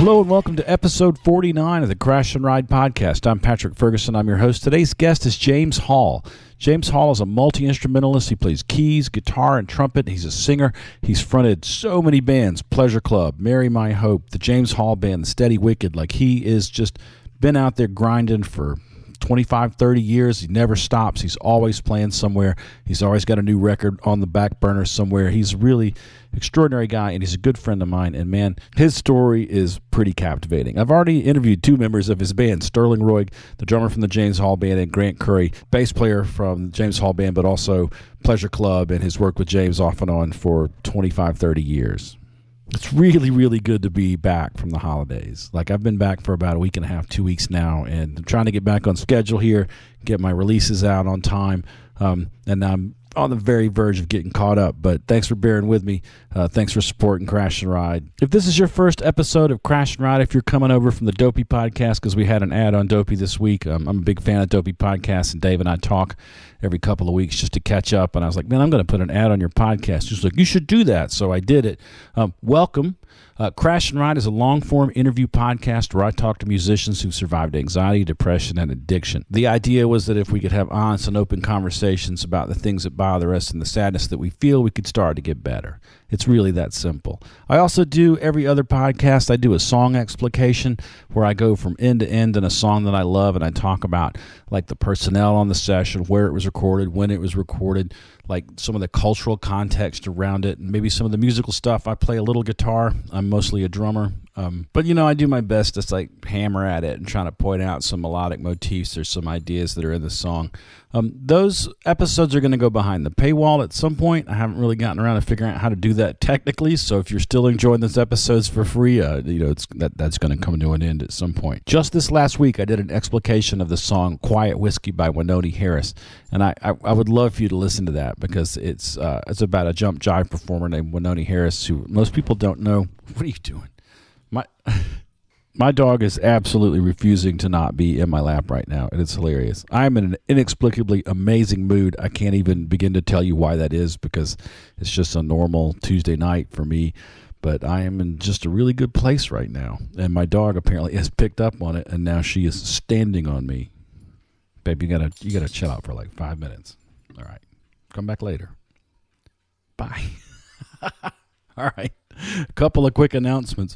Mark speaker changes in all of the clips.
Speaker 1: Hello and welcome to episode 49 of the Crash and Ride podcast. I'm Patrick Ferguson. I'm your host. Today's guest is James Hall. James Hall is a multi-instrumentalist. He plays keys, guitar, and trumpet. He's a singer. He's fronted so many bands: Pleasure Club, Marry My Hope, the James Hall Band, the Steady Wicked. Like, he is just been out there grinding for 25, 30 years. He never stops. He's always playing somewhere. He's always got a new record on the back burner somewhere. He's a really extraordinary guy, and he's a good friend of mine. And man, his story is pretty captivating. I've already interviewed two members of his band: Sterling Roig, the drummer from the James Hall Band, and Grant Curry, bass player from the James Hall Band, but also Pleasure Club, and his work with James off and on for 25, 30 years. It's really, really good to be back from the holidays. Like, I've been back for about a week and a half, 2 weeks now, and I'm trying to get back on schedule here, get my releases out on time, and I'm on the very verge of getting caught up. But thanks for bearing with me. Thanks for supporting Crash and Ride. If this is your first episode of Crash and Ride, if you're coming over from the Dopey podcast, because we had an ad on Dopey this week, I'm a big fan of Dopey podcasts, and Dave and I talk every couple of weeks just to catch up. And I was like, man, I'm going to put an ad on your podcast. He was like, you should do that. So I did it. Welcome. Crash and Ride is a long-form interview podcast where I talk to musicians who've survived anxiety, depression, and addiction. The idea was that if we could have honest and open conversations about the things that bother us and the sadness that we feel, we could start to get better. It's really that simple. I also do every other podcast. I do a song explication where I go from end to end in a song that I love, and I talk about like the personnel on the session, where it was recorded, when it was recorded, like some of the cultural context around it, and maybe some of the musical stuff. I play a little guitar. I'm mostly a drummer. But, you know, I do my best to like hammer at it and try to point out some melodic motifs or some ideas that are in the song. Those episodes are going to go behind the paywall at some point. I haven't really gotten around to figuring out how to do that technically. So if you're still enjoying those episodes for free, that's going to come to an end at some point. Just this last week, I did an explication of the song "Quiet Whiskey" by Wynonie Harris, and I would love for you to listen to that, because it's about a jump jive performer named Wynonie Harris, who most people don't know. What are you doing? My dog is absolutely refusing to not be in my lap right now, and it's hilarious. I'm in an inexplicably amazing mood. I can't even begin to tell you why that is, because it's just a normal Tuesday night for me. But I am in just a really good place right now, and my dog apparently has picked up on it, and now she is standing on me. Babe, you gotta chill out for like 5 minutes. All right, come back later. Bye. All right. A couple of quick announcements.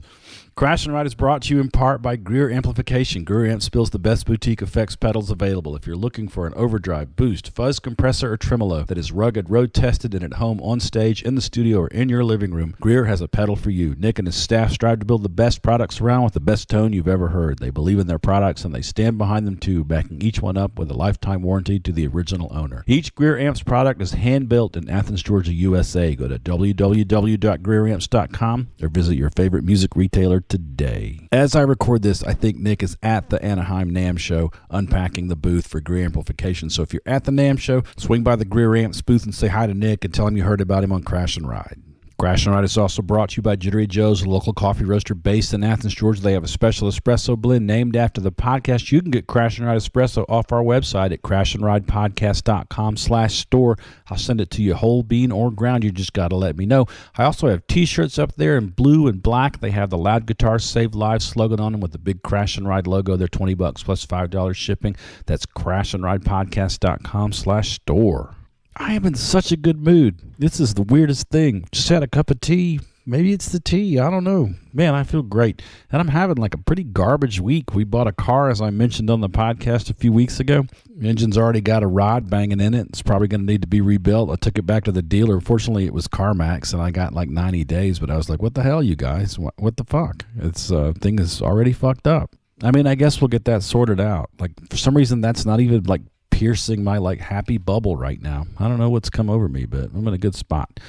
Speaker 1: Crash and Ride is brought to you in part by Greer Amplification. Greer Amps builds the best boutique effects pedals available. If you're looking for an overdrive, boost, fuzz, compressor, or tremolo that is rugged, road-tested, and at home, on stage, in the studio, or in your living room, Greer has a pedal for you. Nick and his staff strive to build the best products around with the best tone you've ever heard. They believe in their products, and they stand behind them too, backing each one up with a lifetime warranty to the original owner. Each Greer Amps product is hand-built in Athens, Georgia, USA. Go to www.greeramps.com or visit your favorite music retailer today. As I record this, I think Nick is at the Anaheim NAMM show unpacking the booth for Greer Amplification. So if you're at the NAMM show, swing by the Greer Amps booth and say hi to Nick and tell him you heard about him on Crash and Ride. Crash and Ride is also brought to you by Jittery Joe's, a local coffee roaster based in Athens, Georgia. They have a special espresso blend named after the podcast. You can get Crash and Ride espresso off our website at crashandridepodcast.com/store. I'll send it to you whole bean or ground. You just got to let me know. I also have t-shirts up there in blue and black. They have the Loud Guitars Save Lives slogan on them with the big Crash and Ride logo. They're $20 plus $5 shipping. That's crashandridepodcast.com/store. I am in such a good mood. This is the weirdest thing. Just had a cup of tea. Maybe it's the tea. I don't know. Man, I feel great. And I'm having like a pretty garbage week. We bought a car, as I mentioned on the podcast a few weeks ago. The engine's already got a rod banging in it. It's probably going to need to be rebuilt. I took it back to the dealer. Fortunately, it was CarMax, and I got like 90 days. But I was like, what the hell, you guys? What the fuck? It's thing is already fucked up. I mean, I guess we'll get that sorted out. Like, for some reason, that's not even like piercing my like happy bubble right now. I don't know what's come over me, but I'm in a good spot.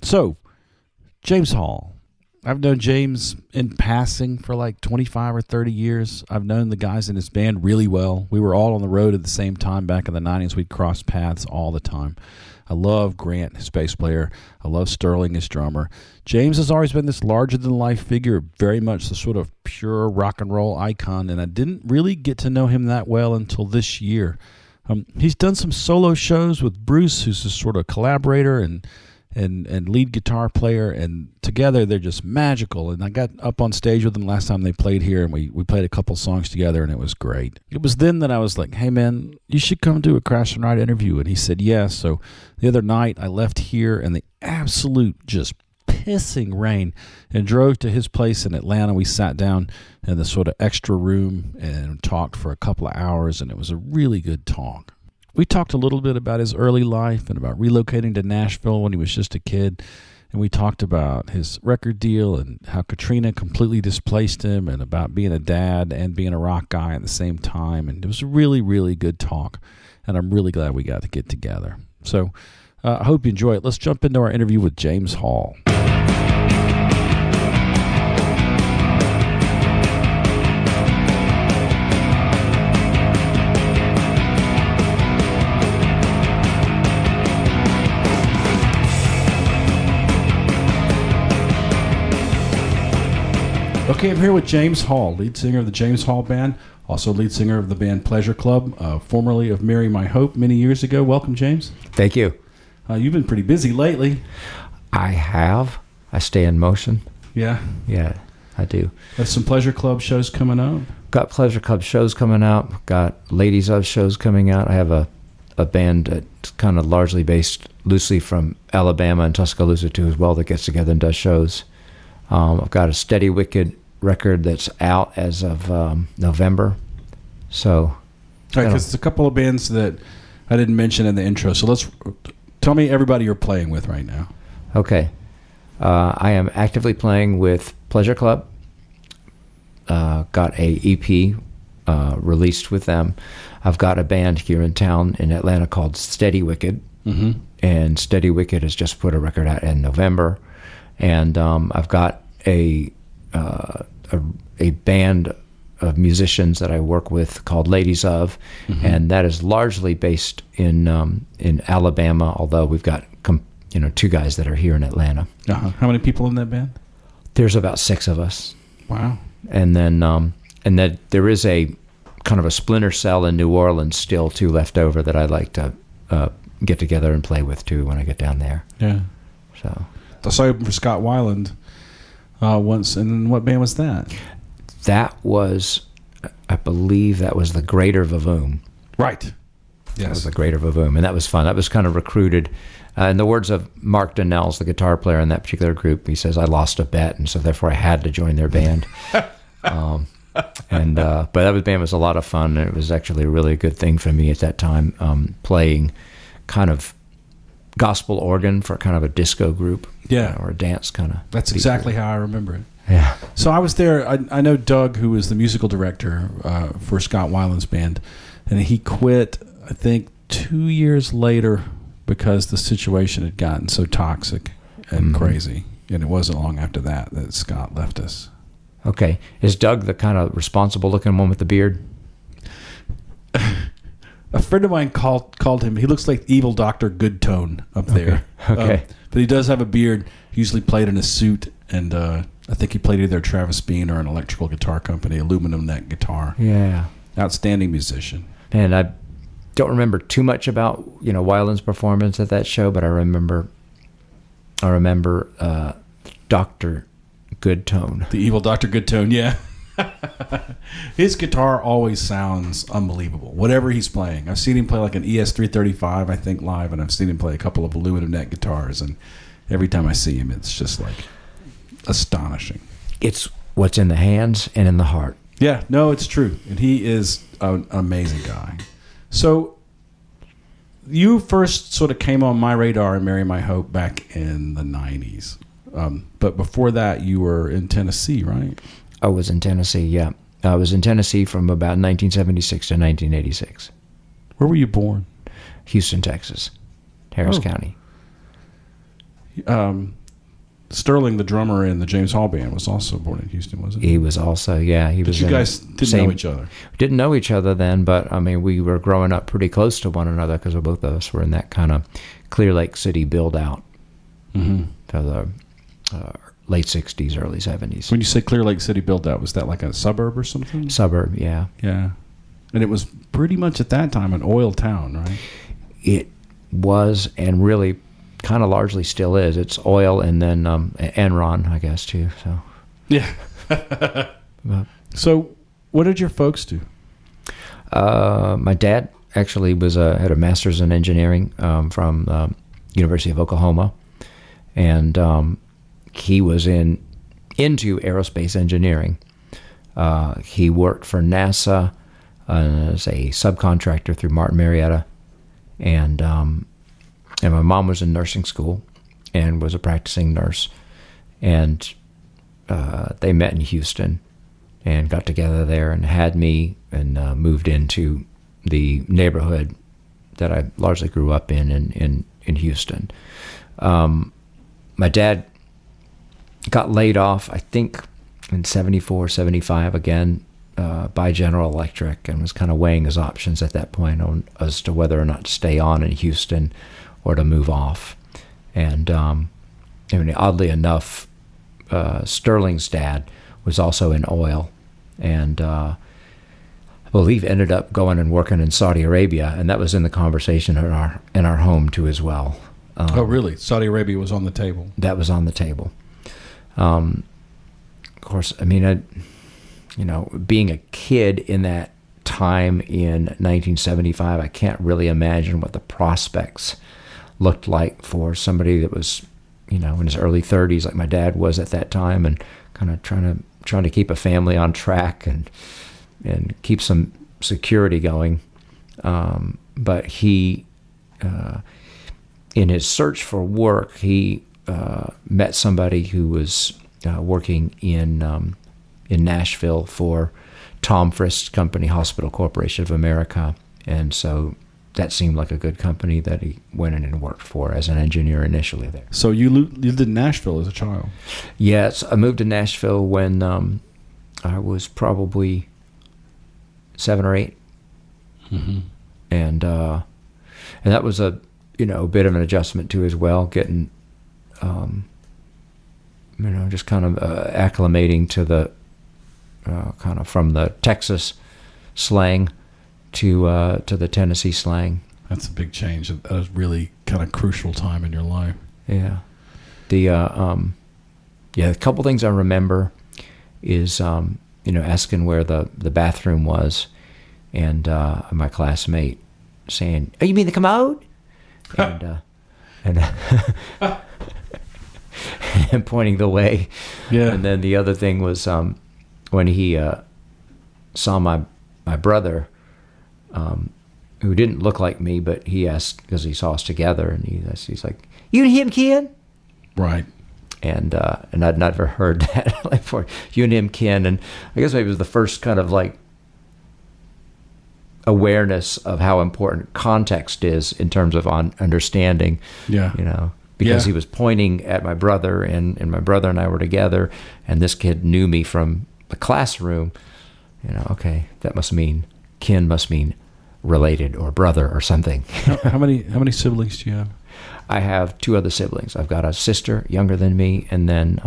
Speaker 1: So James Hall. I've known James in passing for like 25 or 30 years. I've known the guys in his band really well. We were all on the road at the same time back in the 90s. We'd cross paths all the time. I love Grant, his bass player. I love Sterling, his drummer. James has always been this larger-than-life figure, very much the sort of pure rock and roll icon, and I didn't really get to know him that well until this year. He's done some solo shows with Bruce, who's a sort of collaborator, and and lead guitar player, and together they're just magical. And I got up on stage with them last time they played here, and we played a couple songs together, and it was great. It was then that I was like, hey man, you should come do a Crash and Ride interview. And he said yes. So the other night I left here in the absolute just pissing rain and drove to his place in Atlanta. We sat down in the sort of extra room and talked for a couple of hours, and it was a really good talk. We talked a little bit about his early life and about relocating to Nashville when he was just a kid. And we talked about his record deal and how Katrina completely displaced him, and about being a dad and being a rock guy at the same time. And it was a really, really good talk. And I'm really glad we got to get together. So I hope you enjoy it. Let's jump into our interview with James Hall. Okay, I'm here with James Hall, lead singer of the James Hall Band, also lead singer of the band Pleasure Club, formerly of Marry My Hope many years ago. Welcome, James.
Speaker 2: Thank you.
Speaker 1: You've been pretty busy lately.
Speaker 2: I have. I stay in motion.
Speaker 1: Yeah?
Speaker 2: Yeah, I do.
Speaker 1: Got some Pleasure Club shows coming up?
Speaker 2: Got Pleasure Club shows coming out. Got Ladies of shows coming out. I have a band that's kind of largely based loosely from Alabama and Tuscaloosa too as well that gets together and does shows. I've got a Steady Wicked record that's out as of November. So,
Speaker 1: because it's a couple of bands that I didn't mention in the intro. So let's tell me everybody you're playing with right now.
Speaker 2: Okay, I am actively playing with Pleasure Club. Got a EP released with them. I've got a band here in town in Atlanta called Steady Wicked, and Steady Wicked has just put a record out in November. And I've got a band of musicians that I work with called Ladies of, and that is largely based in Alabama. Although we've got two guys that are here in Atlanta.
Speaker 1: How many people in that band?
Speaker 2: There's about 6 of us.
Speaker 1: Wow.
Speaker 2: And then there is a kind of a splinter cell in New Orleans still too left over that I like to get together and play with too when I get down there.
Speaker 1: Yeah.
Speaker 2: So.
Speaker 1: I saw you open for Scott Weiland once, and what band was that?
Speaker 2: That was, I believe that was the Greater Vavoom.
Speaker 1: Right. Yes.
Speaker 2: That was the Greater Vavoom, and that was fun. That was kind of recruited. In the words of Mark Donnells, the guitar player in that particular group, he says, I lost a bet, and so therefore I had to join their band. But that band was a lot of fun, and it was actually a really good thing for me at that time, playing kind of gospel organ for kind of a disco group, or a dance kind of.
Speaker 1: That's exactly how I remember it.
Speaker 2: Yeah.
Speaker 1: So I was there. I know Doug, who was the musical director for Scott Weiland's band, and he quit, I think, 2 years later because the situation had gotten so toxic and crazy, and it wasn't long after that Scott left us.
Speaker 2: Okay. Is Doug the kind of responsible-looking one with the beard?
Speaker 1: A friend of mine called him. He looks like evil Dr. Goodtone up there.
Speaker 2: Okay.
Speaker 1: But he does have a beard. He usually played in a suit, and I think he played either Travis Bean or an electrical guitar company, aluminum neck guitar.
Speaker 2: Yeah.
Speaker 1: Outstanding musician.
Speaker 2: And I don't remember too much about Weiland's performance at that show, but I remember Dr. Goodtone.
Speaker 1: The evil Dr. Goodtone, yeah. His guitar always sounds unbelievable, whatever he's playing. I've seen him play like an ES-335, I think, live, and I've seen him play a couple of aluminum neck guitars, and every time I see him, it's just like astonishing.
Speaker 2: It's what's in the hands and in the heart.
Speaker 1: Yeah, no, it's true, and he is an amazing guy. So you first sort of came on my radar in Marry My Hope back in the 90s, but before that, you were in Tennessee, right?
Speaker 2: I was in Tennessee, yeah. I was in Tennessee from about 1976 to 1986.
Speaker 1: Where were you born?
Speaker 2: Houston, Texas. Harris County.
Speaker 1: Sterling, the drummer in the James Hall Band, was also born in Houston, wasn't he?
Speaker 2: He was also, yeah.
Speaker 1: But you guys didn't know each other?
Speaker 2: Didn't know each other then, but, I mean, we were growing up pretty close to one another because both of us were in that kind of Clear Lake City build-out for the late 60s, early 70s.
Speaker 1: When you say Clear Lake City build-out, was that like a suburb or something?
Speaker 2: Suburb, yeah.
Speaker 1: Yeah. And it was pretty much at that time an oil town, right?
Speaker 2: It was, and really kind of largely still is. It's oil and then Enron, I guess, too. So
Speaker 1: Yeah.
Speaker 2: but,
Speaker 1: So what did your folks do?
Speaker 2: my dad actually had a master's in engineering from University of Oklahoma, and he was into aerospace engineering. He worked for NASA as a subcontractor through Martin Marietta, and my mom was in nursing school and was a practicing nurse, and they met in Houston and got together there and had me, and moved into the neighborhood that I largely grew up in Houston. My dad got laid off, I think, in 74, 75 again, by General Electric, and was kind of weighing his options at that point as to whether or not to stay on in Houston or to move off. And oddly enough, Sterling's dad was also in oil, and I believe ended up going and working in Saudi Arabia, and that was in the conversation in our home too as well.
Speaker 1: Oh, really? Saudi Arabia was on the table.
Speaker 2: That was on the table. Of course, being a kid in that time in 1975, I can't really imagine what the prospects looked like for somebody that was, in his early 30s, like my dad was at that time, and kind of trying to keep a family on track and keep some security going. But he, in his search for work, he met somebody who was working in Nashville for Tom Frist's company, Hospital Corporation of America, and so that seemed like a good company that he went in and worked for as an engineer initially there.
Speaker 1: So you lived in Nashville as a child?
Speaker 2: Yes, I moved to Nashville when I was probably 7 or 8,
Speaker 1: mm-hmm.
Speaker 2: and that was a bit of an adjustment too as well, getting just kind of acclimating to the kind of from the Texas slang to the Tennessee slang.
Speaker 1: That's a big change. That was really kind of crucial time in your life.
Speaker 2: Yeah. A couple things I remember is asking where the bathroom was, and my classmate saying, "Oh, you mean the commode?" and and pointing the way.
Speaker 1: Yeah.
Speaker 2: And then the other thing was when he saw my brother, who didn't look like me, but he asked because he saw us together, and he's like, "You and him, Ken?"
Speaker 1: Right.
Speaker 2: And I'd never heard that like before. You and him, Ken, and I guess maybe it was the first kind of like awareness of how important context is in terms of understanding.
Speaker 1: Yeah.
Speaker 2: Because
Speaker 1: Yeah.
Speaker 2: he was pointing at my brother, and my brother and I were together, and this kid knew me from the classroom. Okay, that must mean kin must mean related or brother or something.
Speaker 1: How many siblings do you have?
Speaker 2: I have 2 other siblings. I've got a sister younger than me, and then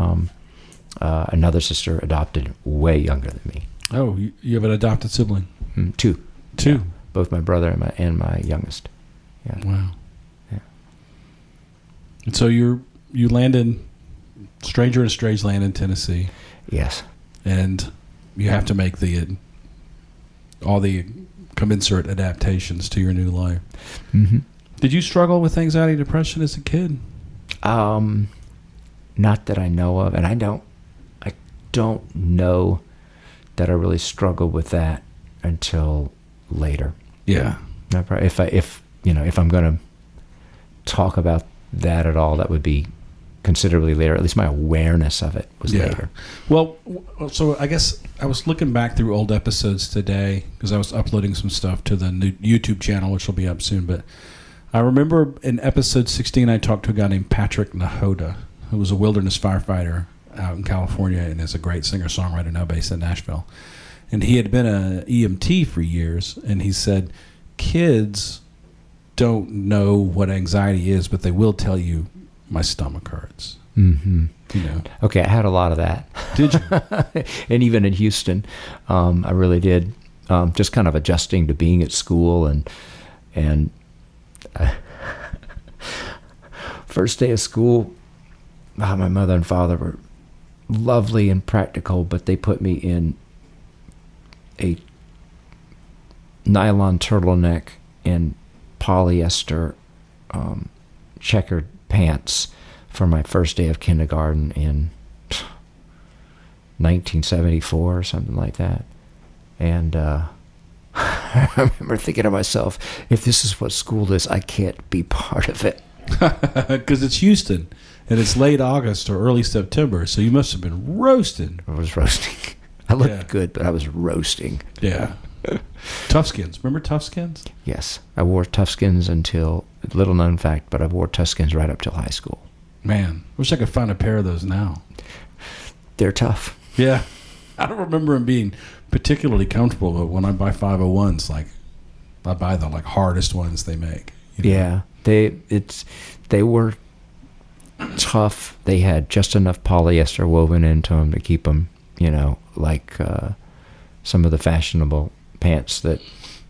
Speaker 2: another sister adopted way younger than me.
Speaker 1: Oh, you have an adopted sibling?
Speaker 2: 2.
Speaker 1: 2.
Speaker 2: Yeah, both my brother and my youngest. Yeah.
Speaker 1: Wow.
Speaker 2: Yeah.
Speaker 1: And so you landed, stranger in a strange land in Tennessee.
Speaker 2: Yes.
Speaker 1: And you have to make all the commensurate adaptations to your new life.
Speaker 2: Mm-hmm.
Speaker 1: Did you struggle with anxiety, depression as a kid?
Speaker 2: Not that I know of, and I don't know that I really struggled with that until later.
Speaker 1: Yeah.
Speaker 2: If I'm going to talk about that at all, that would be considerably later. At least my awareness of it was later.
Speaker 1: Well, so I guess I was looking back through old episodes today because I was uploading some stuff to the new YouTube channel, which will be up soon. But I remember in episode 16, I talked to a guy named Patrick Nahoda, who was a wilderness firefighter out in California and is a great singer-songwriter now based in Nashville. And he had been an EMT for years, and he said, kids don't know what anxiety is, but they will tell you, my stomach hurts.
Speaker 2: Mm-hmm.
Speaker 1: Okay,
Speaker 2: I had a lot of that.
Speaker 1: Did you?
Speaker 2: And even in Houston, I really did. Just kind of adjusting to being at school, and First day of school, my mother and father were lovely and practical, but they put me in a nylon turtleneck and polyester checkered pants for my first day of kindergarten in 1974 or something like that. And I remember thinking to myself, if this is what school is, I can't be part of it.
Speaker 1: Because it's Houston, and it's late August or early September, so you must have been roasting.
Speaker 2: I was roasting. I looked good, but I was roasting.
Speaker 1: Yeah. Toughskins. Remember Toughskins?
Speaker 2: Yes. I wore Toughskins until, little known fact, but I wore Toughskins right up till high school.
Speaker 1: Man, wish I could find a pair of those now.
Speaker 2: They're tough.
Speaker 1: Yeah. I don't remember them being particularly comfortable, but when I buy 501s, like, I buy the hardest ones they make. You know?
Speaker 2: Yeah. They were tough. They had just enough polyester woven into them to keep them, like some of the fashionable pants that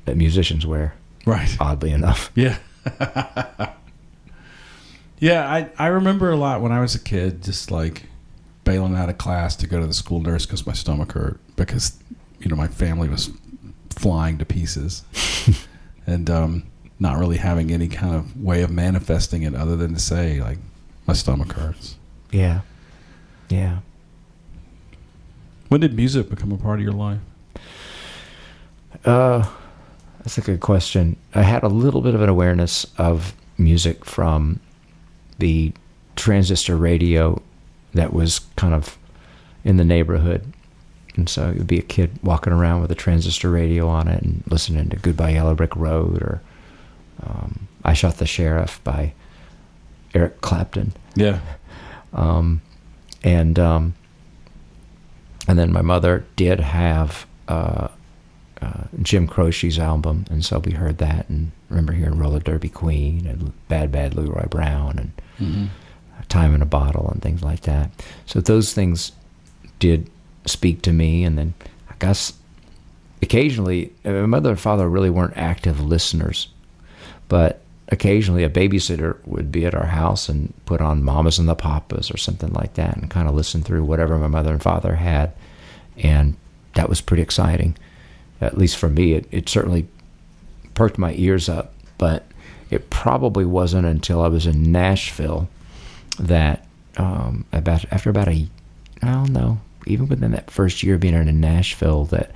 Speaker 2: musicians wear.
Speaker 1: Right.
Speaker 2: Oddly enough.
Speaker 1: Yeah. Yeah, I remember a lot when I was a kid, just like bailing out of class to go to the school nurse because my stomach hurt because, my family was flying to pieces. And not really having any kind of way of manifesting it other than to say, like, my stomach hurts.
Speaker 2: Yeah. Yeah.
Speaker 1: When did music become a part of your life?
Speaker 2: That's a good question. I had a little bit of an awareness of music from the transistor radio that was kind of in the neighborhood. And so it would be a kid walking around with a transistor radio on it and listening to Goodbye Yellow Brick Road or I Shot the Sheriff by Eric Clapton.
Speaker 1: Yeah.
Speaker 2: And then my mother did have Jim Croce's album, and so we heard that, and remember hearing Roller Derby Queen and Bad Bad Leroy Brown and Time in a Bottle and things like that. So those things did speak to me, and then I guess occasionally, my mother and father really weren't active listeners, but occasionally a babysitter would be at our house and put on Mamas and the Papas or something like that and kind of listen through whatever my mother and father had, and that was pretty exciting. At least for me, it certainly perked my ears up, but it probably wasn't until I was in Nashville that after about I don't know, even within that first year of being in Nashville, that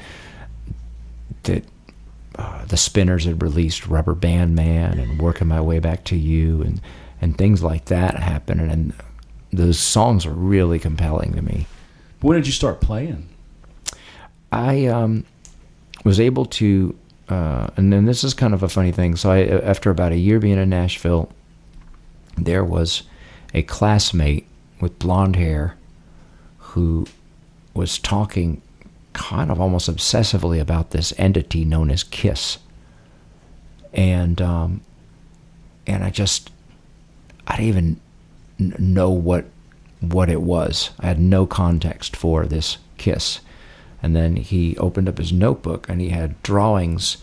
Speaker 2: the Spinners had released Rubber Band Man and Working My Way Back to You and things like that happened, and those songs were really compelling to me.
Speaker 1: When did you start playing?
Speaker 2: I was able to, and then this is kind of a funny thing. So after about a year being in Nashville, there was a classmate with blonde hair who was talking kind of almost obsessively about this entity known as KISS. And I didn't even know what it was. I had no context for this KISS. And then he opened up his notebook and he had drawings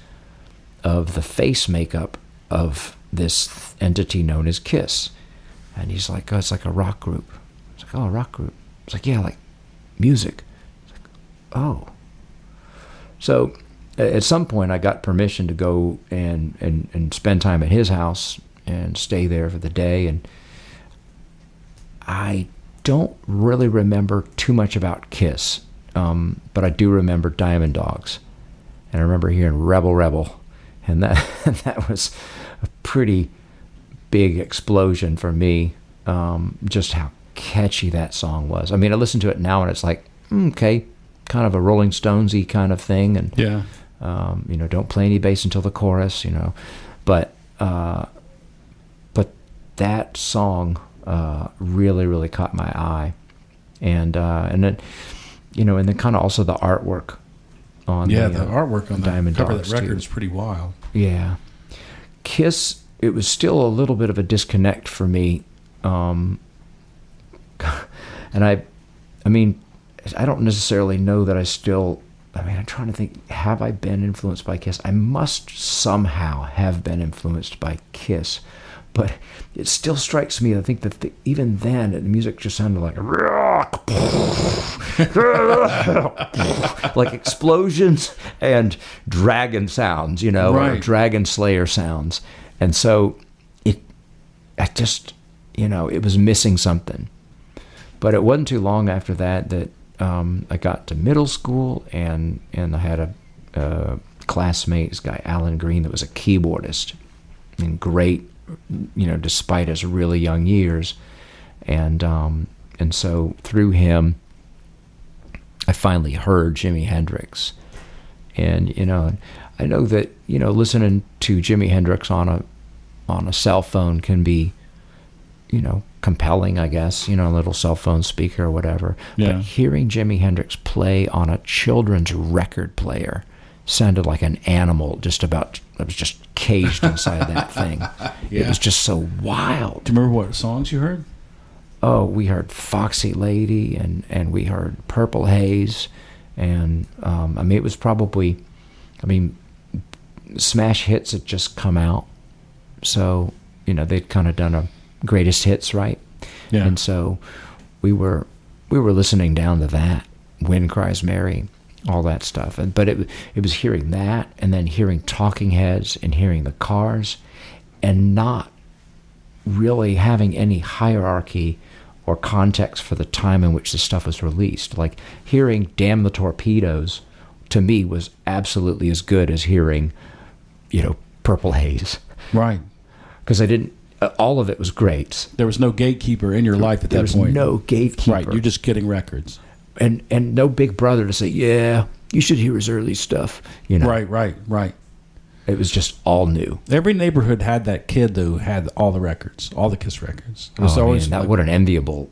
Speaker 2: of the face makeup of this entity known as KISS. And he's like, oh, it's like a rock group. It's like, oh, a rock group. It's like, yeah, like music. It's like, oh. So at some point I got permission to go and spend time at his house and stay there for the day. And I don't really remember too much about KISS. But I do remember Diamond Dogs, and I remember hearing Rebel Rebel, and that was a pretty big explosion for me, just how catchy that song was. I mean, I listen to it now and it's like, okay, kind of a Rolling Stonesy kind of thing, and
Speaker 1: yeah,
Speaker 2: don't play any bass until the chorus, but that song really, really caught my eye, and then. And then kind of also the artwork on
Speaker 1: the artwork on the
Speaker 2: Diamond
Speaker 1: cover of
Speaker 2: Dogs
Speaker 1: that record
Speaker 2: too.
Speaker 1: is pretty wild.
Speaker 2: Yeah. KISS, it was still a little bit of a disconnect for me. And I don't necessarily know that I still I'm trying to think, have I been influenced by Kiss? I must somehow have been influenced by Kiss. But it still strikes me, I think that even then, the music just sounded like like explosions and dragon sounds, or dragon slayer sounds. And so it was missing something. But it wasn't too long after that I got to middle school, and I had a classmate, this guy Alan Green, that was a keyboardist and great, despite his really young years, and so through him, I finally heard Jimi Hendrix, and I know that listening to Jimi Hendrix on a cell phone can be, compelling, I guess, a little cell phone speaker or whatever.
Speaker 1: Yeah.
Speaker 2: But hearing Jimi Hendrix play on a children's record player sounded like an animal I was just caged inside that thing. Yeah. It was just so wild.
Speaker 1: Do you remember what songs you heard?
Speaker 2: Oh, we heard Foxy Lady, and we heard Purple Haze, and it was probably, smash hits had just come out, so they'd kind of done a greatest hits, right?
Speaker 1: Yeah.
Speaker 2: And so we were listening down to that, Wind Cries Mary, all that stuff. But it was hearing that, and then hearing Talking Heads, and hearing the Cars, and not really having any hierarchy or context for the time in which the stuff was released. Like hearing Damn the Torpedoes to me was absolutely as good as hearing, Purple Haze.
Speaker 1: Right.
Speaker 2: Because all of it was great.
Speaker 1: There was no gatekeeper in your life at that point.
Speaker 2: There was no gatekeeper.
Speaker 1: Right, you're just getting records.
Speaker 2: And no big brother to say, yeah, you should hear his early stuff.
Speaker 1: Right.
Speaker 2: It was just all new.
Speaker 1: Every neighborhood had that kid who had all the records, all the Kiss records. It was always
Speaker 2: what an enviable,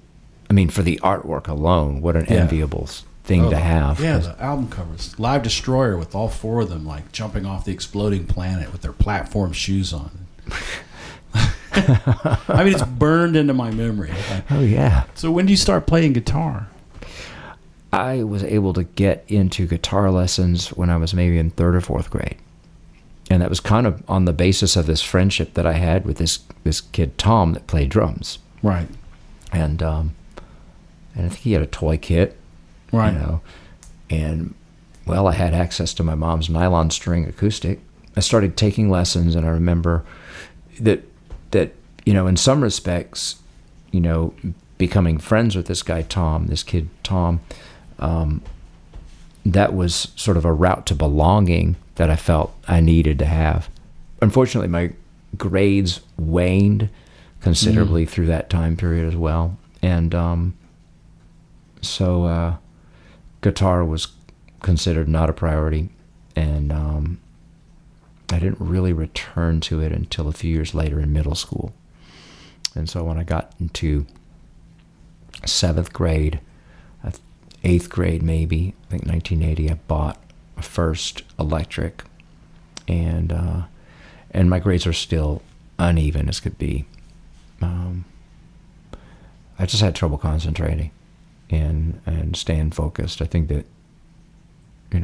Speaker 2: for the artwork alone, what an enviable thing to have.
Speaker 1: Yeah, the album covers. Live Destroyer with all four of them like jumping off the exploding planet with their platform shoes on. It's burned into my memory.
Speaker 2: Oh, yeah.
Speaker 1: So when did you start playing guitar?
Speaker 2: I was able to get into guitar lessons when I was maybe in 3rd or 4th grade. And that was kind of on the basis of this friendship that I had with this kid, Tom, that played drums.
Speaker 1: Right.
Speaker 2: And I think he had a toy kit.
Speaker 1: Right.
Speaker 2: And, I had access to my mom's nylon string acoustic. I started taking lessons, and I remember that in some respects, becoming friends with this guy Tom, this kid Tom, that was sort of a route to belonging that I felt I needed to have. Unfortunately, my grades waned considerably through that time period as well, and so guitar was considered not a priority, and I didn't really return to it until a few years later in middle school. And so when I got into 7th grade, 8th grade maybe, I think 1980, I bought a first electric, and my grades are still uneven as could be. I just had trouble concentrating and staying focused. I think that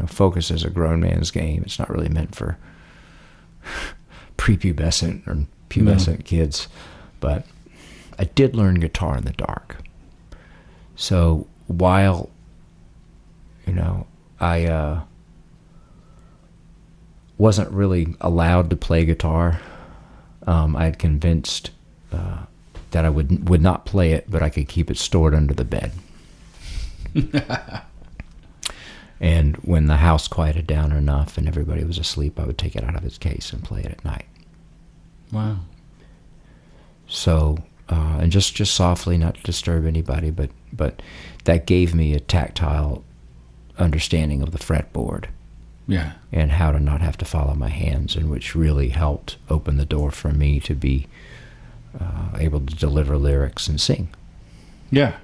Speaker 2: focus is a grown man's game. It's not really meant for prepubescent or pubescent kids, but I did learn guitar in the dark. So while I wasn't really allowed to play guitar, I had convinced that I would not play it, but I could keep it stored under the bed. And when the house quieted down enough and everybody was asleep, I would take it out of its case and play it at night.
Speaker 1: Wow.
Speaker 2: So, and just softly, not to disturb anybody, but that gave me a tactile understanding of the fretboard.
Speaker 1: Yeah.
Speaker 2: And how to not have to follow my hands, and which really helped open the door for me to be able to deliver lyrics and sing.
Speaker 1: Yeah.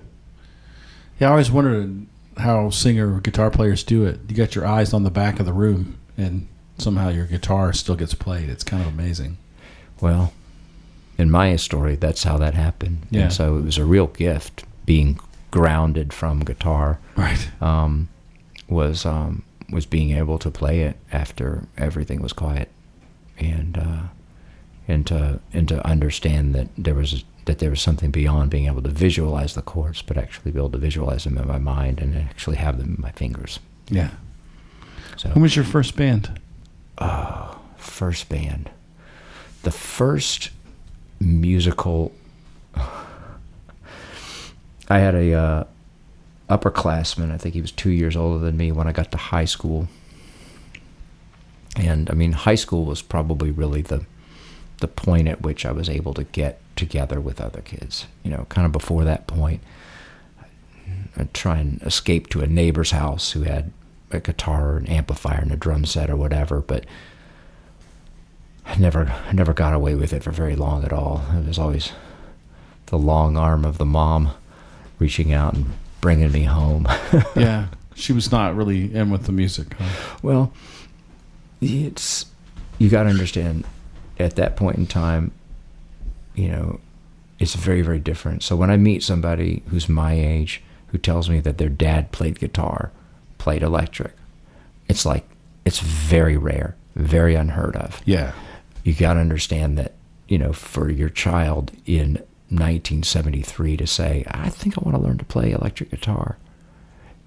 Speaker 1: Yeah, I always wondered how singer or guitar players do it. You got your eyes on the back of the room, and somehow your guitar still gets played. It's kind of amazing.
Speaker 2: Well, in my story, that's how that happened.
Speaker 1: Yeah.
Speaker 2: And so it was a real gift being grounded from guitar.
Speaker 1: Right.
Speaker 2: was being able to play it after everything was quiet, and to understand that there was something beyond being able to visualize the chords, but actually be able to visualize them in my mind and actually have them in my fingers.
Speaker 1: Yeah.
Speaker 2: So,
Speaker 1: who was your first band?
Speaker 2: First band. The first musical. I had a upperclassman. I think he was 2 years older than me when I got to high school. And I mean, high school was probably really the point at which I was able to get together with other kids. You know, kind of before that point, I'd try and escape to a neighbor's house who had a guitar or an amplifier and a drum set or whatever, but I never got away with it for very long at all. It was always the long arm of the mom reaching out and bringing me home.
Speaker 1: Yeah, she was not really in with the music. Huh?
Speaker 2: Well, you got to understand, at that point in time, you know, it's very, very different. So when I meet somebody who's my age who tells me that their dad played guitar, played electric, it's like, it's very rare, very unheard of.
Speaker 1: Yeah.
Speaker 2: You got to understand that, you know, for your child in 1973 to say, I think I want to learn to play electric guitar,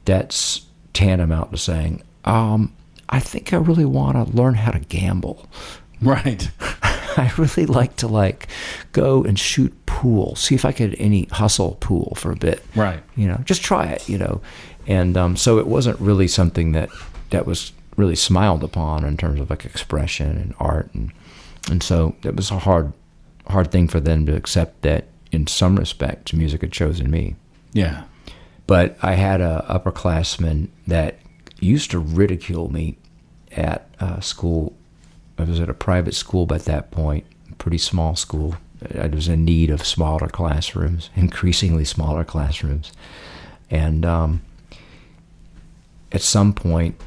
Speaker 2: that's tantamount to saying, I think I really want to learn how to gamble.
Speaker 1: Right.
Speaker 2: I really like to go and shoot pool, see if I could hustle pool for a bit.
Speaker 1: Right.
Speaker 2: You know, just try it, you know. And so it wasn't really something that was really smiled upon in terms of like expression and art. And so it was a hard thing for them to accept that in some respects music had chosen me.
Speaker 1: Yeah.
Speaker 2: But I had a upperclassman that used to ridicule me at school. I was at a private school at that point, a pretty small school. I was in need of smaller classrooms, increasingly smaller classrooms. And at some point,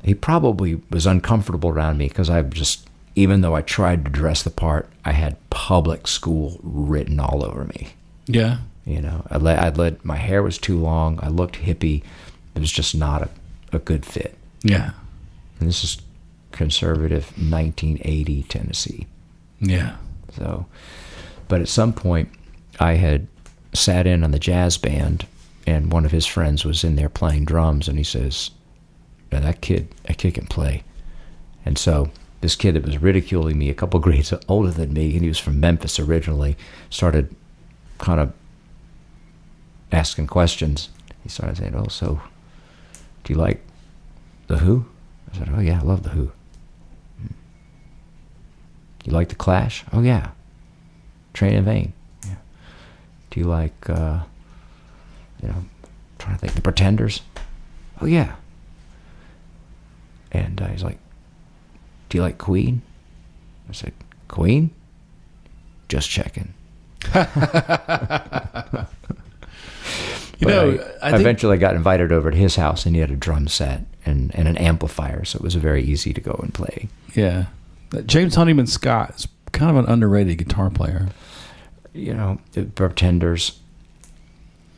Speaker 2: he probably was uncomfortable around me because even though I tried to dress the part, I had public school written all over me.
Speaker 1: Yeah.
Speaker 2: You know, my hair was too long. I looked hippie. It was just not a good fit.
Speaker 1: Yeah.
Speaker 2: And this is conservative 1980 Tennessee.
Speaker 1: Yeah.
Speaker 2: So, but at some point, I had sat in on the jazz band, and one of his friends was in there playing drums, and he says, that kid can play. And so this kid that was ridiculing me, a couple grades older than me, and he was from Memphis originally, started kind of asking questions. He started saying, oh, so do you like The Who? I said, oh, yeah, I love The Who. You like The Clash? Oh, yeah. Train in Vain? Yeah. Do you like, trying to think, The Pretenders? Oh, yeah. And he's like, do you like Queen? I said, Queen? Just checking. I eventually got invited over to his house, and he had a drum set and an amplifier, so it was very easy to go and play.
Speaker 1: Yeah. James Honeyman Scott is kind of an underrated guitar player.
Speaker 2: You know, the Pretenders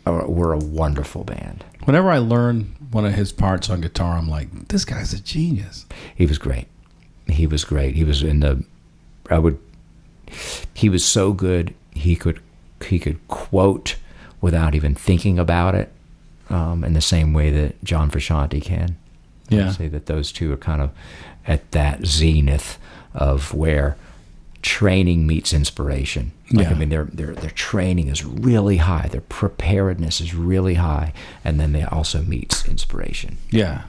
Speaker 2: were a wonderful band.
Speaker 1: Whenever I learn one of his parts on guitar, I'm like, this guy's a genius.
Speaker 2: He was great. He was great. He was he was so good, he could quote without even thinking about it, in the same way that John Frusciante can.
Speaker 1: Yeah.
Speaker 2: I'd say that those two are kind of at that zenith of where training meets inspiration. Like,
Speaker 1: yeah.
Speaker 2: I mean, their training is really high, their preparedness is really high, and then they also meets inspiration.
Speaker 1: Yeah.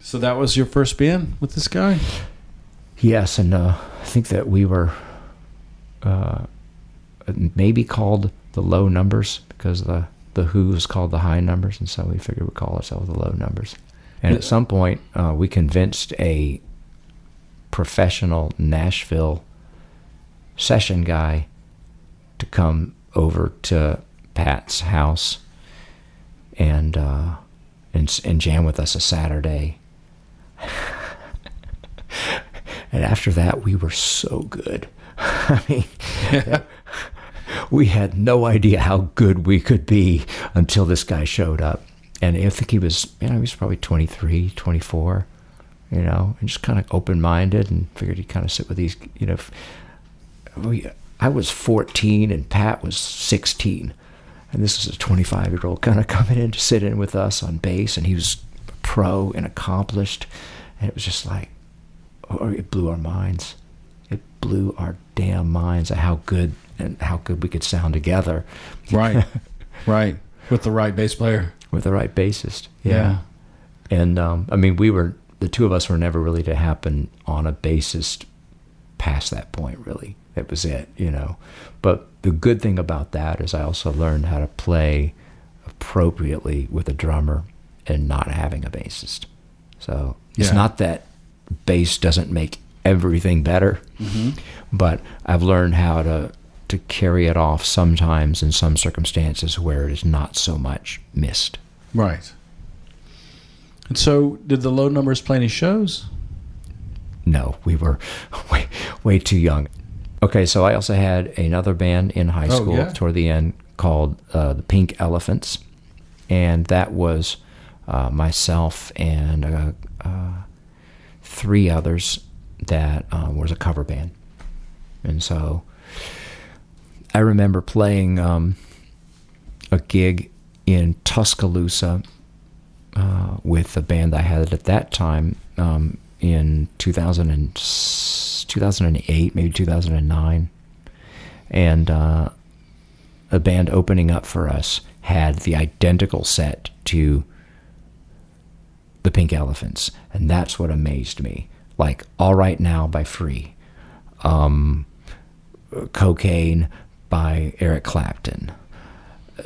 Speaker 1: So that was your first band with this guy?
Speaker 2: Yes, and I think that we were maybe called the Low Numbers because the Who was called the High Numbers, and so we figured we'd call ourselves the Low Numbers. And at some point, we convinced a professional Nashville session guy to come over to Pat's house and jam with us a Saturday. And after that, we were so good. I mean, we had no idea how good we could be until this guy showed up. And I think he was probably 23, 24, and just kind of open-minded, and figured he'd kind of sit with these, I was 14 and Pat was 16. And this is a 25-year-old kind of coming in to sit in with us on bass, and he was pro and accomplished. And it was just like, it blew our minds. It blew our damn minds at how good we could sound together.
Speaker 1: Right, right. With the right bass player.
Speaker 2: With the right bassist. Yeah. And, the two of us were never really to happen on a bassist past that point, really. That was it, But the good thing about that is I also learned how to play appropriately with a drummer and not having a bassist. So it's not that bass doesn't make everything better, but I've learned how to carry it off sometimes in some circumstances where it is not so much missed.
Speaker 1: Right. And so did the Low Numbers play any shows?
Speaker 2: No, we were way too young. Okay, so I also had another band in high school toward the end called the Pink Elephants, and that was myself and 3 others that was a cover band. And so I remember playing a gig in Tuscaloosa with the band I had at that time in 2008, maybe 2009. And a band opening up for us had the identical set to the Pink Elephants. And that's what amazed me. Like All Right Now by Free, Cocaine by Eric Clapton,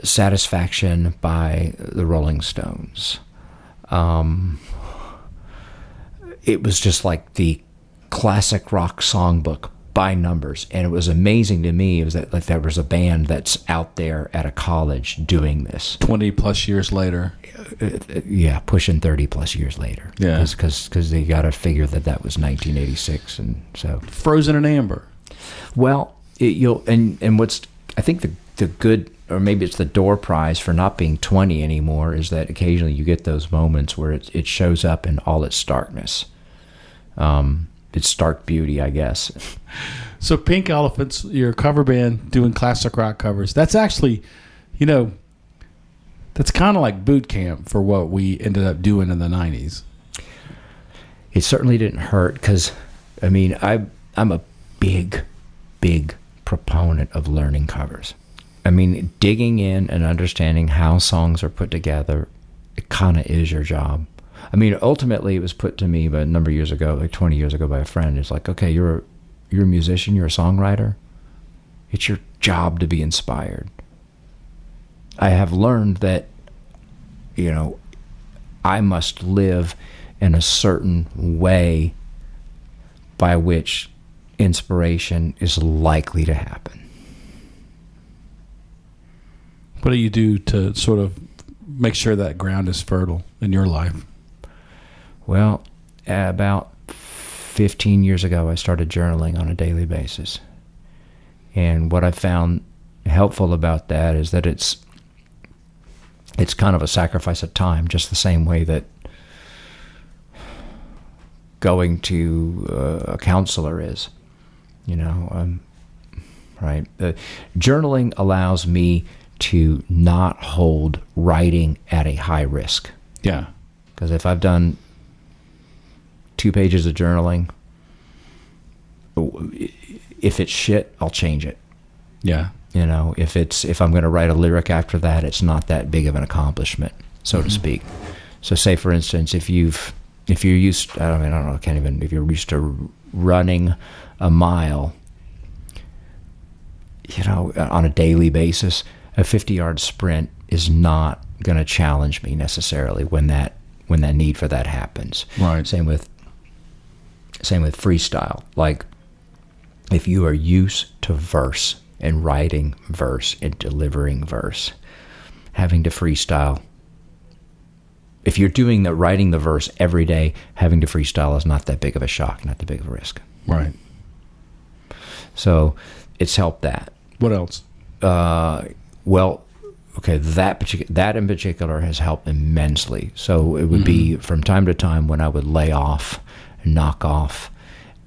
Speaker 2: Satisfaction by the Rolling Stones. It was just like the classic rock songbook by numbers, and it was amazing to me. It was that like there was a band that's out there at a college doing this
Speaker 1: 20 plus years later.
Speaker 2: Yeah, pushing 30 plus years later.
Speaker 1: Yeah,
Speaker 2: because they got to figure that was 1986, and so
Speaker 1: Frozen in Amber.
Speaker 2: Well, and what's I think the good, or maybe it's the door prize for not being 20 anymore, is that occasionally you get those moments where it shows up in all its starkness. Its stark beauty, I guess.
Speaker 1: So Pink Elephants, your cover band doing classic rock covers. That's actually, that's kind of like boot camp for what we ended up doing in the 90s.
Speaker 2: It certainly didn't hurt because, I'm a big proponent of learning covers. Digging in and understanding how songs are put together, it kind of is your job. Ultimately, it was put to me a number of years ago, like 20 years ago, by a friend. It's like, okay, you're a musician, you're a songwriter. It's your job to be inspired. I have learned that, I must live in a certain way by which inspiration is likely to happen.
Speaker 1: What do you do to sort of make sure that ground is fertile in your life?
Speaker 2: Well, about 15 years ago, I started journaling on a daily basis. And what I found helpful about that is that it's kind of a sacrifice of time, just the same way that going to a counselor is, right? Journaling allows me to not hold writing at a high risk.
Speaker 1: Yeah.
Speaker 2: Because if I've done 2 pages of journaling, if it's shit, I'll change it.
Speaker 1: Yeah.
Speaker 2: If I'm going to write a lyric after that, it's not that big of an accomplishment, so to speak. So say, for instance, if you're used to running a mile, on a daily basis, a 50-yard sprint is not going to challenge me necessarily when that need for that happens.
Speaker 1: Right.
Speaker 2: Same with freestyle. Like, if you are used to verse and writing verse and delivering verse, having to freestyle, if you're writing the verse every day, having to freestyle is not that big of a shock, not that big of a risk.
Speaker 1: Right.
Speaker 2: So it's helped that.
Speaker 1: What else?
Speaker 2: Well, okay, that in particular has helped immensely. So it would be from time to time when I would lay off and knock off,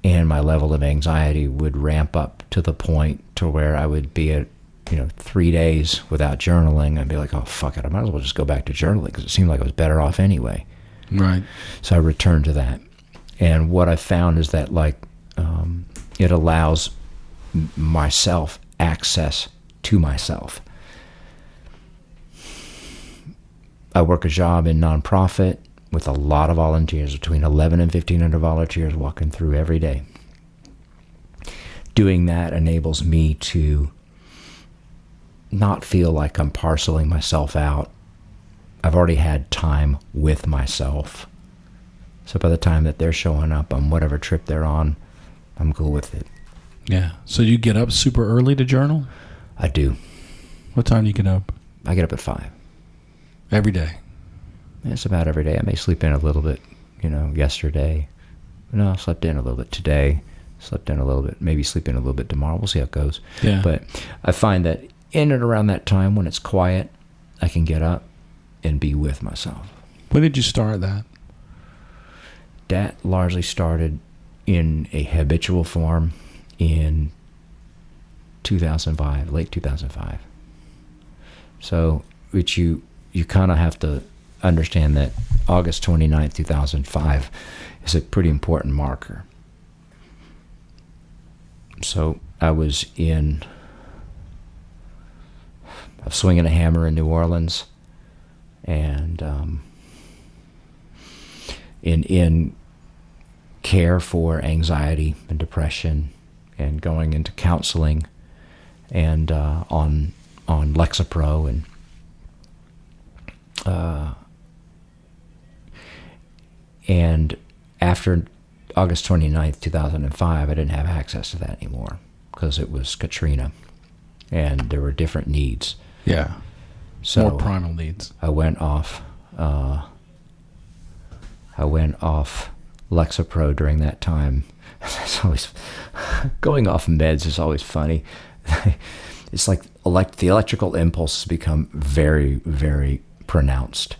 Speaker 2: and my level of anxiety would ramp up to the point to where I would be at 3 days without journaling. I'd be like, oh, fuck it, I might as well just go back to journaling because it seemed like I was better off anyway.
Speaker 1: Right.
Speaker 2: So I returned to that. And what I found is that it allows myself access to myself. I work a job in nonprofit with a lot of volunteers, between 11 and 1,500 volunteers walking through every day. Doing that enables me to not feel like I'm parceling myself out. I've already had time with myself. So by the time that they're showing up on whatever trip they're on, I'm cool with it.
Speaker 1: Yeah. So you get up super early to journal?
Speaker 2: I do.
Speaker 1: What time do you get up?
Speaker 2: I get up at 5.
Speaker 1: Every day?
Speaker 2: It's about every day. I may sleep in a little bit, yesterday. No, I slept in a little bit today. Slept in a little bit. Maybe sleep in a little bit tomorrow. We'll see how it goes.
Speaker 1: Yeah.
Speaker 2: But I find that in and around that time when it's quiet, I can get up and be with myself.
Speaker 1: When did you start that?
Speaker 2: That largely started in a habitual form in 2005, late 2005. So, which you kind of have to understand that August 29th, 2005 is a pretty important marker. So I was swinging a hammer in New Orleans, and in care for anxiety and depression, and going into counseling, and on Lexapro, and after August 29th, 2005, I didn't have access to that anymore because it was Katrina, and there were different needs.
Speaker 1: Yeah.
Speaker 2: So
Speaker 1: more primal needs.
Speaker 2: I went off Lexapro during that time. It's always going off meds is always funny. It's like the electrical impulses become very, very pronounced.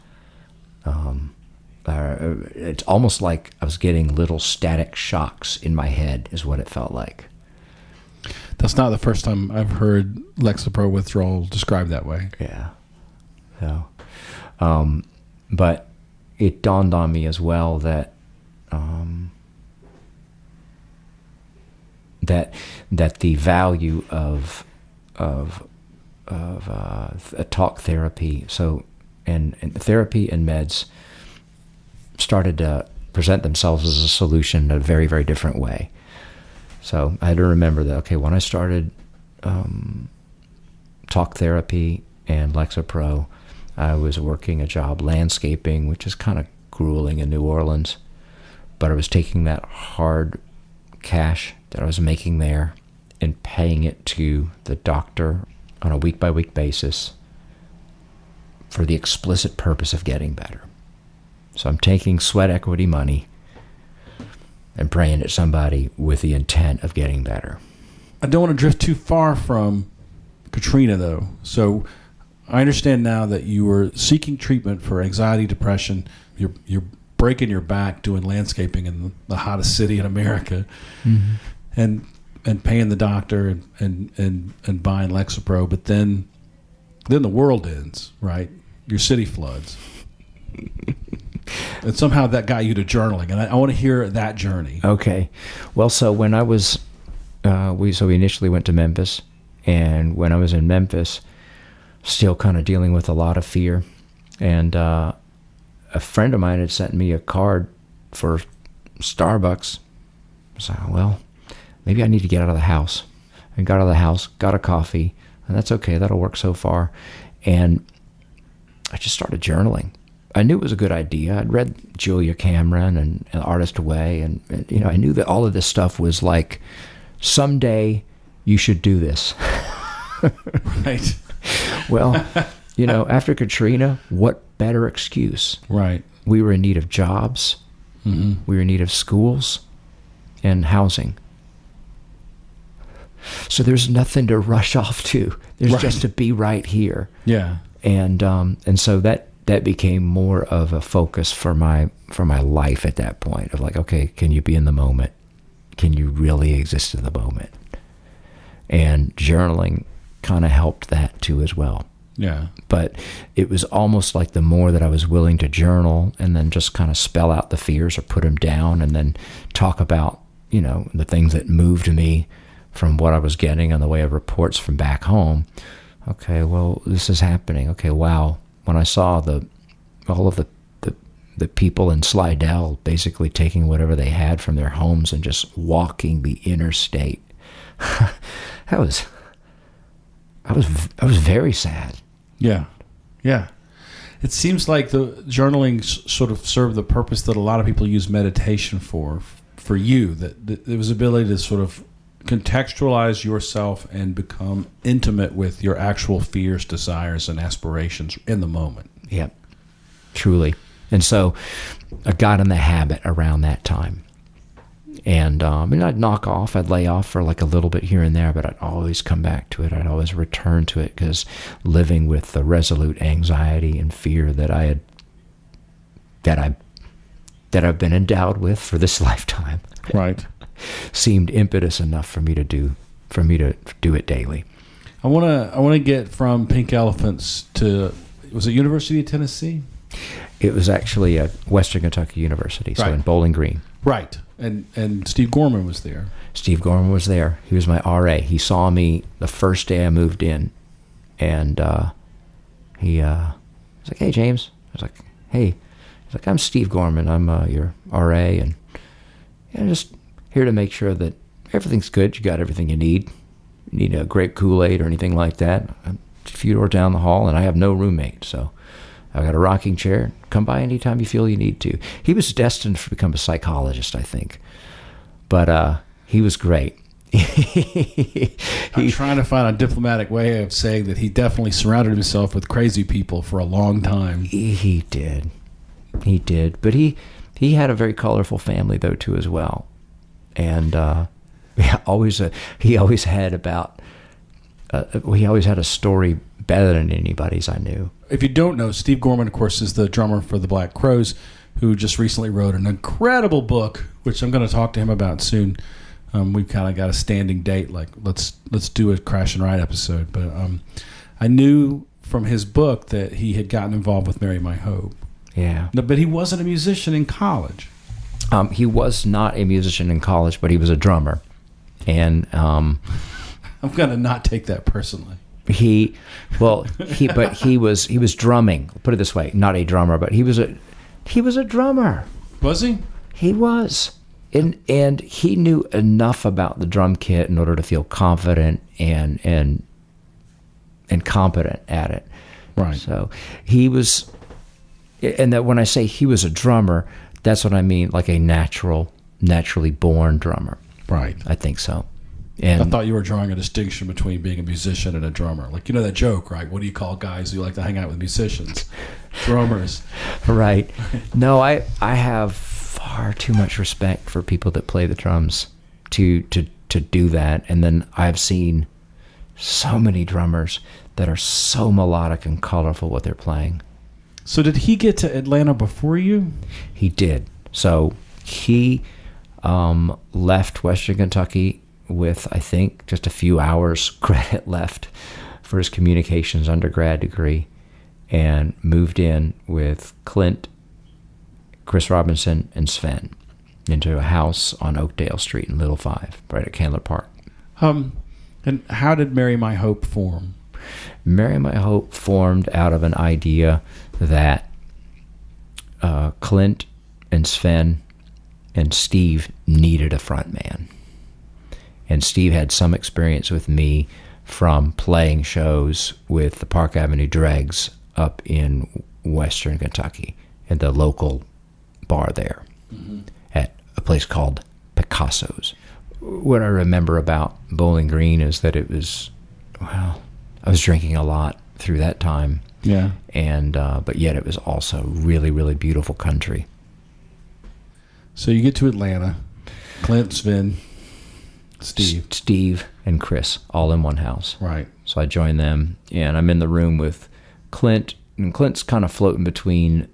Speaker 2: It's almost like I was getting little static shocks in my head is what it felt like.
Speaker 1: That's not the first time I've heard Lexapro withdrawal described that way.
Speaker 2: Yeah. So, but it dawned on me as well that that the value of a talk therapy, and therapy and meds started to present themselves as a solution in a very, very different way. So I had to remember that, okay, when I started talk therapy and Lexapro, I was working a job landscaping, which is kind of grueling in New Orleans, but I was taking that hard cash that I was making there and paying it to the doctor on a week-by-week basis for the explicit purpose of getting better. So I'm taking sweat equity money and praying at somebody with the intent of getting better.
Speaker 1: I don't want to drift too far from Katrina, though. So I understand now that you were seeking treatment for anxiety, depression. You're breaking your back doing landscaping in the hottest city in America, and paying the doctor and buying Lexapro. But then the world ends, right? Your city floods. And somehow that got you to journaling, and I want to hear that journey.
Speaker 2: Okay. Well, so when I was, we initially went to Memphis, and when I was in Memphis, still kind of dealing with a lot of fear, and a friend of mine had sent me a card for Starbucks. So, well, maybe I need to get out of the house. And got out of the house, got a coffee, and that's okay. That'll work so far. And I just started journaling. I knew it was a good idea. I'd read Julia Cameron and Artist Way, and I knew that all of this stuff was like, someday you should do this.
Speaker 1: Right.
Speaker 2: Well, after Katrina, what better excuse?
Speaker 1: Right.
Speaker 2: We were in need of jobs. Mm-hmm. We were in need of schools and housing. So there's nothing to rush off to. There's just to be right here.
Speaker 1: Yeah.
Speaker 2: And so that became more of a focus for my life at that point, of like, okay, can you be in the moment? Can you really exist in the moment? And journaling kind of helped that too as well.
Speaker 1: Yeah.
Speaker 2: But it was almost like the more that I was willing to journal and then just kind of spell out the fears or put them down and then talk about, the things that moved me from what I was getting in the way of reports from back home. Okay, well, this is happening. Okay, wow. When I saw all of the people in Slidell basically taking whatever they had from their homes and just walking the interstate, I was very sad.
Speaker 1: Yeah. Yeah. It seems like the journaling sort of served the purpose that a lot of people use meditation for you, that there was ability to sort of contextualize yourself and become intimate with your actual fears, desires, and aspirations in the moment.
Speaker 2: Yeah, truly. And so I got in the habit around that time. And I'd knock off, I'd lay off for like a little bit here and there, but I'd always come back to it. I'd always return to it, because living with the resolute anxiety and fear that I've been endowed with for this lifetime,
Speaker 1: right,
Speaker 2: seemed impetus enough for me to do it daily.
Speaker 1: I want to get from Pink Elephants to, was it University of Tennessee?
Speaker 2: It was actually at Western Kentucky University, so in Bowling Green.
Speaker 1: Right. And Steve Gorman was there.
Speaker 2: Steve Gorman was there. He was my RA. He saw me the first day I moved in, and he was like, "Hey, James." I was like, "Hey." He's like, "I'm Steve Gorman. I'm your RA, and just here to make sure that everything's good. You got everything you need. You need a grape Kool-Aid or anything like that. I'm a few doors down the hall, and I have no roommate, so I've got a rocking chair. Come by anytime you feel you need to." He was destined to become a psychologist, I think. But he was great.
Speaker 1: I'm trying to find a diplomatic way of saying that he definitely surrounded himself with crazy people for a long time. He
Speaker 2: did. But he had a very colorful family, though, too, as well. And he always had a story better than anybody's I knew.
Speaker 1: If you don't know, Steve Gorman, of course, is the drummer for the Black Crowes, who just recently wrote an incredible book, which I'm going to talk to him about soon. We've kind of got a standing date, like let's do a Crash and Ride episode. But I knew from his book that he had gotten involved with Marry My Hope.
Speaker 2: Yeah.
Speaker 1: No, but he wasn't a musician in college.
Speaker 2: He was not a musician in college, but he was a drummer. And I'm
Speaker 1: going to not take that personally.
Speaker 2: He was drumming. Put it this way, not a drummer, but he was a drummer.
Speaker 1: Was he?
Speaker 2: He was. And he knew enough about the drum kit in order to feel confident and competent at it.
Speaker 1: Right.
Speaker 2: So he was, and that when I say he was a drummer, that's what I mean, like a naturally born drummer.
Speaker 1: Right.
Speaker 2: I think so. And
Speaker 1: I thought you were drawing a distinction between being a musician and a drummer. Like, that joke, right? What do you call guys who like to hang out with musicians? Drummers.
Speaker 2: Right. No, I have far too much respect for people that play the drums to do that. And then I've seen so many drummers that are so melodic and colorful what they're playing.
Speaker 1: So did he get to Atlanta before you?
Speaker 2: He did. So he left Western Kentucky with, I think, just a few hours credit left for his communications undergrad degree, and moved in with Clint, Chris Robinson, and Sven into a house on Oakdale Street in Little Five, right at Candler Park.
Speaker 1: And how did Marry My Hope form?
Speaker 2: Marry My Hope formed out of an idea that Clint and Sven and Steve needed a front man. And Steve had some experience with me from playing shows with the Park Avenue Dregs up in Western Kentucky at the local bar there, at a place called Picasso's. What I remember about Bowling Green is that it was, I was drinking a lot through that time.
Speaker 1: Yeah.
Speaker 2: And but yet it was also really, really beautiful country.
Speaker 1: So you get to Atlanta, Clint, Sven, Steve
Speaker 2: and Chris, all in one house.
Speaker 1: Right.
Speaker 2: So I joined them, and I'm in the room with Clint's kind of floating between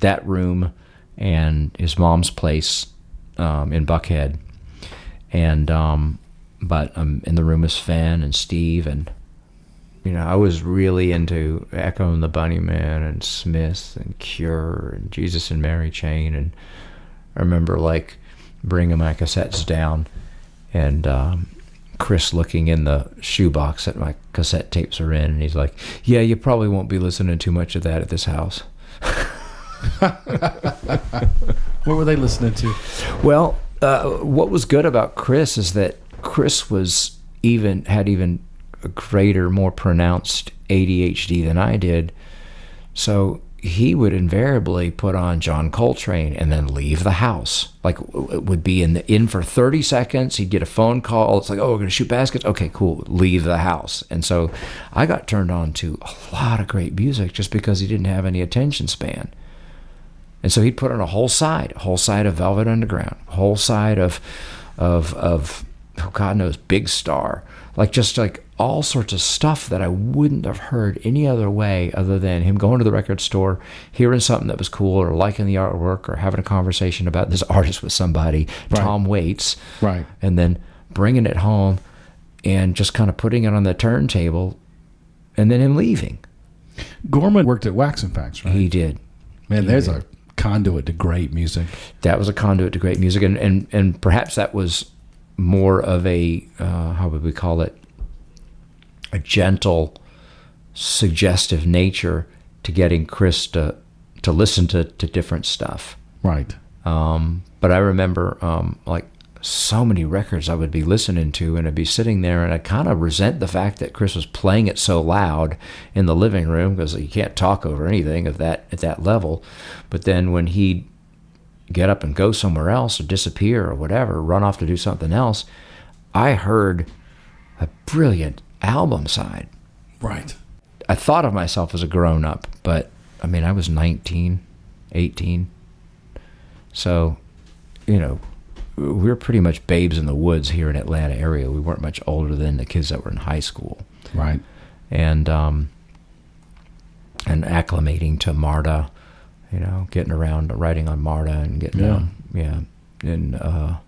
Speaker 2: that room and his mom's place in Buckhead, and but in the room is Fenn and Steve, and I was really into Echo and the Bunnymen and Smith and Cure and Jesus and Mary Chain, and I remember like bringing my cassettes down and Chris looking in the shoebox that my cassette tapes are in, and he's like, "Yeah, you probably won't be listening too much of that at this house."
Speaker 1: What were they listening to?
Speaker 2: Well, what was good about Chris is that Chris had even a greater, more pronounced ADHD than I did. So he would invariably put on John Coltrane and then leave the house. Like, it would be in for 30 seconds. He'd get a phone call. It's like, "Oh, we're going to shoot baskets." Okay, cool. Leave the house. And so I got turned on to a lot of great music just because he didn't have any attention span. And so he'd put on a whole side of Velvet Underground, a whole side of oh, God knows, Big Star, just all sorts of stuff that I wouldn't have heard any other way other than him going to the record store, hearing something that was cool, or liking the artwork, or having a conversation about this artist with somebody, right. Tom Waits,
Speaker 1: right,
Speaker 2: and then bringing it home and just kind of putting it on the turntable, and then him leaving.
Speaker 1: Gorman worked at Wax and Facts, right?
Speaker 2: He did.
Speaker 1: Man, there's a conduit to great music.
Speaker 2: That was a conduit to great music, and perhaps that was more of a how would we call it, a gentle, suggestive nature to getting Chris to listen to different stuff.
Speaker 1: Right.
Speaker 2: But I remember so many records I would be listening to, and I'd be sitting there, and I kind of resent the fact that Chris was playing it so loud in the living room, because you can't talk over anything at that level. But then when he'd get up and go somewhere else, or disappear, or whatever, run off to do something else, I heard a brilliant album side.
Speaker 1: Right.
Speaker 2: I thought of myself as a grown-up, but I mean, I was 19, 18. So, we were pretty much babes in the woods here in Atlanta area. We weren't much older than the kids that were in high school.
Speaker 1: Right.
Speaker 2: And acclimating to MARTA, getting around, writing on MARTA, and getting and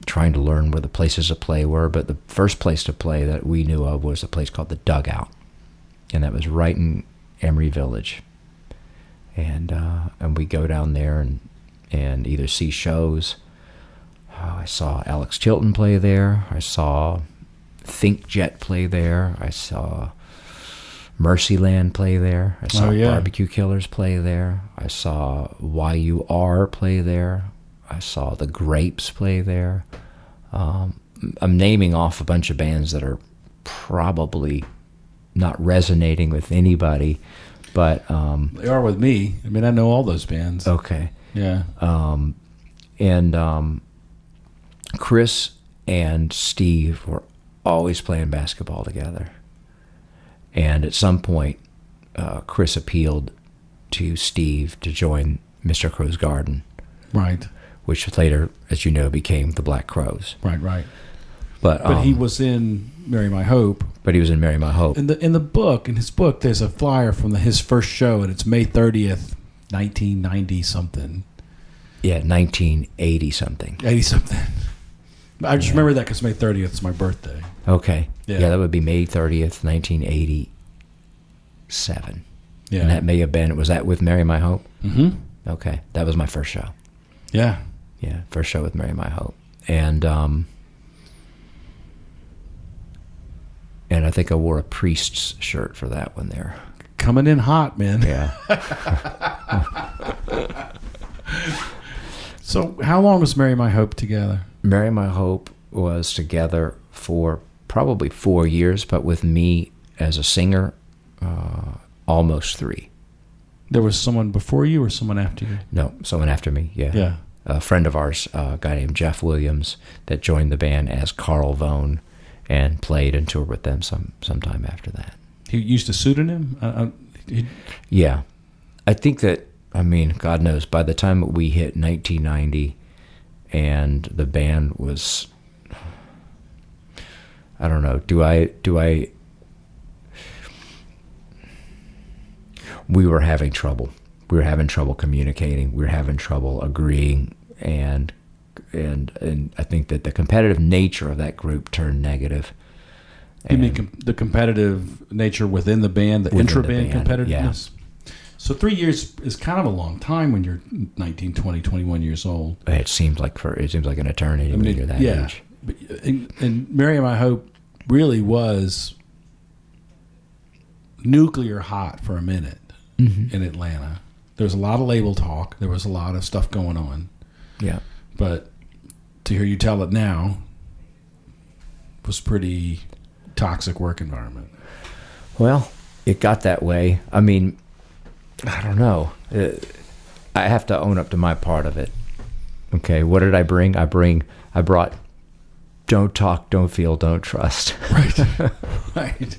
Speaker 2: trying to learn where the places to play were. But the first place to play that we knew of was a place called the Dugout, and that was right in Emory Village. And we go down there and either see shows. I saw Alex Chilton play there. I saw Think Jet play there. I saw Mercyland play there. I saw Barbecue Killers play there. I saw YUR play there. I saw the Grapes play there. I'm naming off a bunch of bands that are probably not resonating with anybody, but
Speaker 1: they are with me. I mean, I know all those bands.
Speaker 2: Okay.
Speaker 1: Yeah.
Speaker 2: And Chris and Steve were always playing basketball together. And at some point, Chris appealed to Steve to join Mr. Crow's Garden.
Speaker 1: Right.
Speaker 2: Which later, as you know, became the Black Crowes.
Speaker 1: Right.
Speaker 2: But
Speaker 1: he was in Marry My Hope.
Speaker 2: But he was in Marry My Hope.
Speaker 1: In his book, there's a flyer from his first show, and it's May 30th, 1990 something.
Speaker 2: Yeah, 1980 something.
Speaker 1: 80 something. I just remember that because May 30th is my birthday.
Speaker 2: Okay. Yeah, that would be May 30th, 1987.
Speaker 1: Yeah.
Speaker 2: And that may have been, was that with Marry My Hope?
Speaker 1: Mm-hmm.
Speaker 2: Okay. That was my first show.
Speaker 1: Yeah.
Speaker 2: Yeah, first show with Marry My Hope. And I think I wore a Priest's shirt for that one there.
Speaker 1: Coming in hot, man.
Speaker 2: Yeah.
Speaker 1: So how long was Marry My Hope together?
Speaker 2: Marry My Hope was together for probably 4 years, but with me as a singer, almost 3.
Speaker 1: There was someone before you or someone after you?
Speaker 2: No, someone after me, yeah.
Speaker 1: Yeah.
Speaker 2: A friend of ours, a guy named Jeff Williams, that joined the band as Carl Vone and played and toured with them sometime after that.
Speaker 1: He used a pseudonym?
Speaker 2: Yeah. I think that, God knows, by the time we hit 1990 and the band was, I don't know, do I we were having trouble. We were having trouble communicating. We were having trouble agreeing, and I think that the competitive nature of that group turned negative.
Speaker 1: You mean the competitive nature within the band, the intra-band competitiveness? Yeah. So 3 years is kind of a long time when you're 19, 20, 21 years old.
Speaker 2: It seems like an eternity when you're that age.
Speaker 1: And Miriam, I hope, really was nuclear hot for a minute in Atlanta. There was a lot of label talk. There was a lot of stuff going on.
Speaker 2: Yeah.
Speaker 1: But to hear you tell it now was pretty toxic work environment.
Speaker 2: Well, it got that way. I mean, I don't know. I have to own up to my part of it. Okay, what did I bring? I brought don't talk, don't feel, don't trust.
Speaker 1: Right. Right.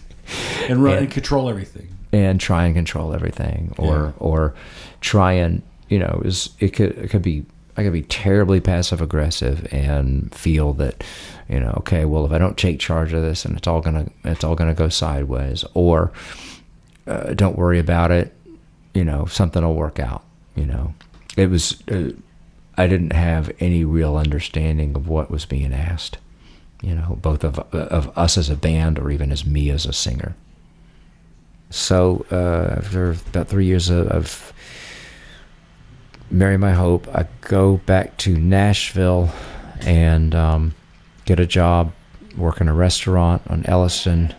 Speaker 1: And control everything.
Speaker 2: And try and control everything, or try and, I could be terribly passive aggressive and feel that, okay, well, if I don't take charge of this, and it's all gonna go sideways, or don't worry about it, something will work out. It was I didn't have any real understanding of what was being asked, both of us as a band or even as me as a singer. So after about 3 years of Marry My Hope, I go back to Nashville and get a job, work in a restaurant on Elliston,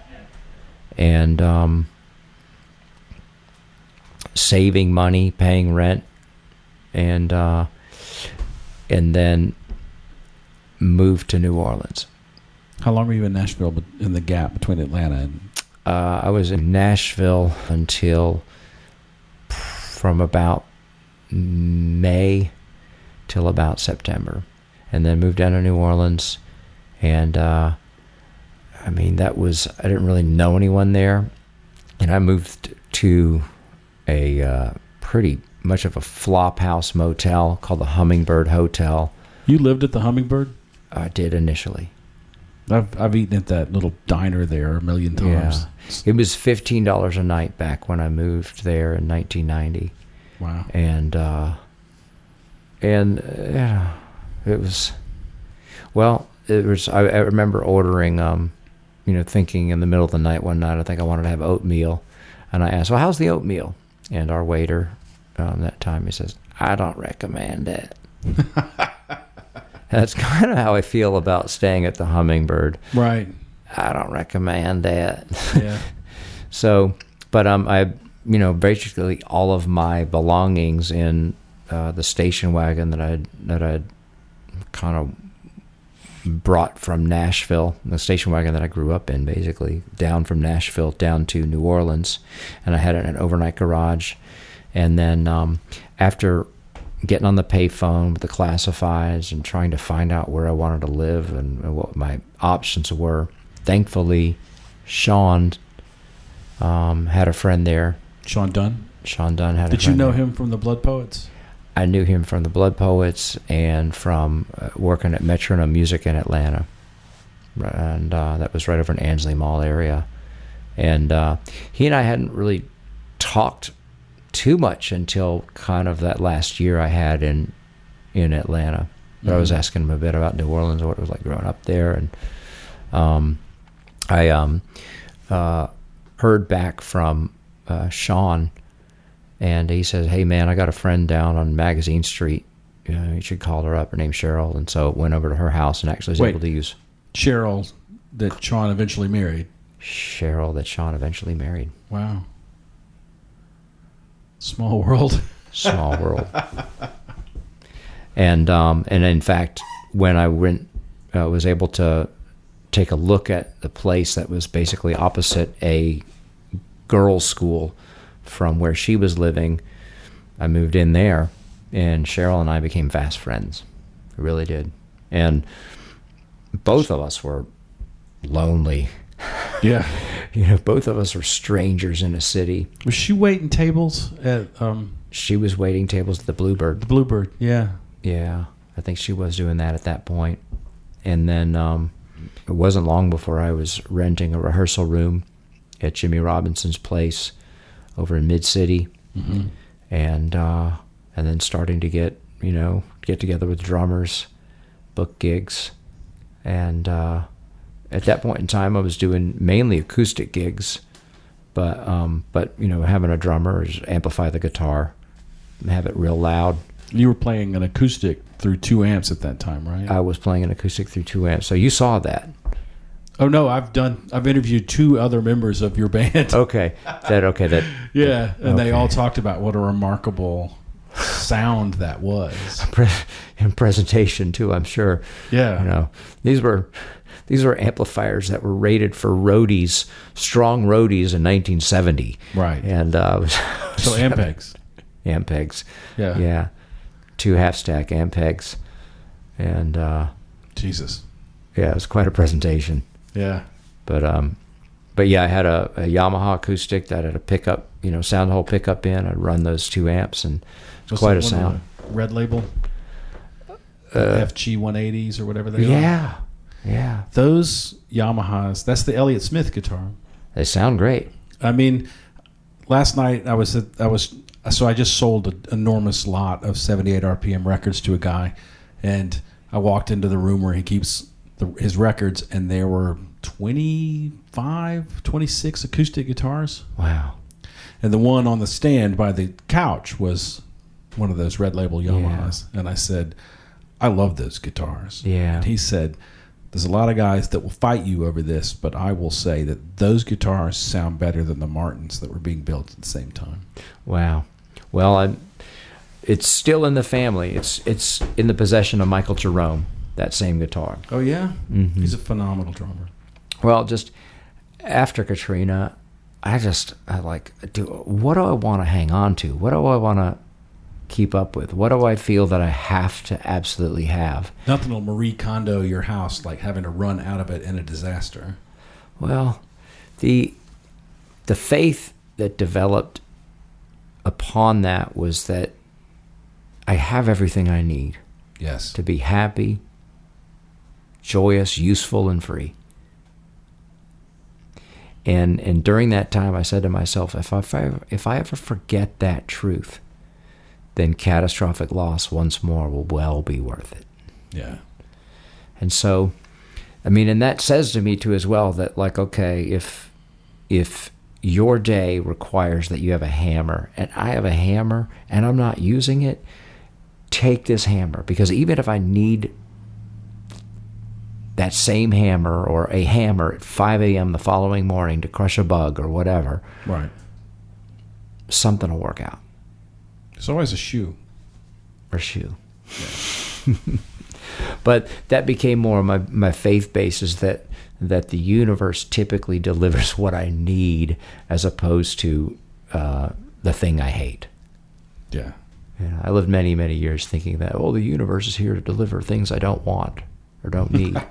Speaker 2: and saving money, paying rent, and then moved to New Orleans.
Speaker 1: How long were you in Nashville in the gap between Atlanta and...
Speaker 2: I was in Nashville until from about May till about September, and then moved down to New Orleans. And I didn't really know anyone there, and I moved to a pretty much of a flop house motel called the Hummingbird Hotel.
Speaker 1: You lived at the Hummingbird?
Speaker 2: I did initially.
Speaker 1: I've eaten at that little diner there a million times.
Speaker 2: Yeah. It was $15 a night back when I moved there in 1990.
Speaker 1: Wow.
Speaker 2: And it was, well, it was. I remember ordering, thinking in the middle of the night one night, I think I wanted to have oatmeal, and I asked, "Well, how's the oatmeal?" And our waiter, that time, he says, "I don't recommend it." That's kind of how I feel about staying at the Hummingbird.
Speaker 1: Right.
Speaker 2: I don't recommend that.
Speaker 1: Yeah.
Speaker 2: So, but I, basically all of my belongings in the station wagon that I'd kind of brought from Nashville, the station wagon that I grew up in, basically down from Nashville down to New Orleans, and I had it in an overnight garage, and then after getting on the payphone with the classifieds and trying to find out where I wanted to live and what my options were. Thankfully, Sean had a friend there.
Speaker 1: Sean Dunn?
Speaker 2: Sean Dunn had a friend.
Speaker 1: Did you know
Speaker 2: there.
Speaker 1: him from the Blood Poets?
Speaker 2: I knew him from the Blood Poets and from working at Metronome Music in Atlanta. And that was right over in Ansley Mall area. And he and I hadn't really talked too much until kind of that last year I had in Atlanta. But I was asking him a bit about New Orleans, what it was like growing up there, and I heard back from Sean, and he says, "Hey man, I got a friend down on Magazine Street. You should call her up. Her name's Cheryl." And so went over to her house and actually was able to use
Speaker 1: Cheryl that Sean eventually married.
Speaker 2: Cheryl that Sean eventually married.
Speaker 1: Wow. Small world.
Speaker 2: Small world. And in fact, when I was able to take a look at the place that was basically opposite a girls' school from where she was living, I moved in there, and Cheryl and I became fast friends. We really did. And both of us were lonely.
Speaker 1: Yeah.
Speaker 2: Both of us were strangers in a city.
Speaker 1: Was she waiting tables at...
Speaker 2: She was waiting tables at the Bluebird.
Speaker 1: The Bluebird, yeah.
Speaker 2: Yeah, I think she was doing that at that point. And then it wasn't long before I was renting a rehearsal room at Jimmy Robinson's place over in Mid-City. and then starting to get together with drummers, book gigs, and at that point in time, I was doing mainly acoustic gigs, but having a drummer is amplify the guitar, have it real loud.
Speaker 1: You were playing an acoustic through 2 amps at that time, right?
Speaker 2: I was playing an acoustic through 2 amps, so you saw that.
Speaker 1: Oh no, I've interviewed 2 other members of your band.
Speaker 2: Okay, that
Speaker 1: yeah, and they all talked about what a remarkable sound that was.
Speaker 2: In presentation too, I'm sure.
Speaker 1: Yeah,
Speaker 2: these were amplifiers that were rated for roadies, strong roadies in 1970.
Speaker 1: Right,
Speaker 2: and
Speaker 1: so Ampegs.
Speaker 2: Ampegs.
Speaker 1: Yeah.
Speaker 2: 2 half-stack Ampegs. And
Speaker 1: Jesus.
Speaker 2: Yeah, it was quite a presentation.
Speaker 1: Yeah.
Speaker 2: But yeah, I had a Yamaha acoustic that had a pickup, sound hole pickup in. I'd run those 2 amps, and it's quite a sound.
Speaker 1: Red Label? FG 180s or whatever they are?
Speaker 2: Yeah.
Speaker 1: Those Yamahas, that's the Elliott Smith guitar.
Speaker 2: They sound great.
Speaker 1: I mean, last night so I just sold an enormous lot of 78 RPM records to a guy, and I walked into the room where he keeps his records, and there were 26 acoustic guitars.
Speaker 2: Wow.
Speaker 1: And the one on the stand by the couch was one of those Red Label Yamahas. Yeah. And I said, I love those guitars.
Speaker 2: Yeah.
Speaker 1: And he said, there's a lot of guys that will fight you over this, but I will say that those guitars sound better than the Martins that were being built at the same time.
Speaker 2: Wow. Well, it's still in the family. It's in the possession of Michael Jerome, that same guitar.
Speaker 1: Oh, yeah? Mm-hmm. He's a phenomenal drummer.
Speaker 2: Well, just after Katrina, what do I want to hang on to? What do I want to keep up with? What do I feel that I have to absolutely have?
Speaker 1: Nothing will Marie Kondo your house like having to run out of it in a disaster.
Speaker 2: Well, the faith that developed upon that was that I have everything I need.
Speaker 1: Yes.
Speaker 2: To be happy, joyous, useful, and free. And during that time, I said to myself, if I ever forget that truth, then catastrophic loss once more will well be worth it.
Speaker 1: Yeah.
Speaker 2: And so, and that says to me too as well that okay, if your day requires that you have a hammer, and I have a hammer, and I'm not using it, take this hammer, because even if I need that same hammer or a hammer at 5 a.m. the following morning to crush a bug or whatever,
Speaker 1: right,
Speaker 2: something will work out.
Speaker 1: There's always a shoe.
Speaker 2: Or shoe. Yeah. But that became more my faith basis that the universe typically delivers what I need as opposed to the thing I hate.
Speaker 1: Yeah.
Speaker 2: I lived many, many years thinking that, the universe is here to deliver things I don't want or don't need.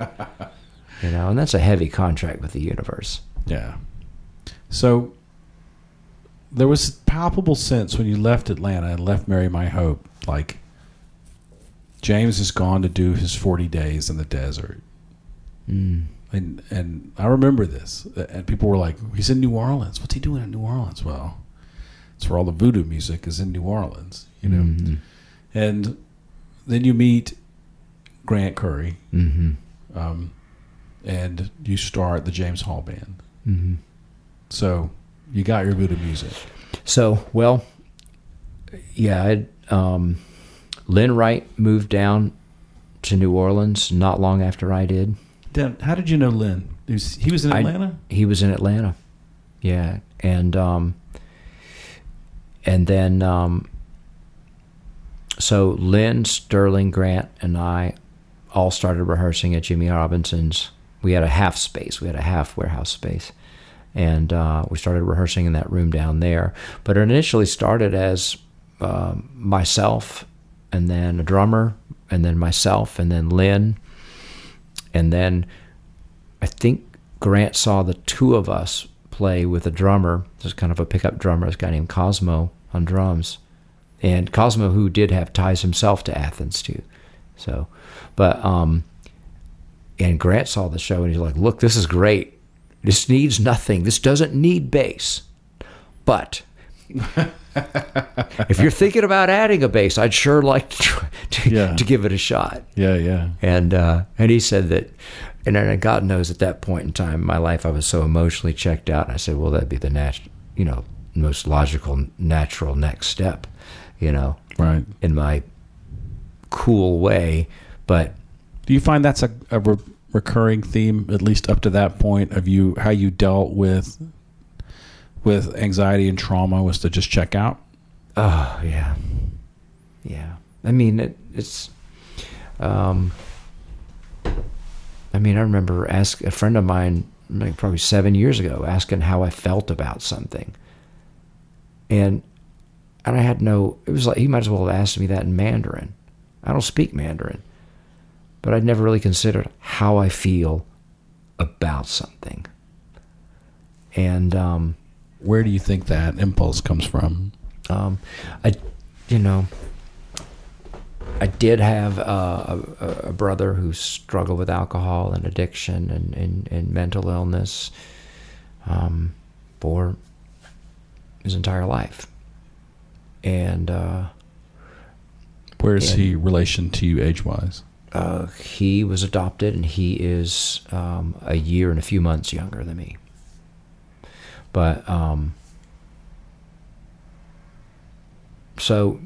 Speaker 2: And that's a heavy contract with the universe.
Speaker 1: Yeah. So there was a palpable sense when you left Atlanta and left Marry My Hope, like James has gone to do his 40 days in the desert. And I remember this, and people were like, he's in New Orleans. What's he doing in New Orleans? Well, it's where all the voodoo music is in New Orleans,
Speaker 2: Mm-hmm.
Speaker 1: And then you meet Grant Curry, and you start the James Hall Band.
Speaker 2: Mm-hmm.
Speaker 1: So you got your voodoo music.
Speaker 2: So, Lynn Wright moved down to New Orleans not long after I did.
Speaker 1: How did you know Lynn? He was in Atlanta?
Speaker 2: He was in Atlanta, yeah. And then so Lynn, Sterling, Grant, and I all started rehearsing at Jimmy Robinson's. We had a half warehouse space. And we started rehearsing in that room down there. But it initially started as myself, and then a drummer, and then myself, and then Lynn. And then I think Grant saw the 2 of us play with a drummer. There's kind of a pickup drummer, this guy named Cosmo on drums. And Cosmo, who did have ties himself to Athens too. So, but, and Grant saw the show and he's like, look, this is great. This needs nothing. This doesn't need bass. But If you're thinking about adding a bass, I'd sure like to give it a shot.
Speaker 1: Yeah.
Speaker 2: And he said that, and then God knows at that point in time in my life, I was so emotionally checked out. And I said, well, that'd be the most logical, natural next step,
Speaker 1: right,
Speaker 2: in my cool way. But
Speaker 1: do you find that's a recurring theme, at least up to that point, of how you dealt with anxiety and trauma, was to just check out?
Speaker 2: Oh, yeah. I mean, it's. I remember a friend of mine, probably 7 years ago, asking how I felt about something, and I had it was like he might as well have asked me that in Mandarin. I don't speak Mandarin, but I'd never really considered how I feel about something. And
Speaker 1: where do you think that impulse comes from?
Speaker 2: I did have a brother who struggled with alcohol and addiction and mental illness for his entire life. And
Speaker 1: where is he relation to you age-wise?
Speaker 2: He was adopted, and he is a year and a few months younger than me. But so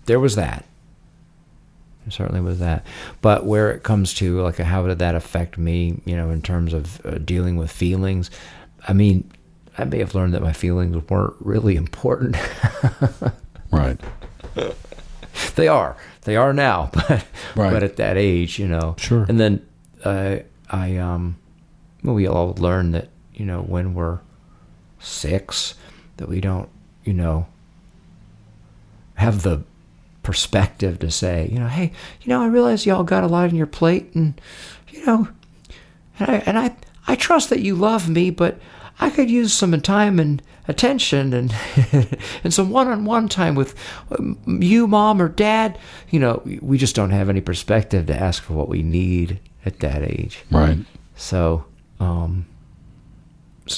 Speaker 2: there was that. There certainly was that. But where it comes to like how did that affect me, in terms of dealing with feelings, I may have learned that my feelings weren't really important.
Speaker 1: Right.
Speaker 2: They are now, but
Speaker 1: right.
Speaker 2: But at that age,
Speaker 1: Sure.
Speaker 2: And then we all learn that when we're 6, that we don't have the perspective to say, hey, I realize y'all got a lot on your plate, and and I trust that you love me, but I could use some time and attention and and some one-on-one time with you, Mom or Dad. We just don't have any perspective to ask for what we need at that age.
Speaker 1: Right.
Speaker 2: So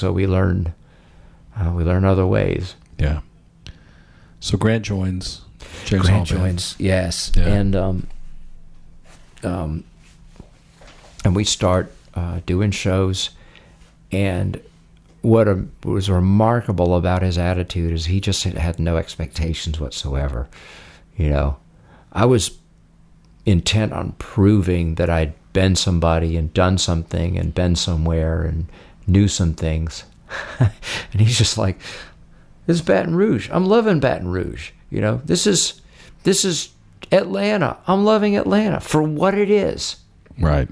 Speaker 2: we learn other ways.
Speaker 1: Yeah. So Grant joins.
Speaker 2: Grant joins, yes.
Speaker 1: Yeah.
Speaker 2: And we start doing shows, and what was remarkable about his attitude is he just had no expectations whatsoever. I was intent on proving that I'd been somebody and done something and been somewhere and knew some things. And he's just like, this is Baton Rouge. I'm loving Baton Rouge. This is Atlanta. I'm loving Atlanta for what it is.
Speaker 1: Right.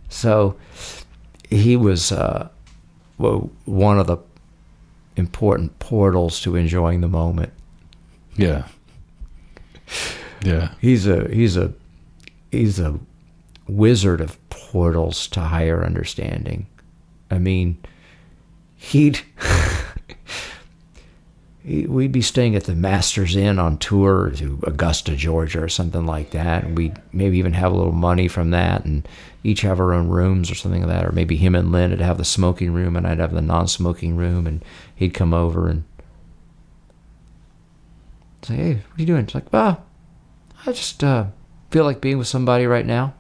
Speaker 2: So he was one of the important portals to enjoying the moment.
Speaker 1: Yeah. Yeah.
Speaker 2: He's a wizard of portals to higher understanding. We'd be staying at the Masters Inn on tour to Augusta, Georgia, or something like that, and we'd maybe even have a little money from that, and each have our own rooms or something like that, or maybe him and Lynn would have the smoking room, and I'd have the non-smoking room, and he'd come over and say, hey, what are you doing? It's like, I just feel like being with somebody right now.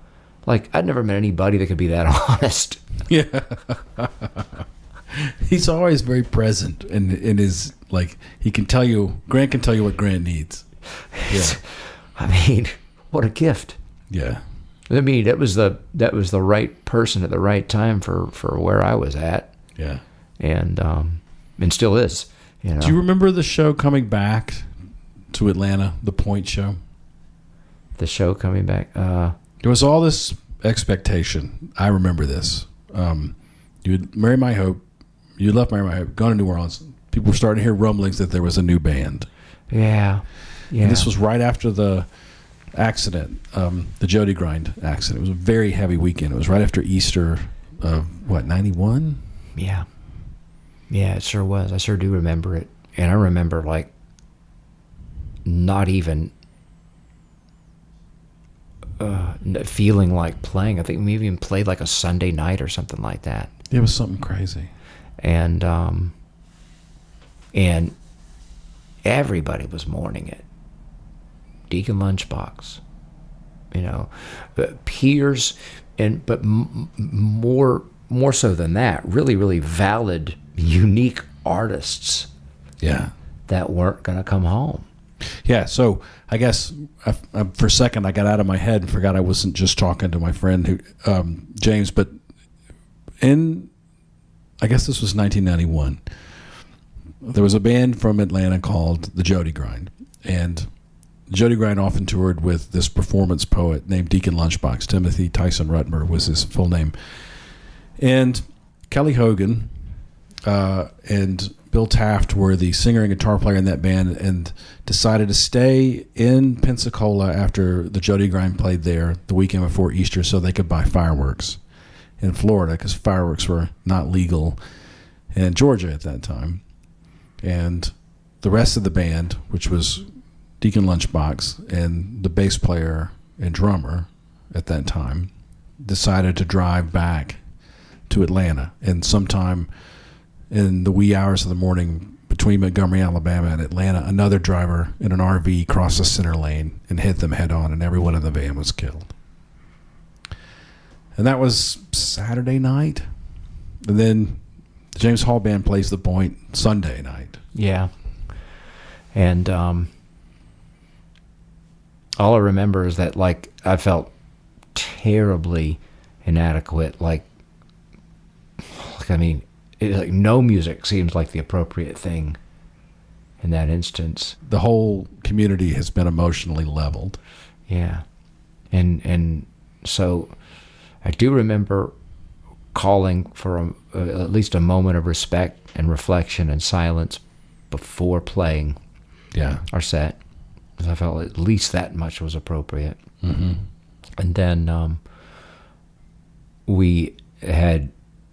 Speaker 2: Like, I'd never met anybody that could be that honest.
Speaker 1: Yeah. He's always very present, and in his, he can tell you, Grant can tell you what Grant needs. Yeah.
Speaker 2: What a gift.
Speaker 1: Yeah.
Speaker 2: That was the right person at the right time for where I was at.
Speaker 1: Yeah.
Speaker 2: And still is.
Speaker 1: Do you remember the show coming back to Atlanta, the Point show?
Speaker 2: The show coming back?
Speaker 1: There was all this expectation. I remember this. You'd Marry My Hope. You left Marry My Hope, gone to New Orleans. People were starting to hear rumblings that there was a new band.
Speaker 2: Yeah.
Speaker 1: And this was right after the accident, the Jody Grind accident. It was a very heavy weekend. It was right after Easter of, 91?
Speaker 2: Yeah. Yeah, it sure was. I sure do remember it. And I remember, not even feeling like playing. I think we even played a Sunday night or something like that.
Speaker 1: It was something crazy.
Speaker 2: And everybody was mourning it. Deacon Lunchbox, peers, but more so than that, really, really valid, unique artists.
Speaker 1: Yeah.
Speaker 2: That weren't going to come home.
Speaker 1: Yeah, so I guess for a second I got out of my head and forgot I wasn't just talking to my friend James, but I guess this was 1991. There was a band from Atlanta called the Jody Grind, and Jody Grind often toured with this performance poet named Deacon Lunchbox. Timothy Tyson Rutmer was his full name. And Kelly Hogan and Bill Taft were the singer and guitar player in that band, and decided to stay in Pensacola after the Jody Grind played there the weekend before Easter so they could buy fireworks in Florida, because fireworks were not legal in Georgia at that time. And the rest of the band, which was Deacon Lunchbox and the bass player and drummer at that time, decided to drive back to Atlanta. And sometime in the wee hours of the morning between Montgomery, Alabama and Atlanta, another driver in an RV crossed the center lane and hit them head on, and everyone in the van was killed. And that was Saturday night. And then the James Hall Band plays the Point Sunday night.
Speaker 2: Yeah. And all I remember is that, like, I felt terribly inadequate. Like no music seems like the appropriate thing in that instance.
Speaker 1: The whole community has been emotionally leveled.
Speaker 2: Yeah. And so I do remember calling for at least a moment of respect and reflection and silence before playing our set. I felt at least that much was appropriate.
Speaker 1: Mm-hmm.
Speaker 2: And then we had,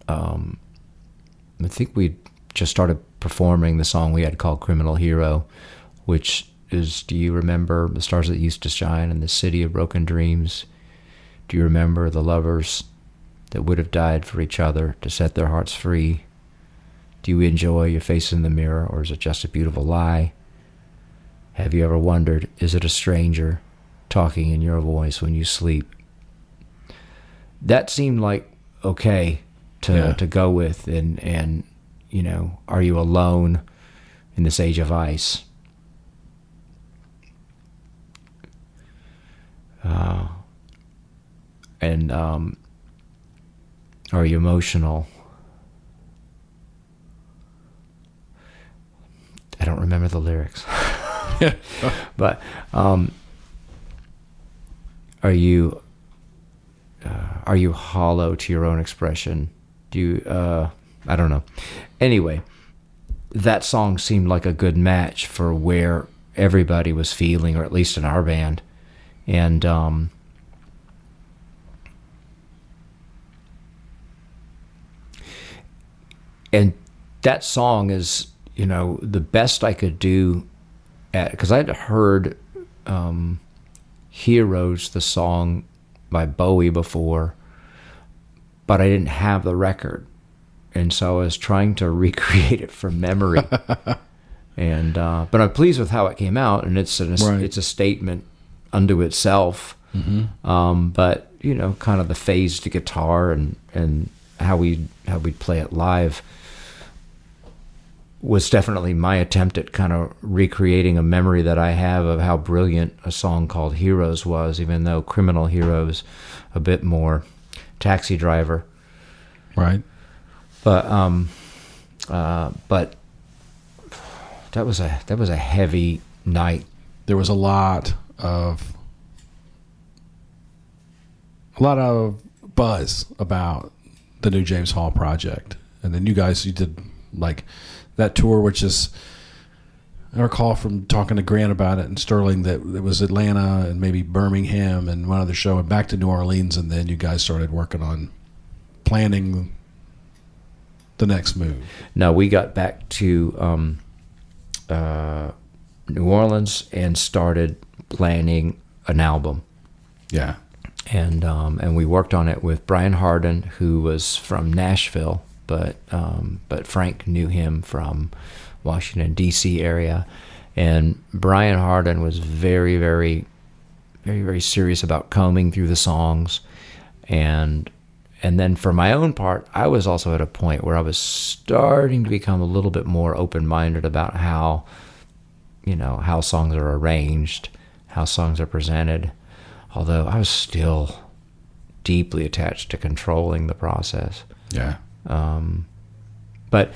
Speaker 2: I think we just started performing the song we had called Criminal Hero, which is, do you remember the stars that used to shine in the city of broken dreams? Do you remember the lovers that would have died for each other to set their hearts free? Do you enjoy your face in the mirror, or is it just a beautiful lie? Have you ever wondered, is it a stranger talking in your voice when you sleep? That seemed like okay to go with, and are you alone in this age of ice? And are you emotional? I don't remember the lyrics. But are you hollow to your own expression? Do you I don't know. Anyway, that song seemed like a good match for where everybody was feeling, or at least in our band. And that song is, the best I could do because I'd heard Heroes, the song by Bowie, before, but I didn't have the record, and so I was trying to recreate it from memory. And but I'm pleased with how it came out, and it's a statement unto itself.
Speaker 1: Mm-hmm.
Speaker 2: But kind of the phased guitar and how we'd play it live was definitely my attempt at kind of recreating a memory that I have of how brilliant a song called Heroes was, even though Criminal Heroes a bit more Taxi Driver.
Speaker 1: Right.
Speaker 2: But that was a heavy night.
Speaker 1: There was a lot of buzz about the new James Hall project. And then you did like that tour, which is, I recall from talking to Grant about it and Sterling, that it was Atlanta and maybe Birmingham and one other show, and back to New Orleans, and then you guys started working on planning the next move.
Speaker 2: No, we got back to New Orleans and started planning an album.
Speaker 1: Yeah.
Speaker 2: And we worked on it with Brian Harden, who was from Nashville, but Frank knew him from Washington, D.C. area. And Brian Hardin was very, very, very, very serious about combing through the songs. And then for my own part, I was also at a point where I was starting to become a little bit more open-minded about how songs are arranged, how songs are presented, although I was still deeply attached to controlling the process.
Speaker 1: Yeah.
Speaker 2: But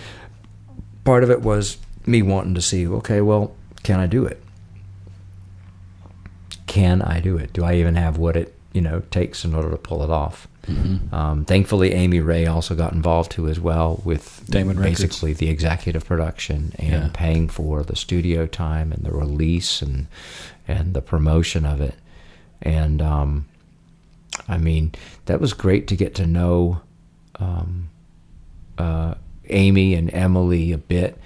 Speaker 2: part of it was me wanting to see, okay, well, can I do it? Can I do it? Do I even have what it takes in order to pull it off? Mm-hmm. Thankfully, Amy Ray also got involved too as well with
Speaker 1: Damon
Speaker 2: basically
Speaker 1: Records.
Speaker 2: the executive production and paying for the studio time and the release and the promotion of it. And I mean, that was great to get to know Amy and Emily a bit.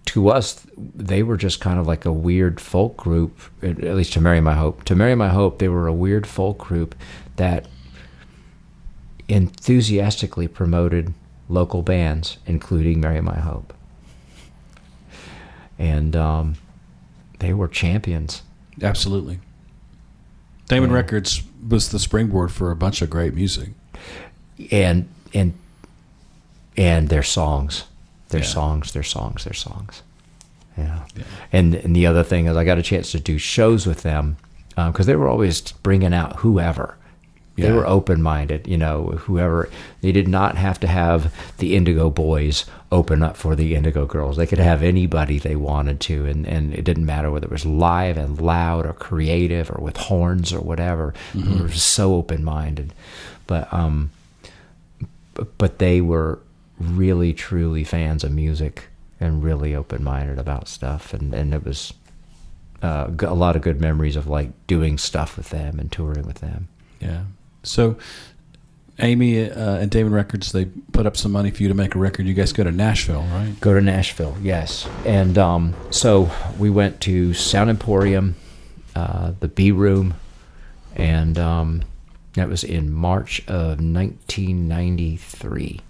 Speaker 2: To us, they were just kind of like a weird folk group, at least to Marry My Hope. To Marry My Hope, they were a weird folk group that enthusiastically promoted local bands, including Marry My Hope. And they were champions.
Speaker 1: Absolutely. Damon Records was the springboard for a bunch of great music.
Speaker 2: And their songs. Their songs. Yeah. And the other thing is I got a chance to do shows with them because they were always bringing out whoever. They were open-minded, whoever. They did not have to have the Indigo Boys open up for the Indigo Girls. They could have anybody they wanted to, and it didn't matter whether it was live and loud or creative or with horns or whatever. Mm-hmm. They were just so open-minded. But they were really, truly fans of music and really open-minded about stuff. And it was a lot of good memories of like doing stuff with them and touring with them.
Speaker 1: Yeah. So Amy and Damon Records, they put up some money for you to make a record. You guys go to Nashville, right?
Speaker 2: Go to Nashville, yes. And so we went to Sound Emporium, the B Room, and that was in March of 1993.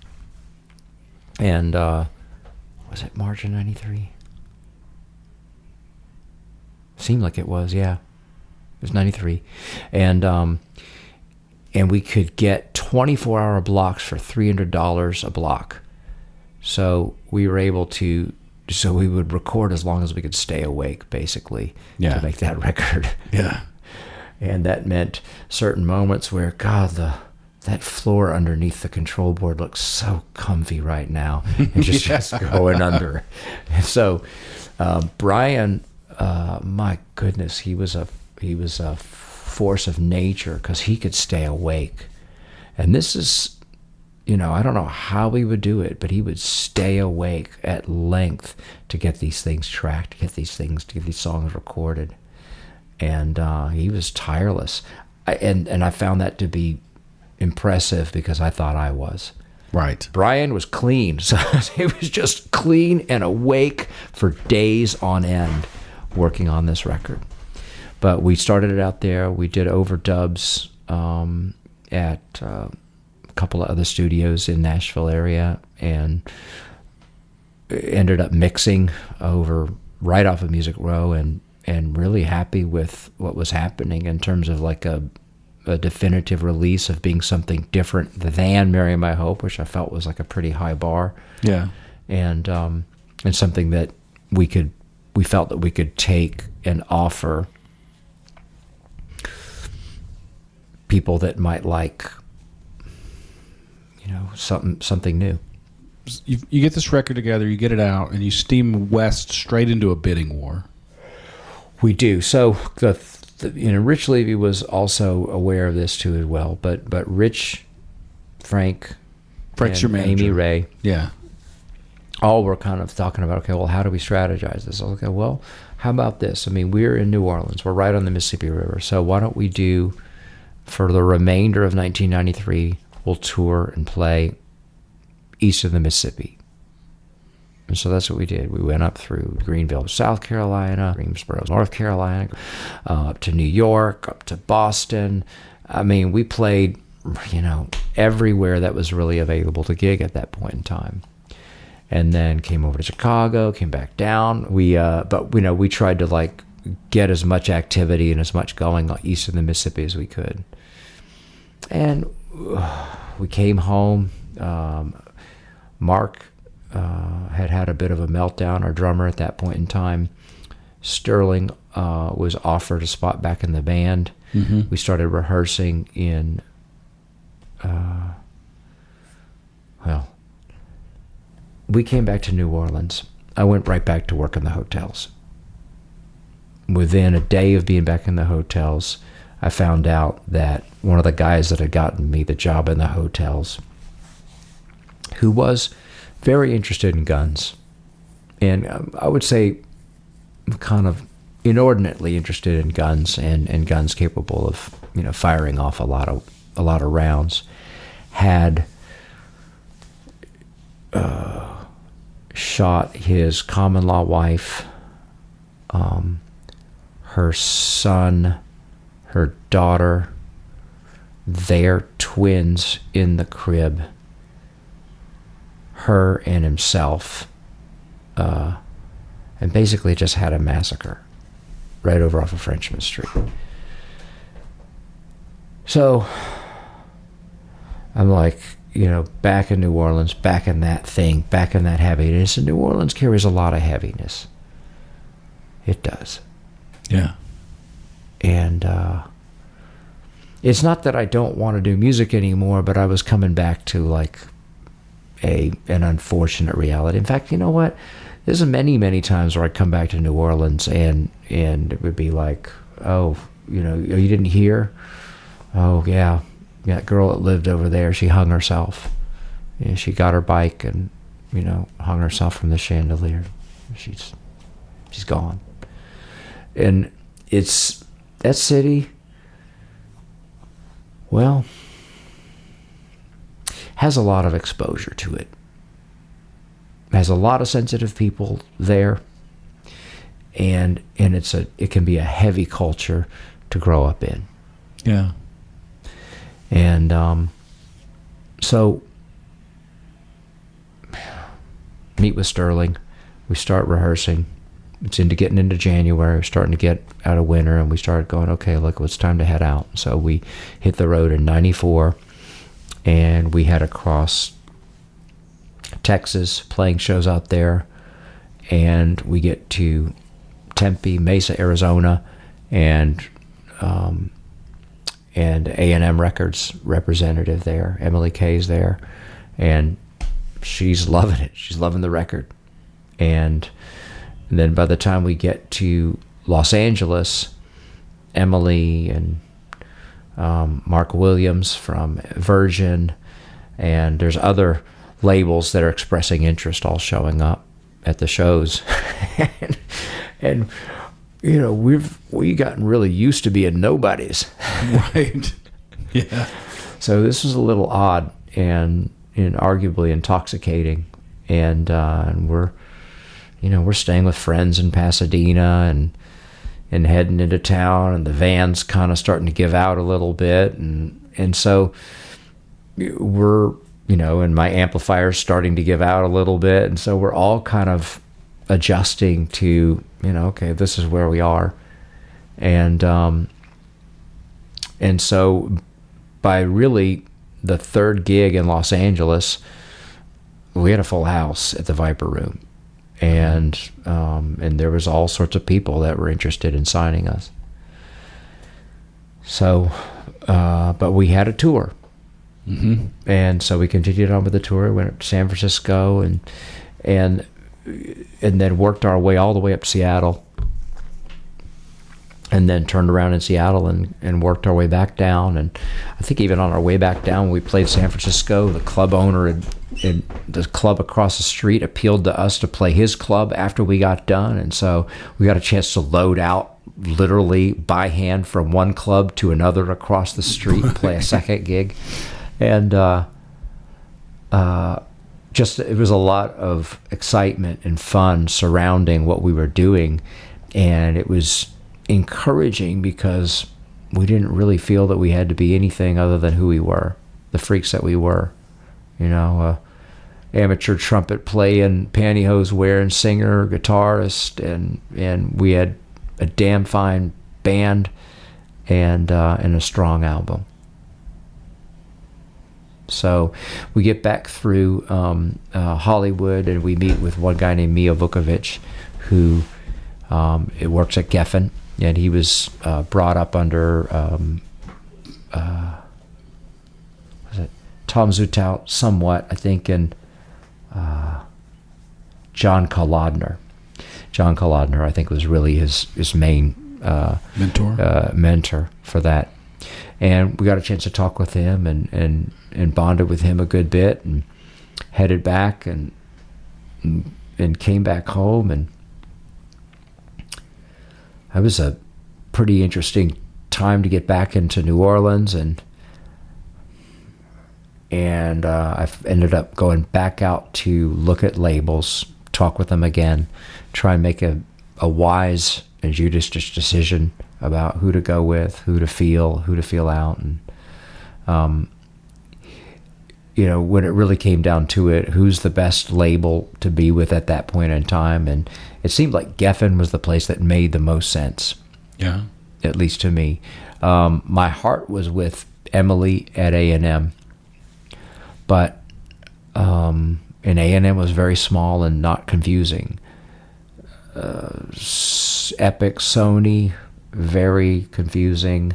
Speaker 2: And was it March of 93? Seemed like it was, yeah. It was 93. And we could get 24-hour blocks for $300 a block. So we were able to, so we would record as long as we could stay awake, basically, to make that record.
Speaker 1: Yeah.
Speaker 2: And that meant certain moments where, God, that floor underneath the control board looks so comfy right now. And just going under. And so Brian, my goodness, he was a force of nature because he could stay awake. And this is, I don't know how he would do it, but he would stay awake at length to get these things tracked, to get these songs recorded. And he was tireless. And I found that to be impressive because I thought I was.
Speaker 1: Right.
Speaker 2: Brian was clean. So he was just clean and awake for days on end working on this record. But we started it out there. We did overdubs at a couple of other studios in Nashville area, and ended up mixing over right off of Music Row, and really happy with what was happening in terms of like a definitive release of being something different than Marry My Hope, which I felt was like a pretty high bar.
Speaker 1: Yeah.
Speaker 2: And something that we felt that we could take and offer people that might like, something new.
Speaker 1: You get this record together, you get it out, and you steam west straight into a bidding war.
Speaker 2: We do. So Rich Levy was also aware of this too as well. But Rich, Frank's your manager. Amy Ray, all were kind of talking about, okay, well, how do we strategize this? I was like, okay, well, how about this? I mean, we're in New Orleans. We're right on the Mississippi River. So why don't we do, for the remainder of 1993, we'll tour and play east of the Mississippi. And so that's what we did. We went up through Greenville, South Carolina, Greensboro, North Carolina, up to New York, up to Boston. I mean, we played, everywhere that was really available to gig at that point in time. and then came over to Chicago, came back down. But we tried to like get as much activity and as much going east of the Mississippi as we could. And we came home. Mark had a bit of a meltdown, our drummer at that point in time. Sterling was offered a spot back in the band. Mm-hmm. We started rehearsing in, we came back to New Orleans. I went right back to work in the hotels. Within a day of being back in the hotels, I found out that one of the guys that had gotten me the job in the hotels, who was very interested in guns, and I would say kind of inordinately interested in guns and guns capable of firing off a lot of rounds, had shot his common law wife, her son, her daughter, their twins in the crib, her and himself, and basically just had a massacre right over off of Frenchman Street. So I'm like, back in New Orleans, back in that thing, back in that heaviness. And New Orleans carries a lot of heaviness. It does.
Speaker 1: Yeah.
Speaker 2: And it's not that I don't want to do music anymore, but I was coming back to like an unfortunate reality. In fact, you know what? There's many, many times where I come back to New Orleans and it would be like, oh, you didn't hear? Oh, yeah. That girl that lived over there, she hung herself. She got her bike and, hung herself from the chandelier. She's gone. And it's that city, well, has a lot of exposure to it. Has a lot of sensitive people there, and it can be a heavy culture to grow up in.
Speaker 1: Yeah.
Speaker 2: And so meet with Sterling. We start rehearsing. It's getting into January. We're starting to get out of winter, and we started going, okay, look, it's time to head out. So we hit the road in 94, and we head across Texas, playing shows out there, and we get to Tempe, Mesa, Arizona, and A&M Records representative there, Emily Kay's there, and she's loving it. She's loving the record. And then by the time we get to Los Angeles, Emily and Mark Williams from Virgin, and there's other labels that are expressing interest all showing up at the shows. and we've gotten really used to being nobodies.
Speaker 1: Right. Yeah.
Speaker 2: So this was a little odd and arguably intoxicating. And we're staying with friends in Pasadena and heading into town, and the van's kind of starting to give out a little bit. And so we're, and my amplifier's starting to give out a little bit. And so we're all kind of adjusting to, okay, this is where we are. And so by really the third gig in Los Angeles, we had a full house at the Viper Room. And there was all sorts of people that were interested in signing us. So, but we had a tour. Mm-hmm. And so we continued on with the tour, went up to San Francisco and then worked our way all the way up to Seattle, and then turned around in Seattle and worked our way back down. And I think even on our way back down, when we played San Francisco, the club owner and the club across the street appealed to us to play his club after we got done. And so we got a chance to load out literally by hand from one club to another across the street and play a second gig. And just it was a lot of excitement and fun surrounding what we were doing. And it was encouraging because we didn't really feel that we had to be anything other than who we were, the freaks that we were. amateur trumpet playing, pantyhose wearing singer, guitarist, and we had a damn fine band and a strong album. So we get back through Hollywood, and we meet with one guy named Mio Vukovic, who works at Geffen, and he was brought up under was it Tom Zutaut somewhat, I think, and John Kolodner. John Kolodner, I think, was really his main mentor for that. And we got a chance to talk with him and bonded with him a good bit, and headed back and came back home. And it was a pretty interesting time to get back into New Orleans, and I ended up going back out to look at labels, talk with them again, try and make a wise and judicious decision about who to go with, who to feel out. And when it really came down to it, who's the best label to be with at that point in time? And it seemed like Geffen was the place that made the most sense.
Speaker 1: Yeah.
Speaker 2: At least to me. My heart was with Emily at A&M, but and A&M was very small and not confusing. Epic, Sony, very confusing.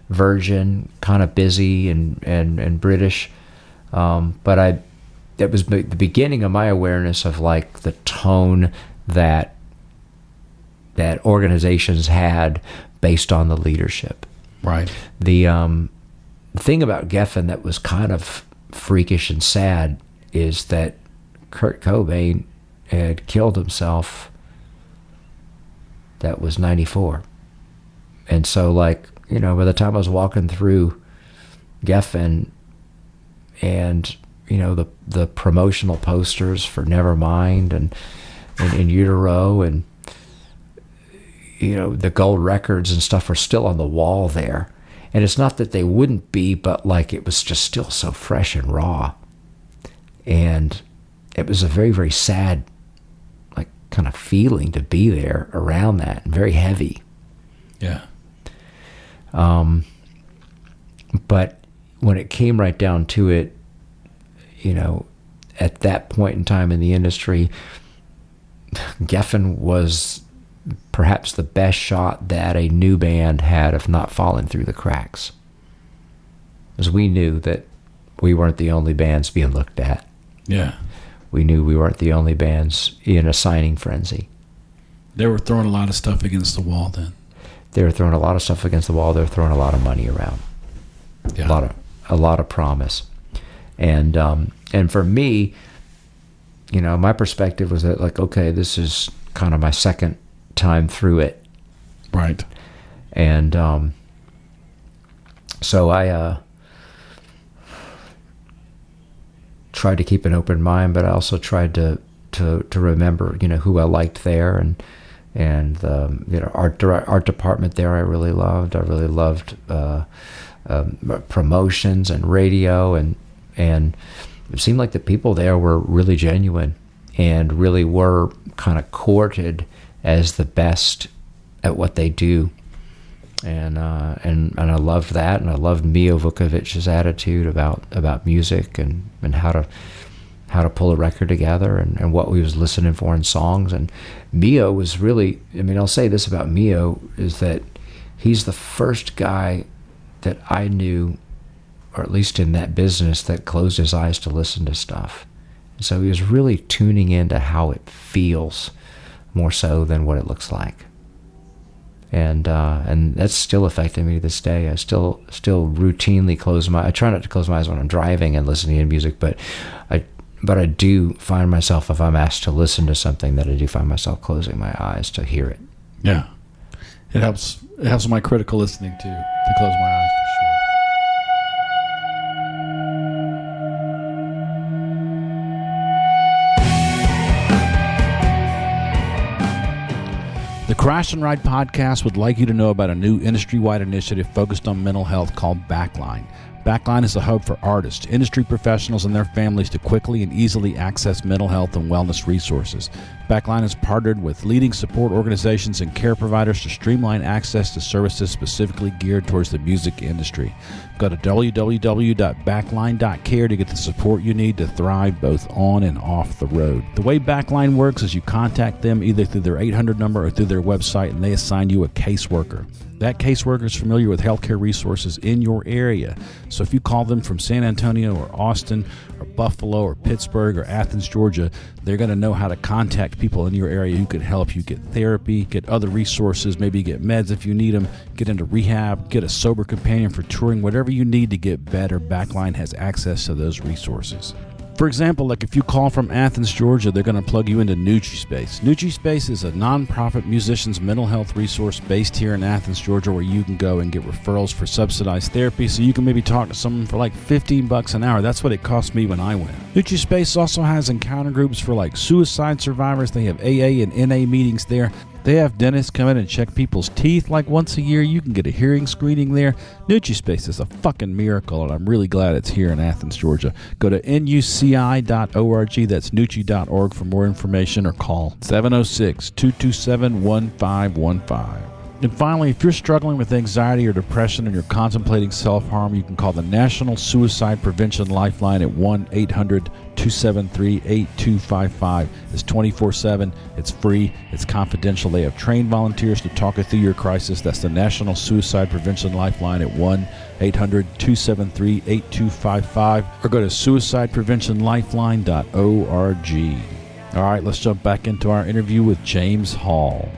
Speaker 2: Virgin, kind of busy and British. But that was the beginning of my awareness of like the tone that organizations had based on the leadership.
Speaker 1: Right.
Speaker 2: The thing about Geffen that was kind of freakish and sad is that Kurt Cobain had killed himself. That was 94. And so, like, by the time I was walking through Geffen and, the promotional posters for Nevermind and In Utero and, the gold records and stuff are still on the wall there. And it's not that they wouldn't be, but, like, it was just still so fresh and raw. And it was a very, very sad, like, kind of feeling to be there around that, and very heavy.
Speaker 1: Yeah.
Speaker 2: But when it came right down to it, at that point in time in the industry, Geffen was perhaps the best shot that a new band had of not falling through the cracks. Because we knew that we weren't the only bands being looked at.
Speaker 1: Yeah.
Speaker 2: We knew we weren't the only bands in a signing frenzy.
Speaker 1: They were throwing a lot of stuff against the wall then.
Speaker 2: They were throwing a lot of stuff against the wall. They were throwing a lot of money around.
Speaker 1: Yeah.
Speaker 2: A lot of promise. And for me, my perspective was that, like, okay, this is kind of my second time through it.
Speaker 1: Right.
Speaker 2: And so I tried to keep an open mind, but I also tried to remember, who I liked there, and the art department there I really loved. I really loved promotions and radio, and it seemed like the people there were really genuine and really were kind of courted as the best at what they do. And I loved that, and I loved Mio Vukovic's attitude about music and how to pull a record together and what we was listening for in songs. And Mio was really, I'll say this about Mio, is that he's the first guy that I knew, or at least in that business, that closed his eyes to listen to stuff. And so he was really tuning into how it feels more so than what it looks like. And that's still affecting me to this day. I still routinely I try not to close my eyes when I'm driving and listening to music, but I do find myself, if I'm asked to listen to something, that I do find myself closing my eyes to hear it.
Speaker 1: Yeah. It helps my critical listening too, to close my eyes for sure. The Crash and Ride podcast would like you to know about a new industry-wide initiative focused on mental health called Backline. Backline is a hub for artists, industry professionals, and their families to quickly and easily access mental health and wellness resources. Backline has partnered with leading support organizations and care providers to streamline access to services specifically geared towards the music industry. Go to www.backline.care to get the support you need to thrive both on and off the road. The way Backline works is you contact them either through their 800 number or through their website, and they assign you a caseworker. That caseworker is familiar with healthcare resources in your area. So if you call them from San Antonio or Austin or Buffalo or Pittsburgh or Athens, Georgia, they're going to know how to contact people in your area who could help you get therapy, get other resources, maybe get meds if you need them, get into rehab, get a sober companion for touring, whatever you need to get better. Backline has access to those resources. For example, like if you call from Athens, Georgia, they're going to plug you into NutriSpace. NutriSpace is a nonprofit musicians' mental health resource based here in Athens, Georgia, where you can go and get referrals for subsidized therapy, so you can maybe talk to someone for like $15 an hour. That's what it cost me when I went. NutriSpace also has encounter groups for like suicide survivors. They have AA and NA meetings there. They have dentists come in and check people's teeth like once a year. You can get a hearing screening there. NutriSpace is a fucking miracle, and I'm really glad it's here in Athens, Georgia. Go to nuci.org. That's nuci.org for more information, or call 706-227-1515. And finally, if you're struggling with anxiety or depression and you're contemplating self-harm, you can call the National Suicide Prevention Lifeline at 1-800-273-8255. It's 24/7. It's free. It's confidential. They have trained volunteers to talk you through your crisis. That's the National Suicide Prevention Lifeline at 1-800-273-8255. Or go to suicidepreventionlifeline.org. All right, let's jump back into our interview with James Hall.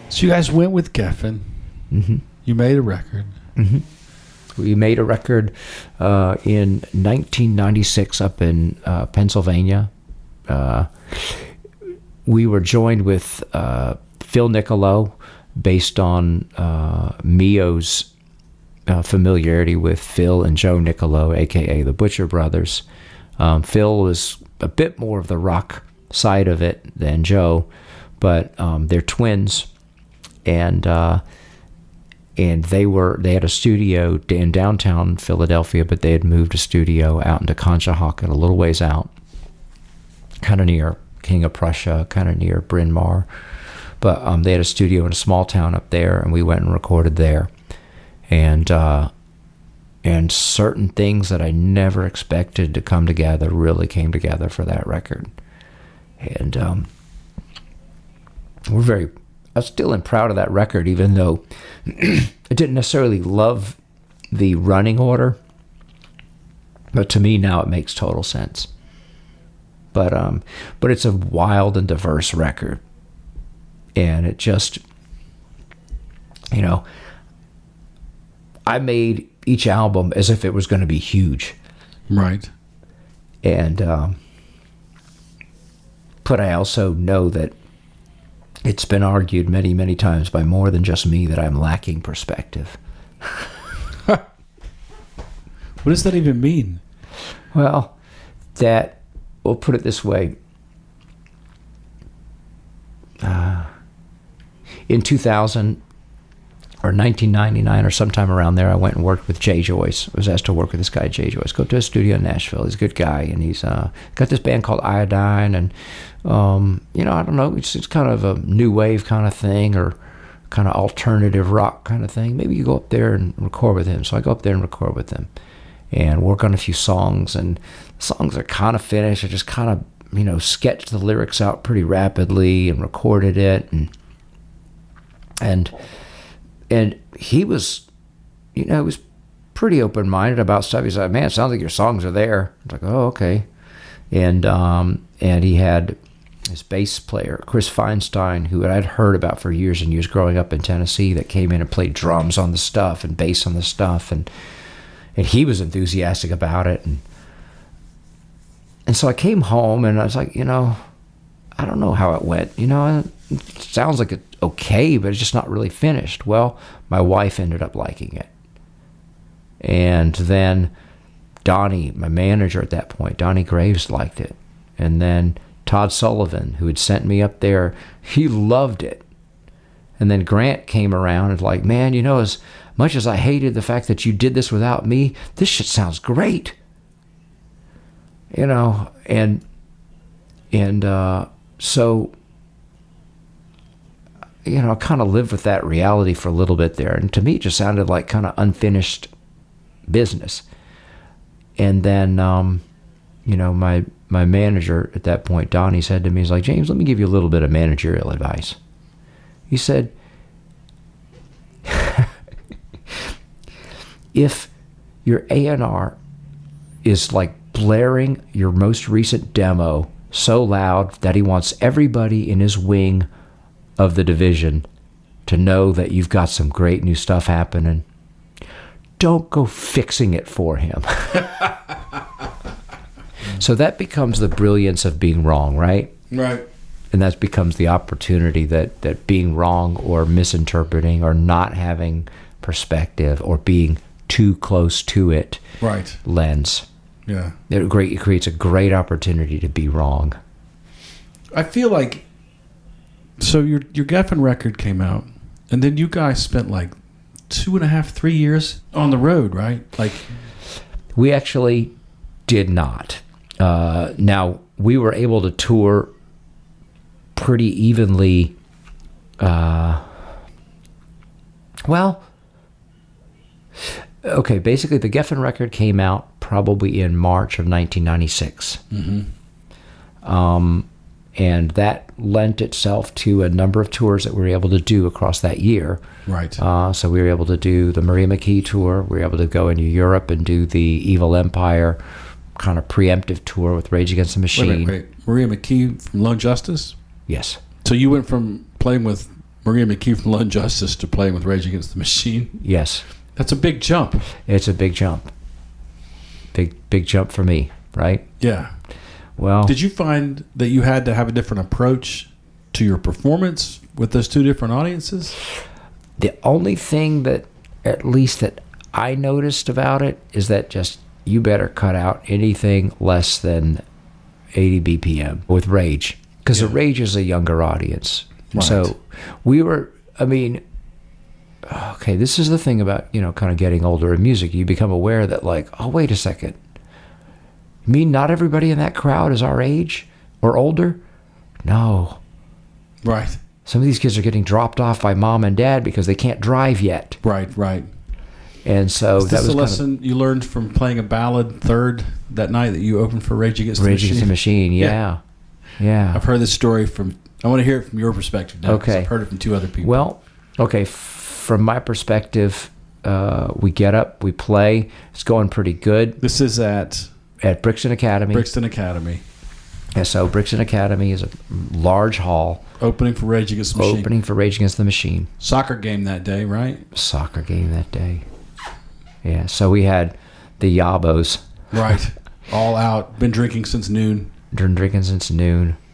Speaker 1: So you guys went with Geffen.
Speaker 2: Mm-hmm.
Speaker 1: You made a record.
Speaker 2: Mm-hmm. We made a record in 1996 up in Pennsylvania. We were joined with Phil Nicolo, based on Mio's familiarity with Phil and Joe Nicolo, a.k.a. the Butcher Brothers. Phil was a bit more of the rock side of it than Joe, but they're twins. And they had a studio in downtown Philadelphia, but they had moved a studio out into Conshohocken, a little ways out, kind of near King of Prussia, kind of near Bryn Mawr. But they had a studio in a small town up there, and we went and recorded there. And certain things that I never expected to come together really came together for that record. And I still am proud of that record, even though I didn't necessarily love the running order. But to me now it makes total sense. But it's a wild and diverse record. And it just, I made each album as if it was going to be huge.
Speaker 1: Right.
Speaker 2: And but I also know that it's been argued many, many times by more than just me that I'm lacking perspective.
Speaker 1: What does that even mean?
Speaker 2: Well, we'll put it this way. In 2000 or 1999 or sometime around there, I went and worked with Jay Joyce. I was asked to work with this guy, Jay Joyce. Go to a studio in Nashville. He's a good guy, and he's got this band called Iodine, and I don't know, it's kind of a new wave kind of thing, or kind of alternative rock kind of thing. Maybe you go up there and record with him. So I go up there and record with him and work on a few songs, and songs are kind of finished. I just kind of, sketched the lyrics out pretty rapidly and recorded it, and he was, he was pretty open-minded about stuff. He's like, man, it sounds like your songs are there. I was like, oh, okay. And he had his bass player, Chris Feinstein, who I'd heard about for years and years growing up in Tennessee, that came in and played drums on the stuff and bass on the stuff. And he was enthusiastic about it. And so I came home and I was like, I don't know how it went. It sounds like it's okay, but it's just not really finished. Well, my wife ended up liking it. And then Donnie, my manager at that point, Donnie Graves, liked it. And then Todd Sullivan, who had sent me up there, he loved it. And then Grant came around and like, man, as much as I hated the fact that you did this without me, this shit sounds great. So, I kind of lived with that reality for a little bit there. And to me, it just sounded like kind of unfinished business. And then, my manager at that point, Donnie, said to me, he's like, James, let me give you a little bit of managerial advice. He said, if your A&R is like blaring your most recent demo so loud that he wants everybody in his wing of the division to know that you've got some great new stuff happening, don't go fixing it for him. So that becomes the brilliance of being wrong, right?
Speaker 1: Right.
Speaker 2: And that becomes the opportunity that being wrong or misinterpreting or not having perspective or being too close to it lens.
Speaker 1: Yeah.
Speaker 2: It creates a great opportunity to be wrong.
Speaker 1: I feel like, so your Geffen record came out, and then you guys spent like 2.5, 3 years on the road, right? Like,
Speaker 2: we actually did not. Now, we were able to tour pretty evenly. Basically the Geffen record came out probably in March of 1996. And that lent itself to a number of tours that we were able to do across that year.
Speaker 1: Right.
Speaker 2: So we were able to do the Maria McKee tour. We were able to go into Europe and do the Evil Empire kind of preemptive tour with Rage Against the Machine.
Speaker 1: Wait. Maria McKee from Lone Justice?
Speaker 2: Yes.
Speaker 1: So you went from playing with Maria McKee from Lone Justice to playing with Rage Against the Machine?
Speaker 2: Yes.
Speaker 1: That's a big jump.
Speaker 2: It's a big jump. Big jump for me, right?
Speaker 1: Yeah.
Speaker 2: Well,
Speaker 1: did you find that you had to have a different approach to your performance with those two different audiences?
Speaker 2: The only thing that, at least that I noticed about it, is that just you better cut out anything less than 80 BPM with Rage. Because the Rage is a younger audience.
Speaker 1: Right.
Speaker 2: So we were, this is the thing about, kind of getting older in music. You become aware that like, oh, wait a second. You mean not everybody in that crowd is our age or older? No.
Speaker 1: Right.
Speaker 2: Some of these kids are getting dropped off by mom and dad because they can't drive yet.
Speaker 1: Right.
Speaker 2: And so
Speaker 1: is this a lesson you learned from playing a ballad third that night that you opened for Rage Against the Machine?
Speaker 2: Rage Against the Machine, yeah.
Speaker 1: I've heard this story I want to hear it from your perspective now.
Speaker 2: Okay.
Speaker 1: I've heard it from two other people.
Speaker 2: Well, okay, from my perspective, we get up, we play. It's going pretty good.
Speaker 1: This is at
Speaker 2: Brixton Academy. Yeah, so Brixton Academy is a large hall.
Speaker 1: Opening for Rage Against the Machine. Soccer game that day, right?
Speaker 2: Soccer game that day. Yeah, so we had the Yabos.
Speaker 1: Right. All out. Been drinking since noon.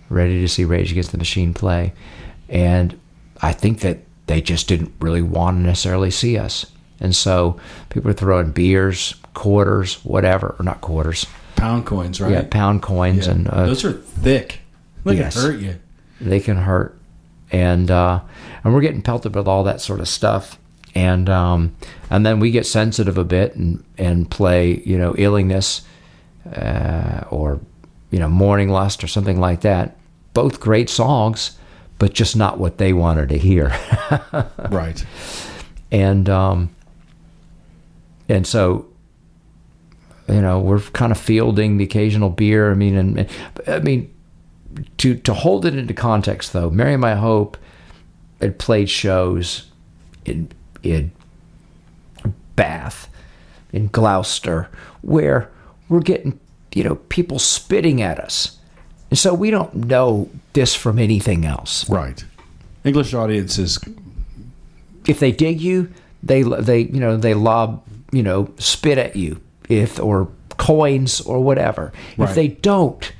Speaker 2: Ready to see Rage Against the Machine play. And I think that they just didn't really want to necessarily see us. And so people were throwing beers, quarters, whatever. Or not quarters.
Speaker 1: Pound coins, right?
Speaker 2: Yeah, pound coins.
Speaker 1: Yeah.
Speaker 2: And
Speaker 1: those are thick. They can hurt you.
Speaker 2: They can hurt. And we're getting pelted with all that sort of stuff. And then we get sensitive a bit and play, Illingness or, Morning Lust or something like that. Both great songs, but just not what they wanted to hear.
Speaker 1: Right. And
Speaker 2: so, we're kind of fielding the occasional beer. To hold it into context, though, Marry My Hope had played shows in Bath, in Gloucester, where we're getting, people spitting at us. And so we don't know this from anything else.
Speaker 1: Right. English audiences,
Speaker 2: if they dig you, they lob, spit at you, or coins or whatever.
Speaker 1: Right.
Speaker 2: If they don't,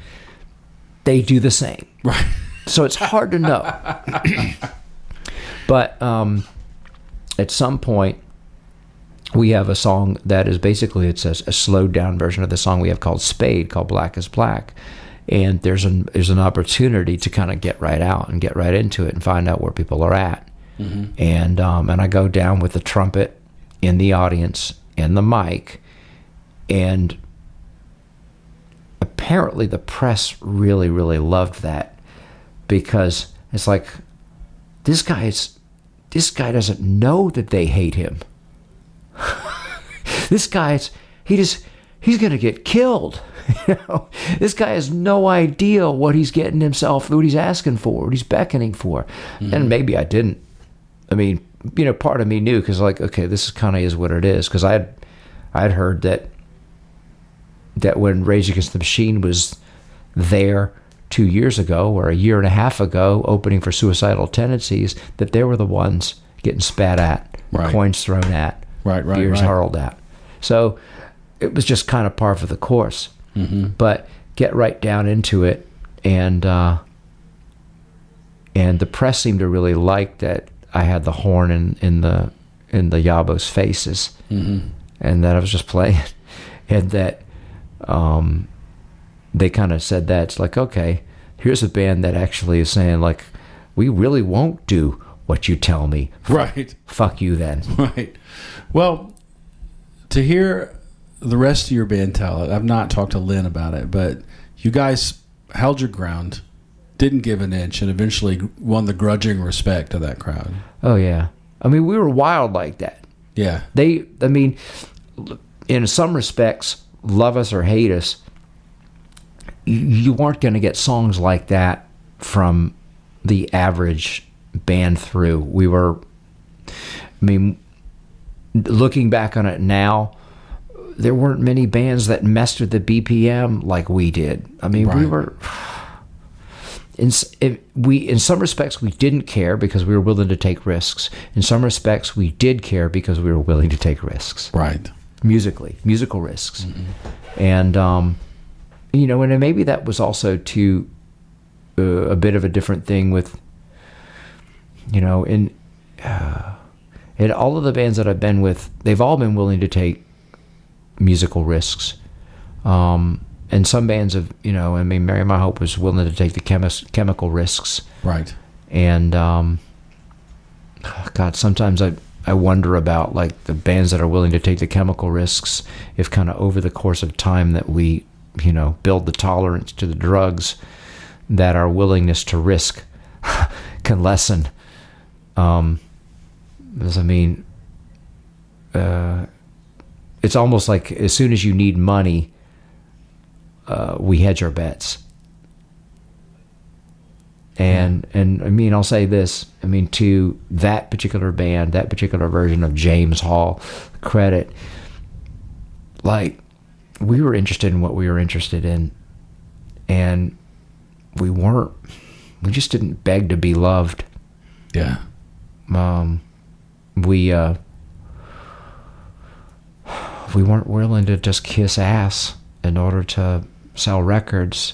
Speaker 2: they do the same.
Speaker 1: Right.
Speaker 2: So it's hard to know. But at some point, we have a song that is basically, it's a slowed down version of the song we have called Spade, called Black is Black. And there's an opportunity to kind of get right out and get right into it and find out where people are at. And I go down with the trumpet in the audience and the mic, and apparently the press really, really loved that, because it's like, this guy doesn't know that they hate him. This guy's he's gonna get killed. This guy has no idea what he's getting himself, what he's asking for, what he's beckoning for. And maybe I didn't. I mean, part of me knew, because like, okay, this kind of is what it is, because I'd heard that when Rage Against the Machine was there 2 years ago or a year and a half ago, opening for Suicidal Tendencies, that they were the ones getting spat at, coins thrown at, beers hurled at. So it was just kind of par for the course. But get right down into it, and the press seemed to really like that I had the horn in the Yabos' faces, and that I was just playing, and that they kind of said that it's like, okay, here's a band that actually is saying, like, we really won't do what you tell me. Fuck you then.
Speaker 1: Right. Well, to hear the rest of your band tell it, I've not talked to Lynn about it, but you guys held your ground, didn't give an inch, and eventually won the grudging respect of that crowd.
Speaker 2: Oh, yeah. I mean, we were wild like that.
Speaker 1: Yeah.
Speaker 2: In some respects, love us or hate us, you weren't going to get songs like that from the average band through. We were, looking back on it now, there weren't many bands that messed with the BPM like we did. We were... In some respects, we didn't care because we were willing to take risks. In some respects, we did care because we were willing to take risks.
Speaker 1: Right.
Speaker 2: Musical risks. And, and maybe that was also a bit of a different thing with, in all of the bands that I've been with, they've all been willing to take musical risks. And some bands have, Mary My Hope was willing to take the chemical risks.
Speaker 1: Right.
Speaker 2: And, God, sometimes I wonder about, like, the bands that are willing to take the chemical risks, if kind of over the course of time that we, build the tolerance to the drugs, that our willingness to risk can lessen. It's almost like as soon as you need money, we hedge our bets. And I'll say this, to that particular band, that particular version of James Hall, credit, like, we were interested in what we were interested in, and we just didn't beg to be loved.
Speaker 1: Yeah.
Speaker 2: We weren't willing to just kiss ass in order to sell records.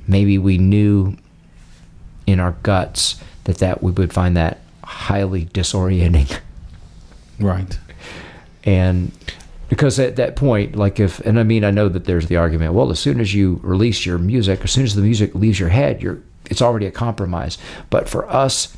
Speaker 2: Maybe we knew in our guts that we would find that highly disorienting.
Speaker 1: Right.
Speaker 2: And because at that point, like I know that there's the argument, well, as soon as you release your music, as soon as the music leaves your head, it's already a compromise. But for us,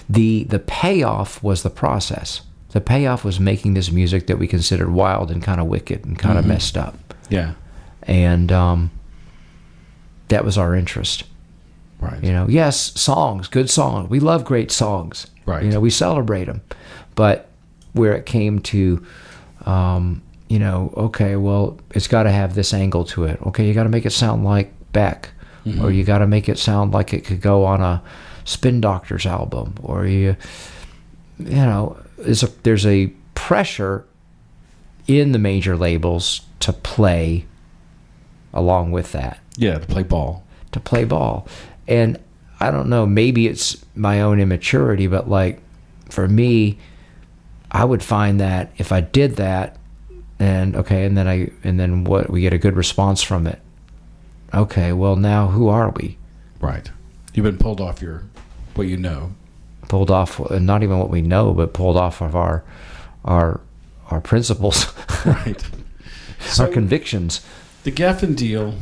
Speaker 2: the payoff was the process. The payoff was making this music that we considered wild and kind of wicked and kind of messed up.
Speaker 1: Yeah.
Speaker 2: And that was our interest.
Speaker 1: Right.
Speaker 2: Yes, songs, good songs. We love great songs.
Speaker 1: Right.
Speaker 2: We celebrate them. But where it came to, okay, well, it's got to have this angle to it. Okay, you got to make it sound like Beck, or you got to make it sound like it could go on a Spin Doctors album, or there's a pressure in the major labels to play along with that.
Speaker 1: Yeah, to play ball.
Speaker 2: And I don't know, maybe it's my own immaturity, but like for me, I would find that if I did that, and then what, we get a good response from it. Okay, well, now who are we?
Speaker 1: Right. You've been pulled off pulled off, not even what we know, but pulled off of our
Speaker 2: our principles,
Speaker 1: Right.
Speaker 2: our convictions.
Speaker 1: The Geffen deal,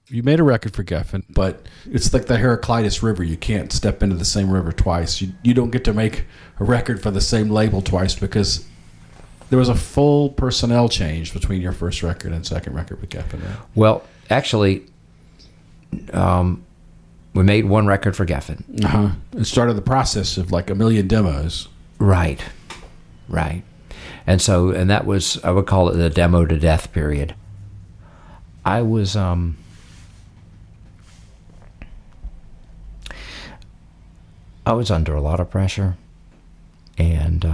Speaker 1: you made a record for Geffen, but it's like the Heraclitus River. You can't step into the same river twice. You don't get to make a record for the same label twice because there was a full personnel change between your first record and second record with Geffen, right?
Speaker 2: Well, actually, we made one record for Geffen.
Speaker 1: Uh-huh. It started the process of like a million demos.
Speaker 2: Right. And that was, I would call it the demo to death period. I was under a lot of pressure, and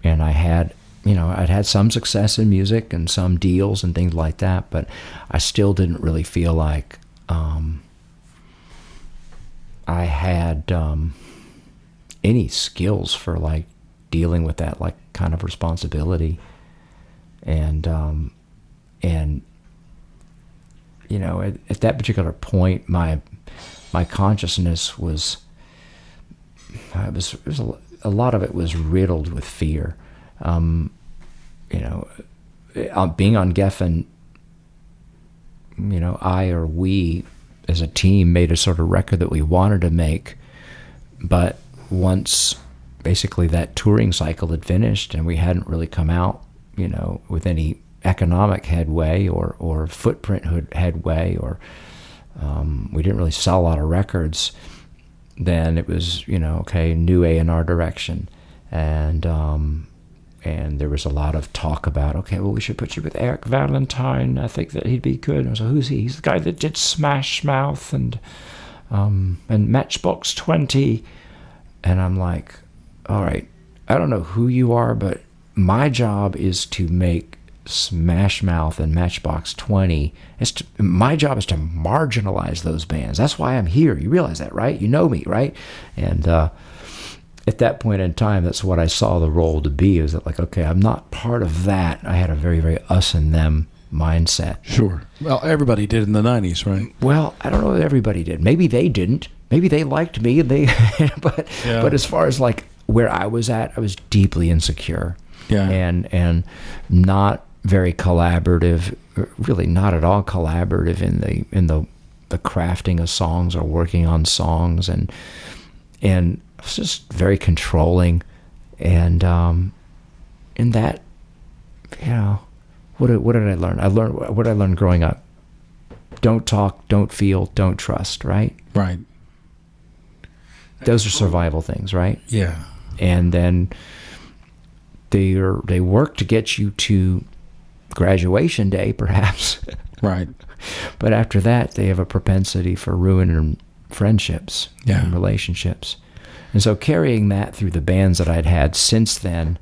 Speaker 2: I had, I'd had some success in music and some deals and things like that, but I still didn't really feel like I had any skills for like dealing with that like kind of responsibility, and at that particular point, my consciousness was a lot of it was riddled with fear. Being on Geffen, we as a team made a sort of record that we wanted to make, but once basically that touring cycle had finished and we hadn't really come out, with any economic headway or footprint headway, or we didn't really sell a lot of records, then it was, okay, new A&R direction. And there was a lot of talk about, okay, well, we should put you with Eric Valentine. I think that he'd be good. And I was like, who's he? He's the guy that did Smash Mouth and Matchbox 20. And I'm like, all right, I don't know who you are, but my job is to make Smash Mouth and Matchbox 20. My job is to marginalize those bands. That's why I'm here. You realize that, right? You know me, right? And at that point in time, that's what I saw the role to be, is that like, okay, I'm not part of that. I had a very, very us and them mindset.
Speaker 1: Sure. Well, everybody did in the 90s, right?
Speaker 2: Well, I don't know if everybody did. Maybe they didn't. Maybe they liked me, and but as far as like where I was at, I was deeply insecure.
Speaker 1: Yeah.
Speaker 2: And not very collaborative, really not at all collaborative in the crafting of songs or working on songs, and I was just very controlling, and in that, what did I learn? What I learned growing up: don't talk, don't feel, don't trust. Right.
Speaker 1: Right.
Speaker 2: Those are survival things, right?
Speaker 1: Yeah.
Speaker 2: And then they work to get you to graduation day, perhaps.
Speaker 1: Right.
Speaker 2: But after that, they have a propensity for ruining friendships and relationships. And so carrying that through the bands that I'd had since then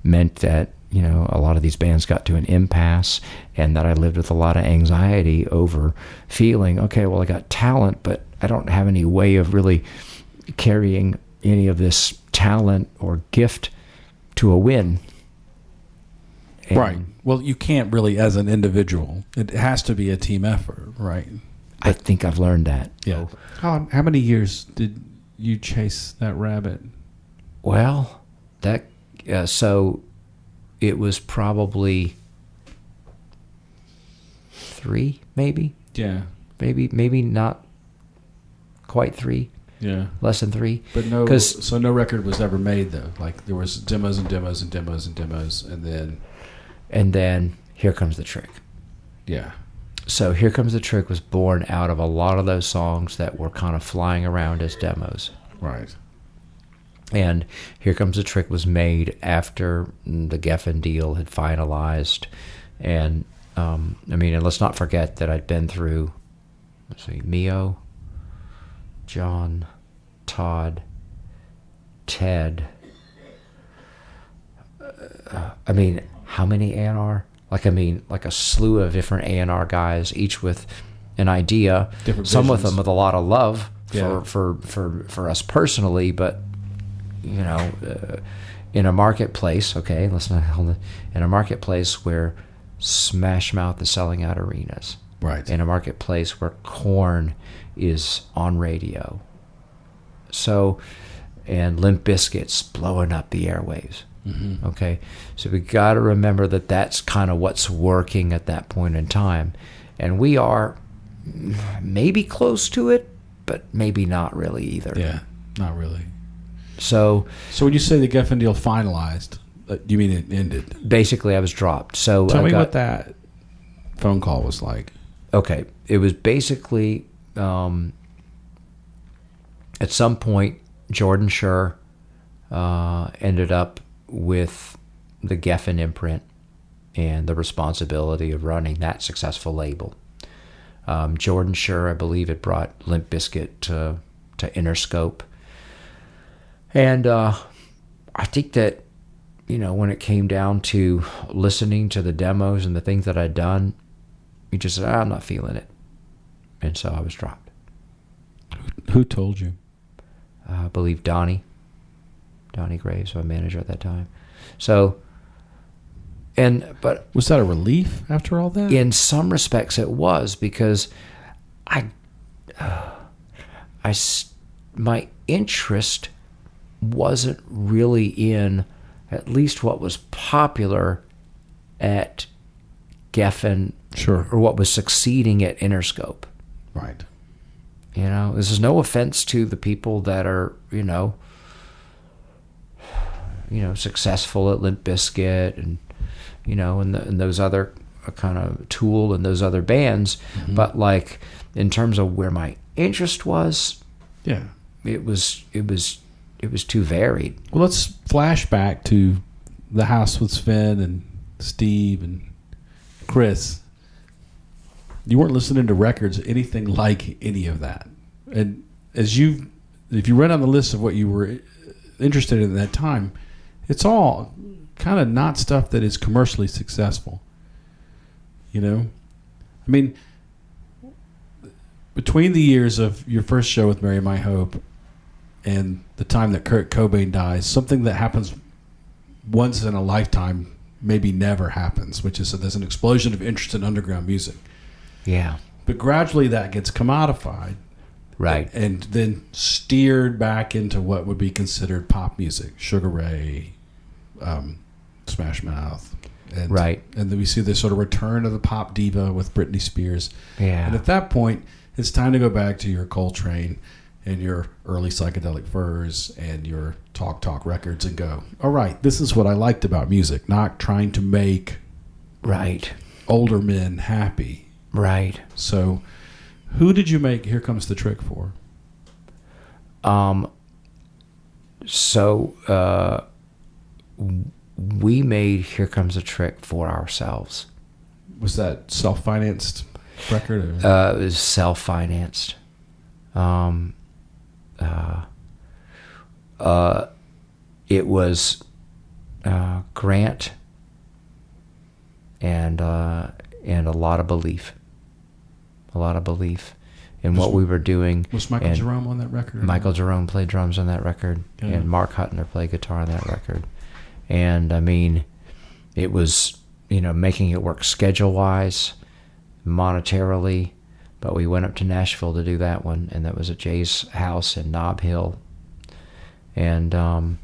Speaker 2: meant that, a lot of these bands got to an impasse, and that I lived with a lot of anxiety over feeling, okay, well, I got talent, but I don't have any way of really carrying any of this talent or gift to a win.
Speaker 1: Right. Well, you can't really as an individual. It has to be a team effort, right?
Speaker 2: I think I've learned that.
Speaker 1: Yeah. How many years did you chase that rabbit?
Speaker 2: Well, so it was probably 3, maybe.
Speaker 1: Yeah.
Speaker 2: Maybe not quite 3.
Speaker 1: Yeah.
Speaker 2: Less than 3.
Speaker 1: But no record was ever made, though. Like, there was demos and demos and demos and demos,
Speaker 2: and then Here Comes the Trick.
Speaker 1: Yeah.
Speaker 2: So Here Comes the Trick was born out of a lot of those songs that were kind of flying around as demos.
Speaker 1: Right.
Speaker 2: And Here Comes the Trick was made after the Geffen deal had finalized. And, and let's not forget that I'd been through, Mio, John, Todd, Ted. How many A&R? Like a slew of different A&R guys, each with an idea.
Speaker 1: Different
Speaker 2: some
Speaker 1: visions.
Speaker 2: with them with a lot of love
Speaker 1: Yeah.
Speaker 2: for us personally, but in a marketplace. Okay, let's not hold it. In a marketplace where Smash Mouth is selling out arenas.
Speaker 1: Right.
Speaker 2: In a marketplace where Korn is on radio. So, and Limp Bizkit's blowing up the airwaves. Okay, so we got to remember that that's kind of what's working at that point in time, and we are maybe close to it, but maybe not really either.
Speaker 1: Yeah, not really.
Speaker 2: So
Speaker 1: when you say the Geffen deal finalized, you mean it ended?
Speaker 2: Basically, I was dropped. So
Speaker 1: tell me what that phone call was like.
Speaker 2: Okay, it was basically at some point Jordan Schur ended up with the Geffen imprint and the responsibility of running that successful label. Jordan Schur, I believe, had brought Limp Bizkit to Interscope. And I think that, when it came down to listening to the demos and the things that I'd done, he just said, I'm not feeling it. And so I was dropped.
Speaker 1: Who told you?
Speaker 2: I believe Donnie Graves, my manager at that time. So, but
Speaker 1: was that a relief after all that?
Speaker 2: In some respects, it was, because my interest wasn't really in at least what was popular at Geffen,
Speaker 1: sure,
Speaker 2: or what was succeeding at Interscope.
Speaker 1: Right.
Speaker 2: This is no offense to the people that are, successful at Limp Bizkit and, and those other kind of Tool and those other bands. Mm-hmm. But like, in terms of where my interest was,
Speaker 1: yeah,
Speaker 2: it was too varied.
Speaker 1: Well, let's flash back to the house with Sven and Steve and Chris. You weren't listening to records, anything like any of that. And if you read on the list of what you were interested in at that time, it's all kind of not stuff that is commercially successful. I mean, between the years of your first show with Mary My Hope and the time that Kurt Cobain dies, something that happens once in a lifetime maybe never happens, which is that there's an explosion of interest in underground music.
Speaker 2: Yeah.
Speaker 1: But gradually that gets commodified.
Speaker 2: Right.
Speaker 1: And then steered back into what would be considered pop music. Sugar Ray, Smash Mouth. And,
Speaker 2: right.
Speaker 1: And then we see this sort of return of the pop diva with Britney Spears.
Speaker 2: Yeah.
Speaker 1: And at that point, it's time to go back to your Coltrane and your early Psychedelic Furs and your Talk records and go, all right, this is what I liked about music, not trying to make
Speaker 2: right
Speaker 1: older men happy.
Speaker 2: Right.
Speaker 1: So who did you make Here Comes the Trick for?
Speaker 2: We made Here Comes the Trick for ourselves.
Speaker 1: Was that self-financed record? Or?
Speaker 2: It was self-financed. It was grant and a lot of belief. A lot of belief in what we were doing.
Speaker 1: Was Michael Jerome on that record?
Speaker 2: Michael Jerome played drums on that record, yeah. And Mark Huttner played guitar on that record. And I mean, it was, making it work schedule-wise, monetarily, but we went up to Nashville to do that one, and that was at Jay's house in Nob Hill. And a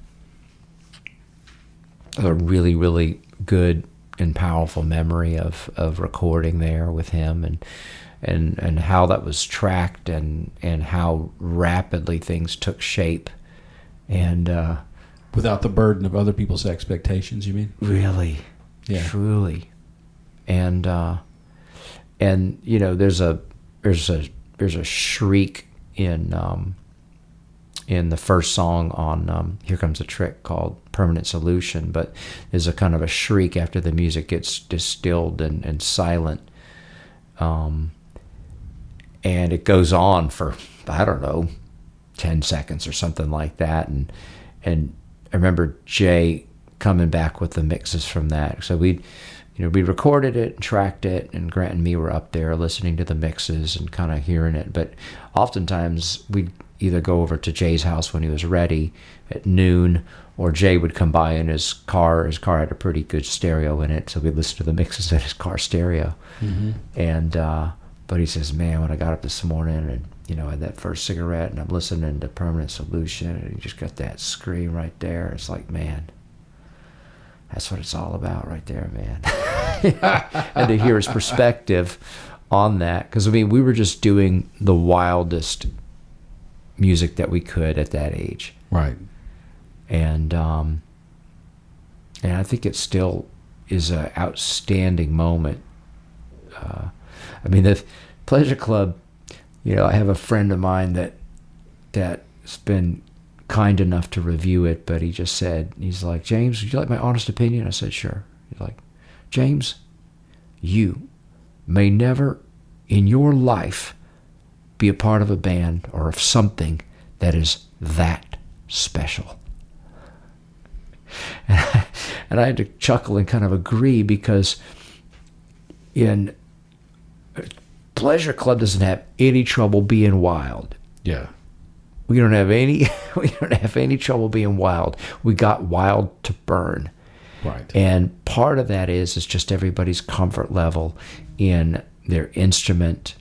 Speaker 2: really, really good and powerful memory of recording there with him and how that was tracked and how rapidly things took shape. And
Speaker 1: without the burden of other people's expectations, you mean?
Speaker 2: Really.
Speaker 1: Yeah.
Speaker 2: Truly. And there's a shriek in the first song on Here Comes the Trick called Permanent Solution, but there's a kind of a shriek after the music gets distilled and silent. And it goes on for, I don't know, 10 seconds or something like that. And I remember Jay coming back with the mixes from that. So we recorded it and tracked it, and Grant and me were up there listening to the mixes and kind of hearing it. But oftentimes we'd either go over to Jay's house when he was ready at noon, or Jay would come by in his car. His car had a pretty good stereo in it, so we'd listen to the mixes at his car stereo. Mm-hmm. And but he says, man, when I got up this morning and I had that first cigarette and I'm listening to Permanent Solution, and you just got that scream right there. It's like, man, That's what it's all about right there, man. And to hear his perspective on that, because I mean, we were just doing the wildest music that we could at that age,
Speaker 1: Right.
Speaker 2: and I think it still is an outstanding moment. I mean, the Pleasure Club. You know, I have a friend of mine that's been kind enough to review it, but he just said, he's like, James, would you like my honest opinion? I said, sure. He's like, James, you may never in your life be a part of a band or of something that is that special. And I had to chuckle and kind of agree, because in Pleasure Club doesn't have any trouble being wild.
Speaker 1: Yeah.
Speaker 2: We don't have any trouble being wild. We got wild to burn.
Speaker 1: Right.
Speaker 2: And part of that is just everybody's comfort level in their instrument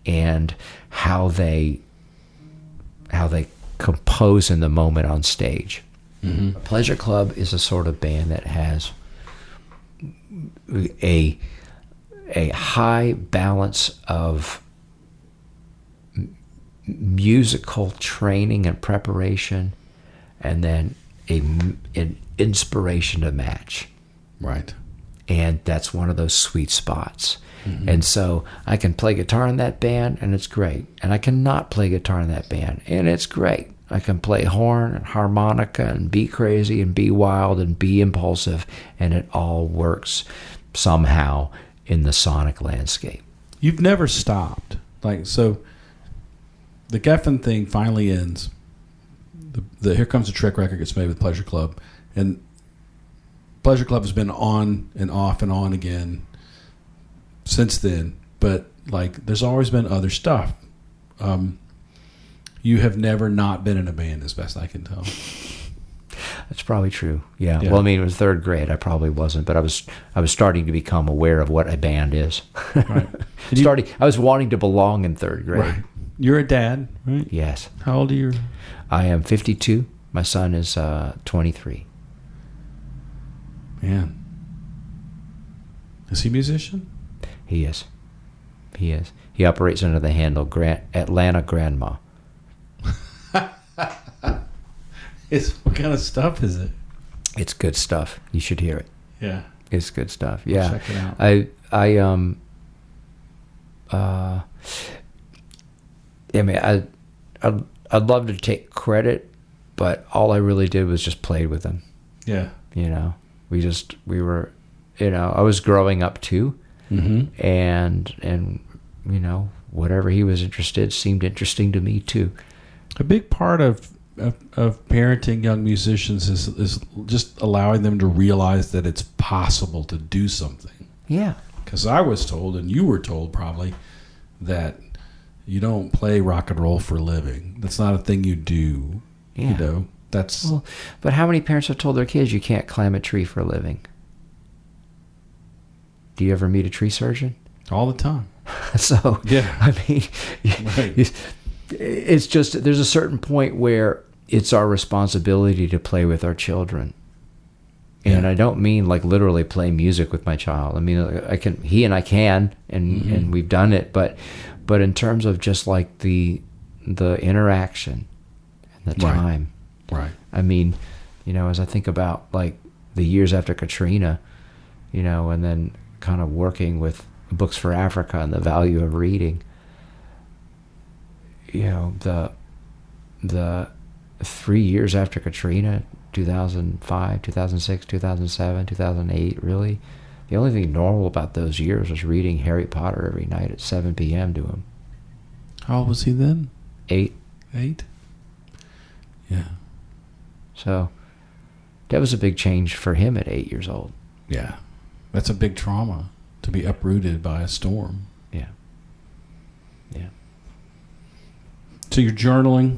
Speaker 2: and how they compose in the moment on stage. Mm-hmm. Pleasure Club is a sort of band that has a high balance of musical training and preparation, and then an inspiration to match.
Speaker 1: Right.
Speaker 2: And that's one of those sweet spots.
Speaker 1: Mm-hmm.
Speaker 2: And so I can play guitar in that band, and it's great. And I cannot play guitar in that band, and it's great. I can play horn and harmonica and be crazy and be wild and be impulsive, and it all works somehow in the sonic landscape.
Speaker 1: You've never stopped. Like, so the Geffen thing finally ends. The Here Comes the Trick record gets made with Pleasure Club, and Pleasure Club has been on and off and on again since then. But like, there's always been other stuff. You have never not been in a band, as best I can tell.
Speaker 2: That's probably true. Yeah. Well, I mean, it was third grade. I probably wasn't, but I was starting to become aware of what a band is.
Speaker 1: Right.
Speaker 2: I was wanting to belong in third grade.
Speaker 1: Right. You're a dad, right?
Speaker 2: Yes.
Speaker 1: How old are you?
Speaker 2: I am 52. My son is 23.
Speaker 1: Man. Is he a musician?
Speaker 2: He is. He is. He operates under the handle Atlanta Grandma.
Speaker 1: What kind of stuff is it?
Speaker 2: It's good stuff. You should hear it.
Speaker 1: Yeah.
Speaker 2: It's good stuff. Yeah.
Speaker 1: Check it out.
Speaker 2: I mean, I'd love to take credit, but all I really did was just played with him.
Speaker 1: Yeah.
Speaker 2: You know, we were, you know, I was growing up too.
Speaker 1: Mm-hmm.
Speaker 2: And, you know, whatever he was interested seemed interesting to me too.
Speaker 1: A big part of parenting young musicians is just allowing them to realize that it's possible to do something.
Speaker 2: Yeah.
Speaker 1: Because I was told, and you were told probably, that you don't play rock and roll for a living. That's not a thing you do.
Speaker 2: Yeah.
Speaker 1: You know, that's...
Speaker 2: Well, but how many parents have told their kids you can't climb a tree for a living? Do you ever meet a tree surgeon?
Speaker 1: All the time.
Speaker 2: So,
Speaker 1: yeah.
Speaker 2: I mean,
Speaker 1: right.
Speaker 2: It's just, there's a certain point where it's our responsibility to play with our children. And I don't mean like literally play music with my child. I mean, he and I can, and we've done it, but in terms of just like the interaction and the time.
Speaker 1: Right.
Speaker 2: I mean, you know, as I think about like the years after Katrina, you know, and then kind of working with Books for Africa and the value of reading, you know, the 3 years after Katrina, 2005, 2006, 2007, 2008, really, the only thing normal about those years was reading Harry Potter every night at 7 p.m. to him.
Speaker 1: How old was he then?
Speaker 2: 8.
Speaker 1: 8? Yeah.
Speaker 2: So that was a big change for him at 8 years old.
Speaker 1: Yeah. That's a big trauma, to be uprooted by a storm.
Speaker 2: Yeah. Yeah.
Speaker 1: So you're journaling?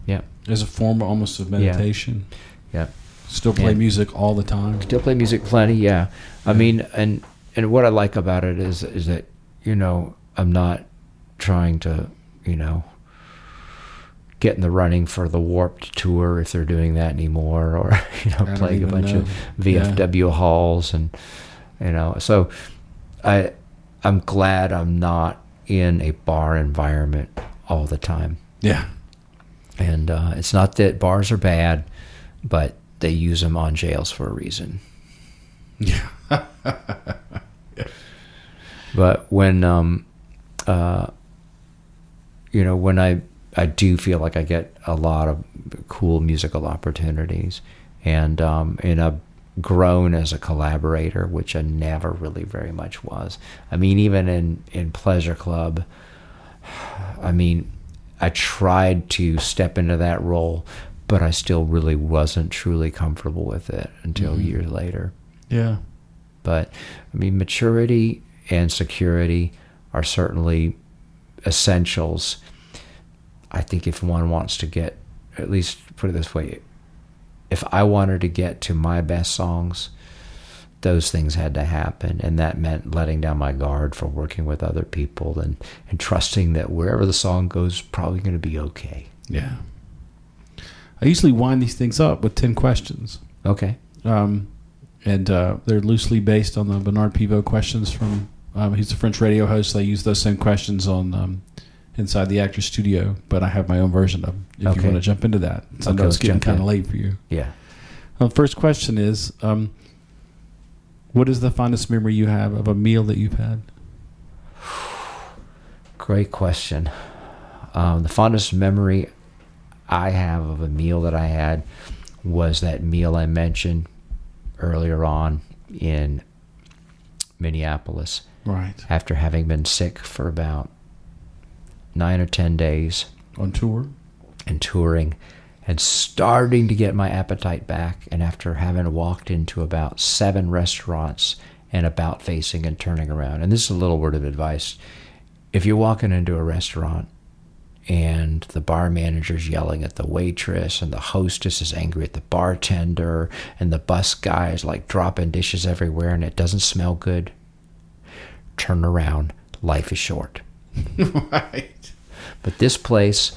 Speaker 2: Yeah.
Speaker 1: As a form almost of meditation?
Speaker 2: Yeah.
Speaker 1: Still play music all the time?
Speaker 2: Still play music plenty, yeah. I mean, and what I like about it is that, you know, I'm not trying to, you know, get in the running for the Warped Tour if they're doing that anymore, or playing a bunch of VFW halls, and so I'm glad I'm not in a bar environment all the time.
Speaker 1: Yeah.
Speaker 2: And it's not that bars are bad, but they use them on jails for a reason.
Speaker 1: Yeah.
Speaker 2: Yeah. But when when I do feel like I get a lot of cool musical opportunities, and I've grown as a collaborator, which I never really very much was. I mean, even in Pleasure Club, I tried to step into that role, but I still really wasn't truly comfortable with it until years later.
Speaker 1: Yeah.
Speaker 2: But maturity and security are certainly essentials. I think if one wants to get, at least put it this way, if I wanted to get to my best songs, those things had to happen, and that meant letting down my guard for working with other people and trusting that wherever the song goes, probably going to be okay.
Speaker 1: Yeah. I usually wind these things up with 10 questions.
Speaker 2: Okay.
Speaker 1: And they're loosely based on the Bernard Pivot questions from, he's a French radio host. They use those same questions on Inside the Actor's Studio, but I have my own version of them, if you want to jump into that. So I know it's getting kind of late for you.
Speaker 2: Yeah.
Speaker 1: First question is, what is the fondest memory you have of a meal that you've had?
Speaker 2: Great question. The fondest memory I have of a meal that I had was that meal I mentioned earlier on in Minneapolis.
Speaker 1: Right.
Speaker 2: After having been sick for about 9 or 10 days.
Speaker 1: On tour?
Speaker 2: And touring. And starting to get my appetite back. And after having walked into about 7 restaurants and about facing and turning around. And this is a little word of advice. If you're walking into a restaurant and the bar manager's yelling at the waitress and the hostess is angry at the bartender and the bus guy is like dropping dishes everywhere and it doesn't smell good, turn around. Life is short.
Speaker 1: Right.
Speaker 2: But this place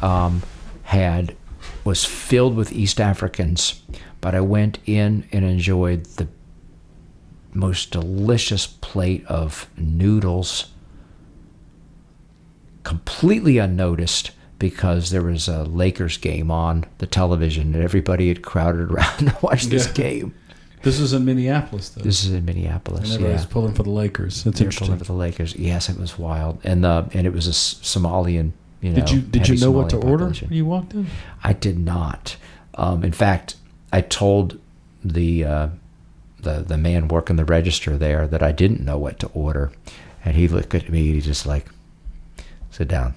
Speaker 2: was filled with East Africans, but I went in and enjoyed the most delicious plate of noodles, completely unnoticed because there was a Lakers game on the television and everybody had crowded around to watch this game.
Speaker 1: This is in Minneapolis, though.
Speaker 2: This is in Minneapolis.
Speaker 1: And everybody's pulling for the Lakers. That's interesting.
Speaker 2: Pulling for the Lakers. Yes, it was wild, and it was a Somalian.
Speaker 1: Did you know what to order when you walked in?
Speaker 2: I did not. In fact, I told the man working the register there that I didn't know what to order, and he looked at me and he just like, sit down.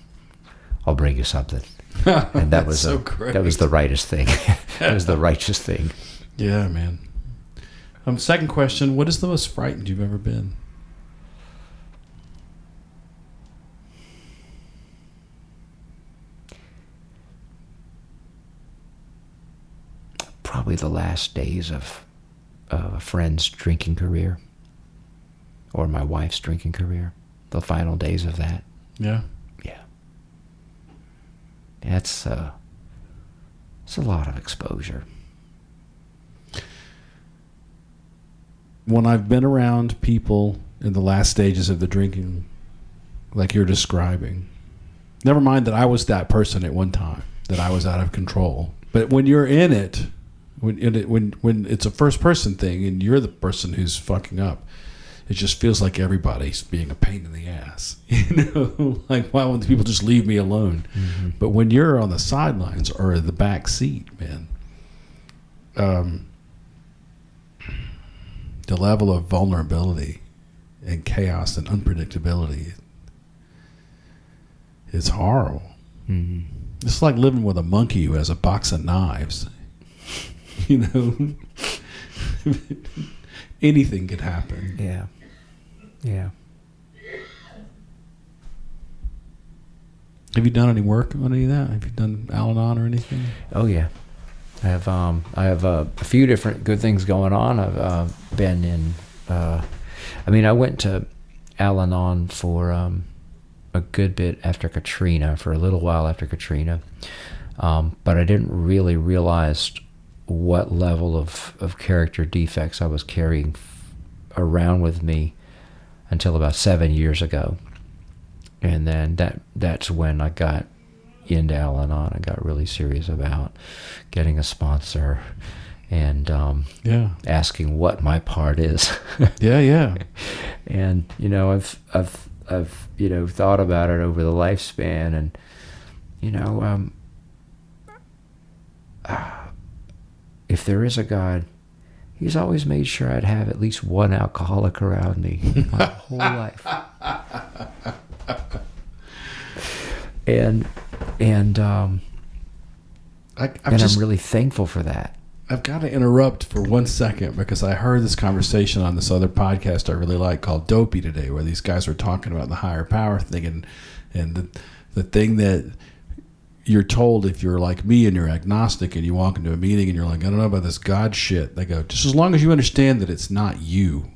Speaker 2: I'll bring you something. And that was great. That was the rightest thing. That was the righteous thing.
Speaker 1: Yeah, man. Second question, what is the most frightened you've ever been?
Speaker 2: Probably the last days of a friend's drinking career or my wife's drinking career. The final days of that.
Speaker 1: Yeah?
Speaker 2: Yeah. It's a lot of exposure.
Speaker 1: When I've been around people in the last stages of the drinking, like you're describing, never mind that I was that person at one time, that I was out of control. But when you're in it, when it's a first person thing and you're the person who's fucking up, it just feels like everybody's being a pain in the ass. Like, why won't the people just leave me alone? Mm-hmm. But when you're on the sidelines or the back seat, man, the level of vulnerability and chaos and unpredictability is horrible.
Speaker 2: Mm-hmm.
Speaker 1: It's like living with a monkey who has a box of knives. Anything could happen.
Speaker 2: Yeah. Yeah.
Speaker 1: Have you done any work on any of that? Have you done Al-Anon or anything?
Speaker 2: Oh yeah. I have a few different good things going on. I've been in. I went to Al-Anon for a good bit after Katrina, for a little while after Katrina. But I didn't really realize what level of character defects I was carrying around with me until about 7 years ago. And then that's when I got into Al-Anon and got really serious about getting a sponsor and asking what my part is.
Speaker 1: Yeah.
Speaker 2: And I've thought about it over the lifespan, and if there is a God, He's always made sure I'd have at least one alcoholic around me my whole life. And I'm really thankful for that.
Speaker 1: I've got to interrupt for 1 second because I heard this conversation on this other podcast I really like called Dopey today, where these guys were talking about the higher power thing and the thing that you're told if you're like me and you're agnostic and you walk into a meeting and you're like, I don't know about this God shit. They go, just as long as you understand that it's not you.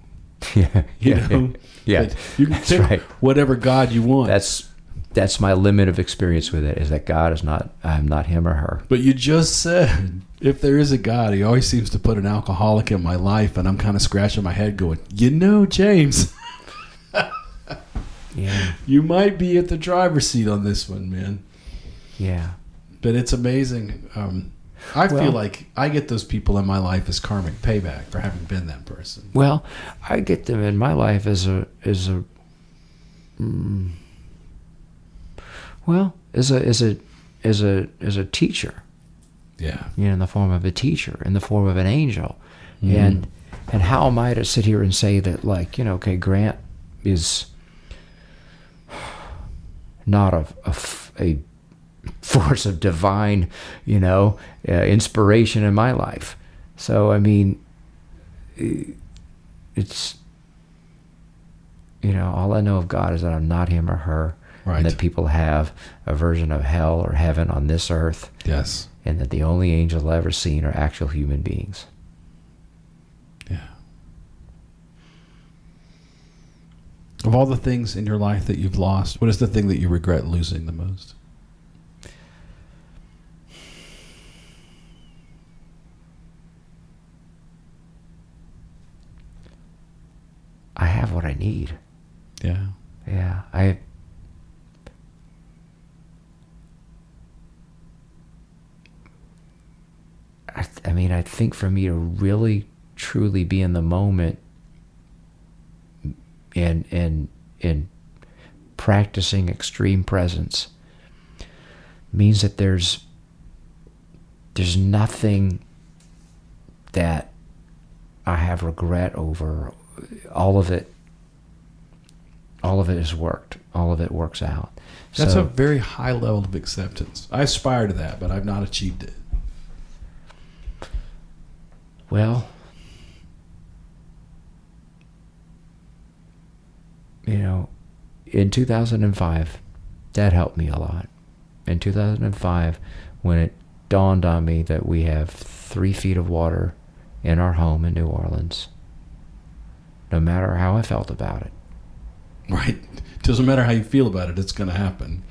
Speaker 2: Yeah.
Speaker 1: You know?
Speaker 2: Yeah.
Speaker 1: You can pick whatever God you want.
Speaker 2: That's my limit of experience with it, is that God is not, I'm not him or her.
Speaker 1: But you just said, if there is a God, he always seems to put an alcoholic in my life, and I'm kind of scratching my head going, James,
Speaker 2: yeah,
Speaker 1: you might be at the driver's seat on this one, man.
Speaker 2: Yeah.
Speaker 1: But it's amazing. I feel like I get those people in my life as karmic payback for having been that person.
Speaker 2: Well, I get them in my life as a teacher.
Speaker 1: Yeah.
Speaker 2: In the form of a teacher, in the form of an angel. Mm-hmm. And how am I to sit here and say that, like, okay, Grant is not a force of divine, inspiration in my life. So, I mean, it's, all I know of God is that I'm not him or her.
Speaker 1: Right.
Speaker 2: And that people have a version of hell or heaven on this earth.
Speaker 1: Yes.
Speaker 2: And that the only angels I've ever seen are actual human beings.
Speaker 1: Yeah. Of all the things in your life that you've lost, what is the thing that you regret losing the most?
Speaker 2: I have what I need.
Speaker 1: Yeah.
Speaker 2: Yeah. I think for me to really, truly be in the moment and practicing extreme presence means that there's nothing that I have regret over. All of it has worked. All of it works out.
Speaker 1: That's a very high level of acceptance. I aspire to that, but I've not achieved it.
Speaker 2: Well, in 2005, that helped me a lot. In 2005, when it dawned on me that we have 3 feet of water in our home in New Orleans, no matter how I felt about it.
Speaker 1: Right. Doesn't matter how you feel about it, it's going to happen.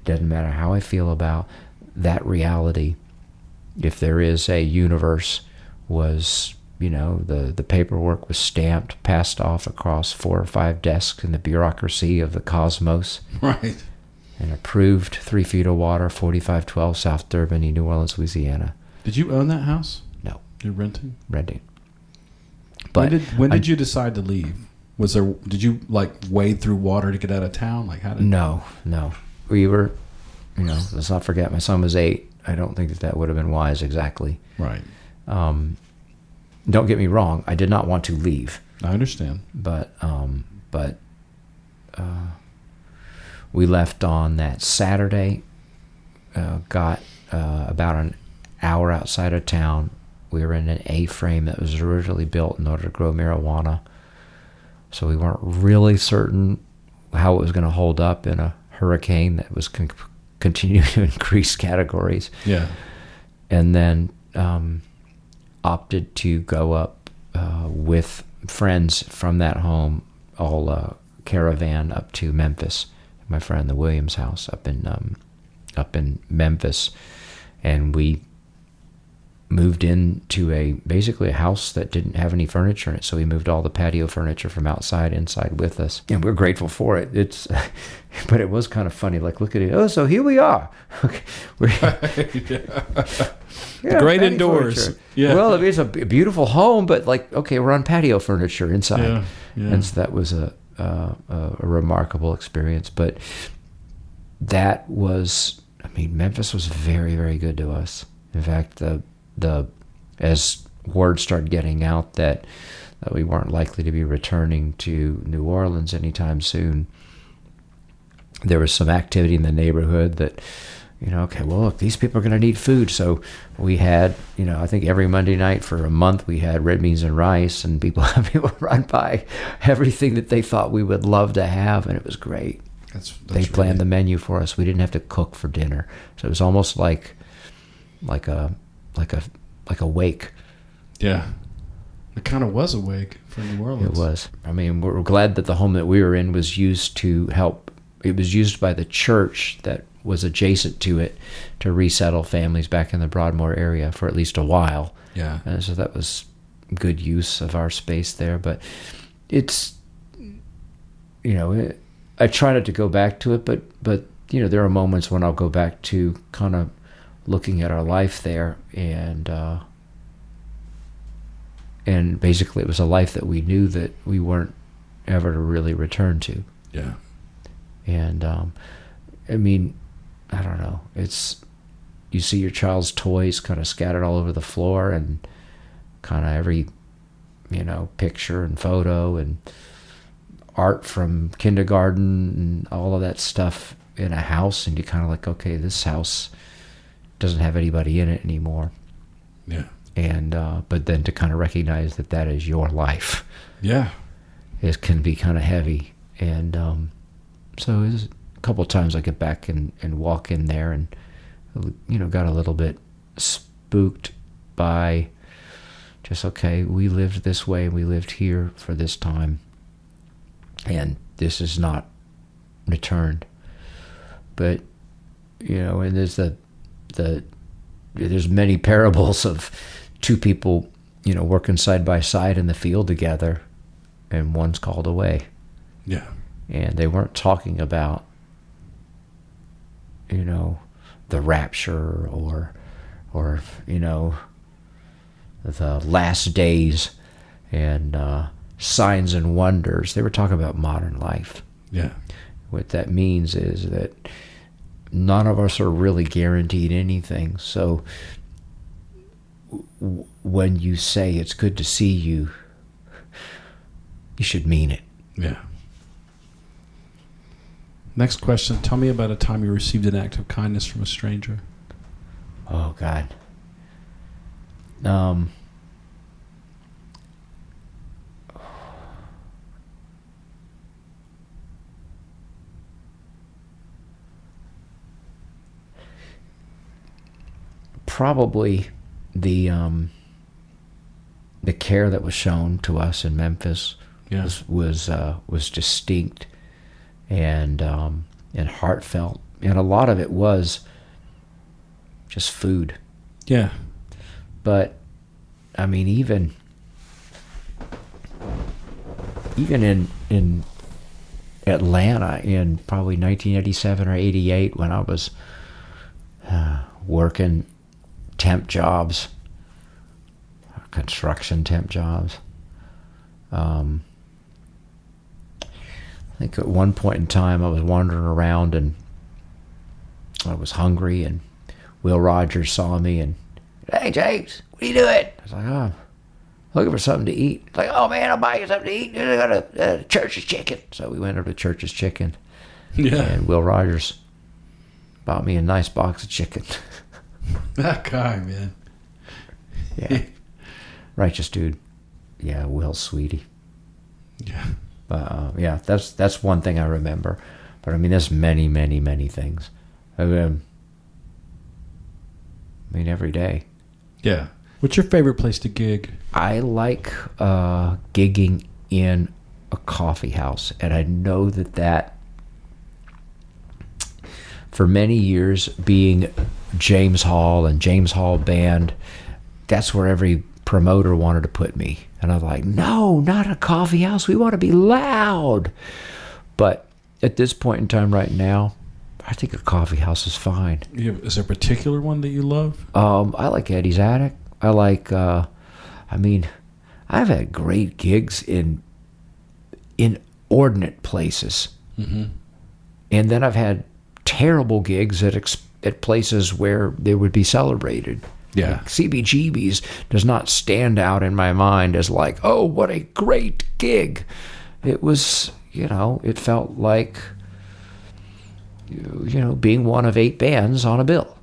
Speaker 2: Doesn't matter how I feel about that reality. If there is a universe, was, the paperwork was stamped, passed off across 4 or 5 desks in the bureaucracy of the cosmos.
Speaker 1: Right.
Speaker 2: And approved 3 feet of water, 4512 South Durban, New Orleans, Louisiana.
Speaker 1: Did you own that house?
Speaker 2: No.
Speaker 1: You're renting?
Speaker 2: Renting. But
Speaker 1: when did you decide to leave? Did you wade through water to get out of town?
Speaker 2: No. We were, let's not forget, my son was 8. I don't think that would have been wise exactly.
Speaker 1: Right.
Speaker 2: Don't get me wrong, I did not want to leave.
Speaker 1: I understand.
Speaker 2: But we left on that Saturday, got about an hour outside of town. We were in an A-frame that was originally built in order to grow marijuana. So we weren't really certain how it was going to hold up in a hurricane that was continuing to increase categories.
Speaker 1: Yeah.
Speaker 2: And then opted to go up with friends from that home, all caravan up to Memphis. my friend the Williams house up in Memphis, and we moved into basically a house that didn't have any furniture in it. So we moved all the patio furniture from outside inside with us, and we're grateful for it. But it was kind of funny. Like, look at it. Oh, so here we are. Okay,
Speaker 1: the great indoors.
Speaker 2: Furniture.
Speaker 1: Yeah.
Speaker 2: Well, it's a beautiful home, but like, okay, we're on patio furniture inside.
Speaker 1: Yeah.
Speaker 2: And so that was a remarkable experience. But that was, Memphis was very, very good to us. In fact, as word started getting out that we weren't likely to be returning to New Orleans anytime soon, there was some activity in the neighborhood that, okay, well, look, these people are going to need food. So we had, I think every Monday night for a month, we had red beans and rice, and people run by everything that they thought we would love to have, and it was great. They planned the menu for us. We didn't have to cook for dinner. So it was almost like a wake.
Speaker 1: Yeah. It kind of was a wake for New Orleans.
Speaker 2: It was. We're glad that the home that we were in was used to help. It was used by the church that was adjacent to it to resettle families back in the Broadmoor area for at least a while.
Speaker 1: Yeah.
Speaker 2: And so that was good use of our space there. But it's, I try not to go back to it, but there are moments when I'll go back to kind of looking at our life there, and basically it was a life that we knew that we weren't ever to really return to.
Speaker 1: Yeah.
Speaker 2: And I don't know, you see your child's toys kind of scattered all over the floor, and kind of every picture and photo and art from kindergarten and all of that stuff in a house, and you kind of like, okay, this house doesn't have anybody in it anymore.
Speaker 1: Yeah.
Speaker 2: And but then to kind of recognize that is your life.
Speaker 1: Yeah.
Speaker 2: It can be kind of heavy. And so a couple of times I get back and walk in there, and got a little bit spooked by just, okay, we lived this way, we lived here for this time, and this is not returned. But and there's many parables of two people, working side by side in the field together, and one's called away.
Speaker 1: Yeah.
Speaker 2: And they weren't talking about, the rapture or the last days and signs and wonders. They were talking about modern life.
Speaker 1: Yeah.
Speaker 2: What that means is that none of us are really guaranteed anything. So when you say it's good to see you, you should mean it.
Speaker 1: Yeah. Next question. Tell me about a time you received an act of kindness from a stranger.
Speaker 2: Oh, God. Probably the care that was shown to us in Memphis was distinct and heartfelt, and a lot of it was just food.
Speaker 1: Yeah.
Speaker 2: But even in Atlanta in probably 1987 or 88, when I was working temp jobs, construction temp jobs. I think at one point in time I was wandering around and I was hungry, and Will Rogers saw me and, "Hey, James, what are you doing?" I was like, "Oh, looking for something to eat." He's like, "Oh, man, I'll buy you something to eat. I got a Church's Chicken." So we went over to Church's Chicken.
Speaker 1: Yeah.
Speaker 2: And Will Rogers bought me a nice box of chicken.
Speaker 1: That guy, man.
Speaker 2: Yeah. Righteous dude. Yeah, Will's sweetie.
Speaker 1: Yeah.
Speaker 2: Yeah, that's one thing I remember. But there's many, many, many things. Every day.
Speaker 1: Yeah. What's your favorite place to gig?
Speaker 2: I like gigging in a coffee house, and I know that for many years, being James Hall and James Hall Band, that's where every promoter wanted to put me. And I was like, no, not a coffee house. We want to be loud. But at this point in time right now, I think a coffee house is fine.
Speaker 1: Is there a particular one that you love?
Speaker 2: I like Eddie's Attic. I like, I've had great gigs in inordinate places. Mm-hmm. And then I've had terrible gigs at places where they would be celebrated.
Speaker 1: Yeah.
Speaker 2: Like CBGB's does not stand out in my mind as like, oh, what a great gig. It was, it felt like, being one of 8 bands on a bill.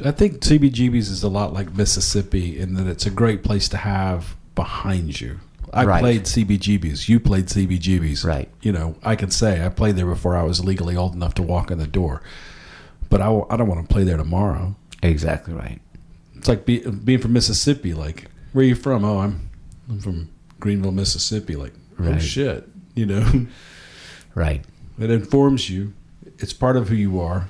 Speaker 1: I think CBGB's is a lot like Mississippi in that it's a great place to have behind you. I played CBGB's. You played CBGB's.
Speaker 2: Right.
Speaker 1: I can say I played there before I was legally old enough to walk in the door. But I don't want to play there tomorrow.
Speaker 2: Exactly right.
Speaker 1: It's like being from Mississippi. Like, where are you from? Oh, I'm from Greenville, Mississippi. Like, oh, shit.
Speaker 2: Right.
Speaker 1: It informs you. It's part of who you are.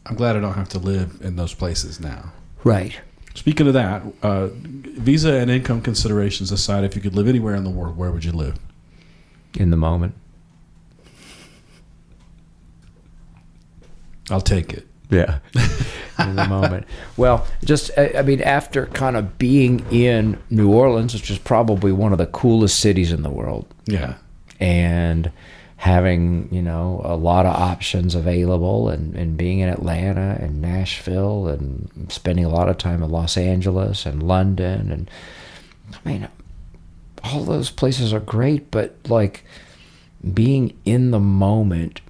Speaker 1: I'm glad I don't have to live in those places now.
Speaker 2: Right.
Speaker 1: Speaking of that, visa and income considerations aside, if you could live anywhere in the world, where would you live?
Speaker 2: In the moment.
Speaker 1: I'll take it.
Speaker 2: Yeah. In the moment. Well, after kind of being in New Orleans, which is probably one of the coolest cities in the world.
Speaker 1: Yeah.
Speaker 2: And having, a lot of options available and being in Atlanta and Nashville and spending a lot of time in Los Angeles and London. And all those places are great, but like being in the moment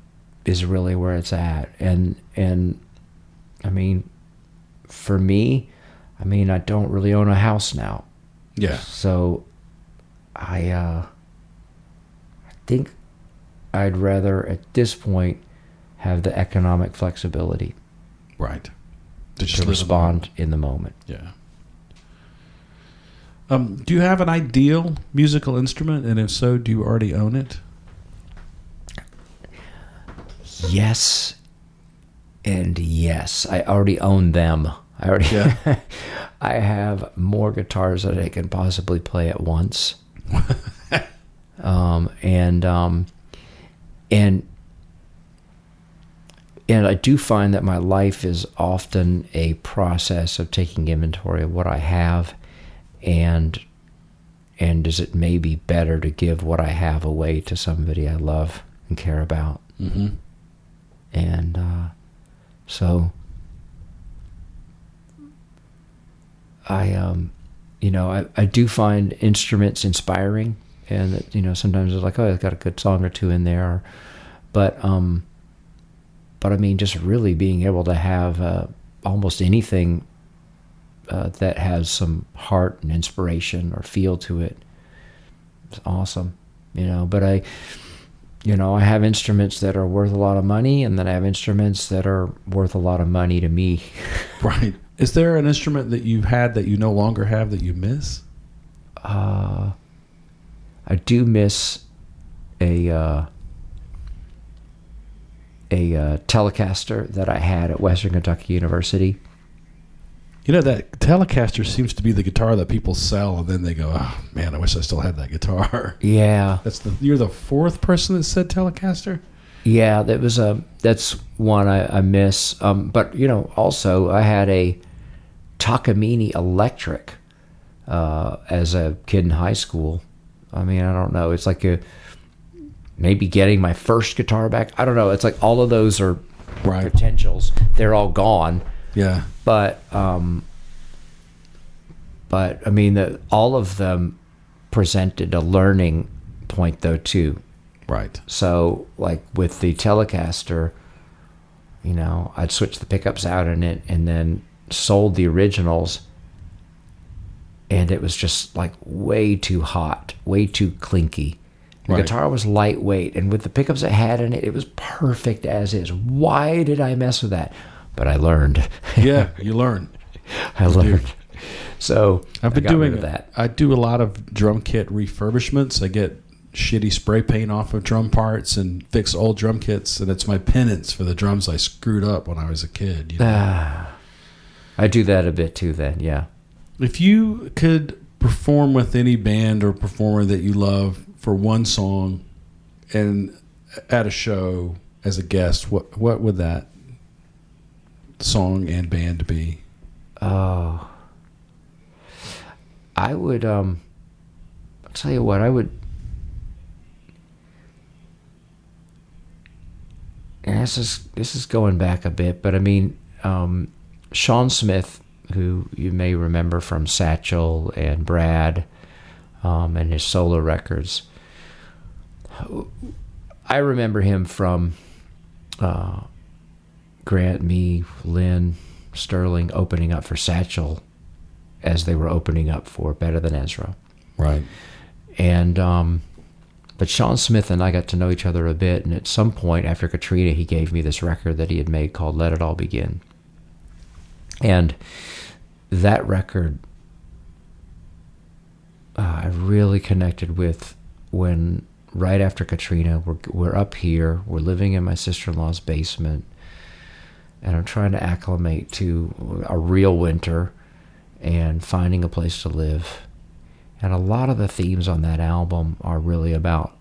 Speaker 2: is really where it's at. And for me, I don't really own a house now.
Speaker 1: Yeah.
Speaker 2: So I think I'd rather, at this point, have the economic flexibility.
Speaker 1: Right.
Speaker 2: To respond in the moment.
Speaker 1: Yeah. Do you have an ideal musical instrument? And if so, do you already own it?
Speaker 2: Yes. And yes. I already own them. I have more guitars than I can possibly play at once. And I do find that my life is often a process of taking inventory of what I have, and is it maybe better to give what I have away to somebody I love and care about. Mm-hmm. And so I do find instruments inspiring, and that, sometimes it's like, oh, I've got a good song or two in there, but just really being able to have almost anything that has some heart and inspiration or feel to it is awesome, But I have instruments that are worth a lot of money, and then I have instruments that are worth a lot of money to me.
Speaker 1: Right. Is there an instrument that you had that you no longer have that you miss?
Speaker 2: I do miss a Telecaster that I had at Western Kentucky University.
Speaker 1: That Telecaster seems to be the guitar that people sell, and then they go, "Oh man, I wish I still had that guitar."
Speaker 2: Yeah,
Speaker 1: you're the 4th person that said Telecaster.
Speaker 2: Yeah, that's one I miss. But also I had a Takamine electric as a kid in high school. I don't know. It's like maybe getting my first guitar back. I don't know. It's like all of those are potentials. They're all gone.
Speaker 1: Yeah.
Speaker 2: But all of them presented a learning point though too.
Speaker 1: Right.
Speaker 2: So like with the Telecaster, I'd switch the pickups out in it and then sold the originals, and it was just like way too hot, way too clinky. The guitar was lightweight, and with the pickups it had in it, it was perfect as is. Why did I mess with that? But I learned.
Speaker 1: Yeah, you learn.
Speaker 2: I learned. So
Speaker 1: I've been doing
Speaker 2: that.
Speaker 1: I do a lot of drum kit refurbishments. I get shitty spray paint off of drum parts and fix old drum kits, and it's my penance for the drums I screwed up when I was a kid. You know?
Speaker 2: I do that a bit too then, yeah.
Speaker 1: If you could perform with any band or performer that you love for one song and at a show as a guest, what would that song and band be?
Speaker 2: Oh, I would, I'll tell you what, I would, and this is going back a bit, but I mean, Sean Smith, who you may remember from Satchel and Brad, and his solo records. I remember him from Grant, me, Lynn, Sterling opening up for Satchel as they were opening up for Better Than Ezra.
Speaker 1: Right.
Speaker 2: And but Sean Smith and I got to know each other a bit, and at some point after Katrina, he gave me this record that he had made called Let It All Begin. And that record I really connected with when right after Katrina, we're up here, we're living in my sister-in-law's basement, and I'm trying to acclimate to a real winter and finding a place to live. And a lot of the themes on that album are really about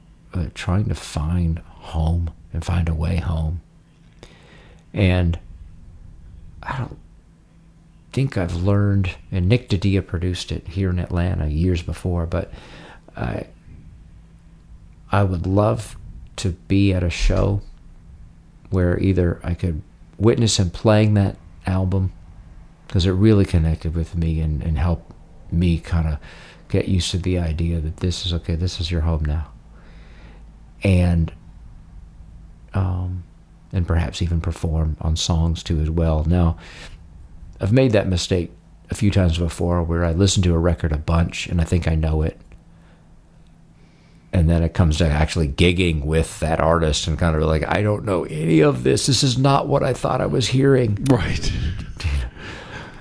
Speaker 2: trying to find home and find a way home. And I don't think I've learned, and Nick DiDia produced it here in Atlanta years before, but I would love to be at a show where either I could witness him playing that album, because it really connected with me and helped me kind of get used to the idea that this is okay, this is your home now. And perhaps even perform on songs too as well. Now, I've made that mistake a few times before where I listen to a record a bunch and I think I know it. And then it comes to actually gigging with that artist and kind of like, I don't know any of this. This is not what I thought I was hearing.
Speaker 1: Right.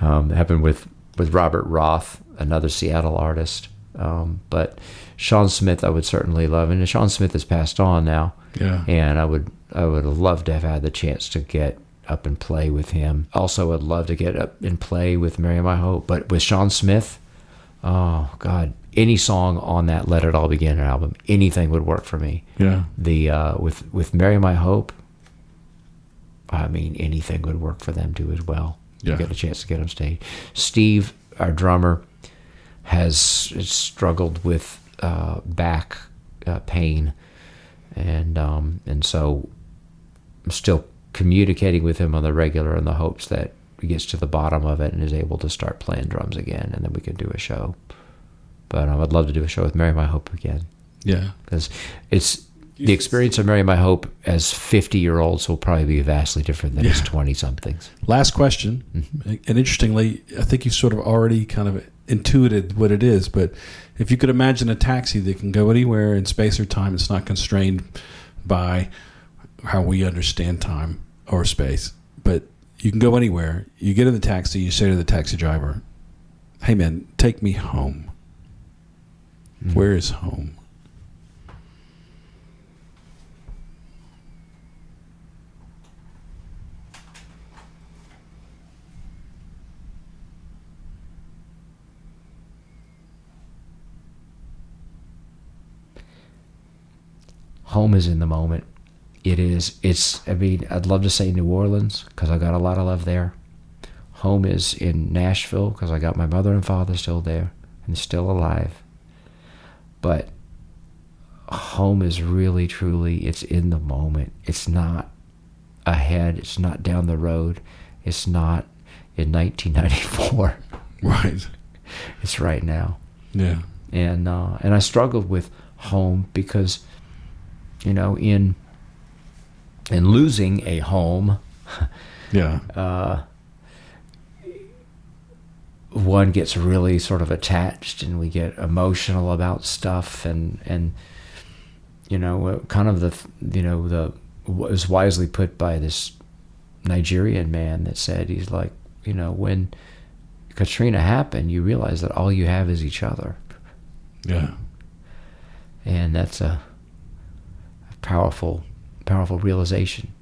Speaker 2: It happened with Robert Roth, another Seattle artist. But Sean Smith I would certainly love. And Sean Smith has passed on now.
Speaker 1: Yeah.
Speaker 2: And I would have loved to have had the chance to get up and play with him. Also, I'd love to get up and play with Mary My Hope. But with Sean Smith, oh, God, any song on that Let It All Begin album, anything would work for me.
Speaker 1: Yeah.
Speaker 2: With Mary My Hope, I mean, anything would work for them too as well.
Speaker 1: Yeah.
Speaker 2: You get a chance to get on stage. Steve, our drummer, has struggled with back pain, and so I'm still communicating with him on the regular in the hopes that he gets to the bottom of it and is able to start playing drums again, and then we can do a show. But I'd love to do a show with Mary My Hope again.
Speaker 1: Yeah.
Speaker 2: Because the experience of Mary My Hope as 50-year-olds will probably be vastly different than as 20-somethings.
Speaker 1: Last question. Mm-hmm. And interestingly, I think you sort of already kind of intuited what it is, but if you could imagine a taxi that can go anywhere in space or time, it's not constrained by how we understand time or space, but you can go anywhere. You get in the taxi, you say to the taxi driver, hey man, take me home. Mm-hmm. Where is home?
Speaker 2: Home is in the moment. I mean, I'd love to say New Orleans because I got a lot of love there. Home is in Nashville because I got my mother and father still there and still alive. But home is really, truly, it's in the moment. It's not ahead. It's not down the road. It's not in 1994.
Speaker 1: Right.
Speaker 2: It's right now.
Speaker 1: Yeah.
Speaker 2: And I struggled with home because, you know, in losing a home,
Speaker 1: yeah,
Speaker 2: one gets really sort of attached, and we get emotional about stuff, and you know, kind of the what was wisely put by this Nigerian man that said, he's like, you know, when Katrina happened, you realize that all you have is each other.
Speaker 1: Yeah.
Speaker 2: And that's a powerful realization.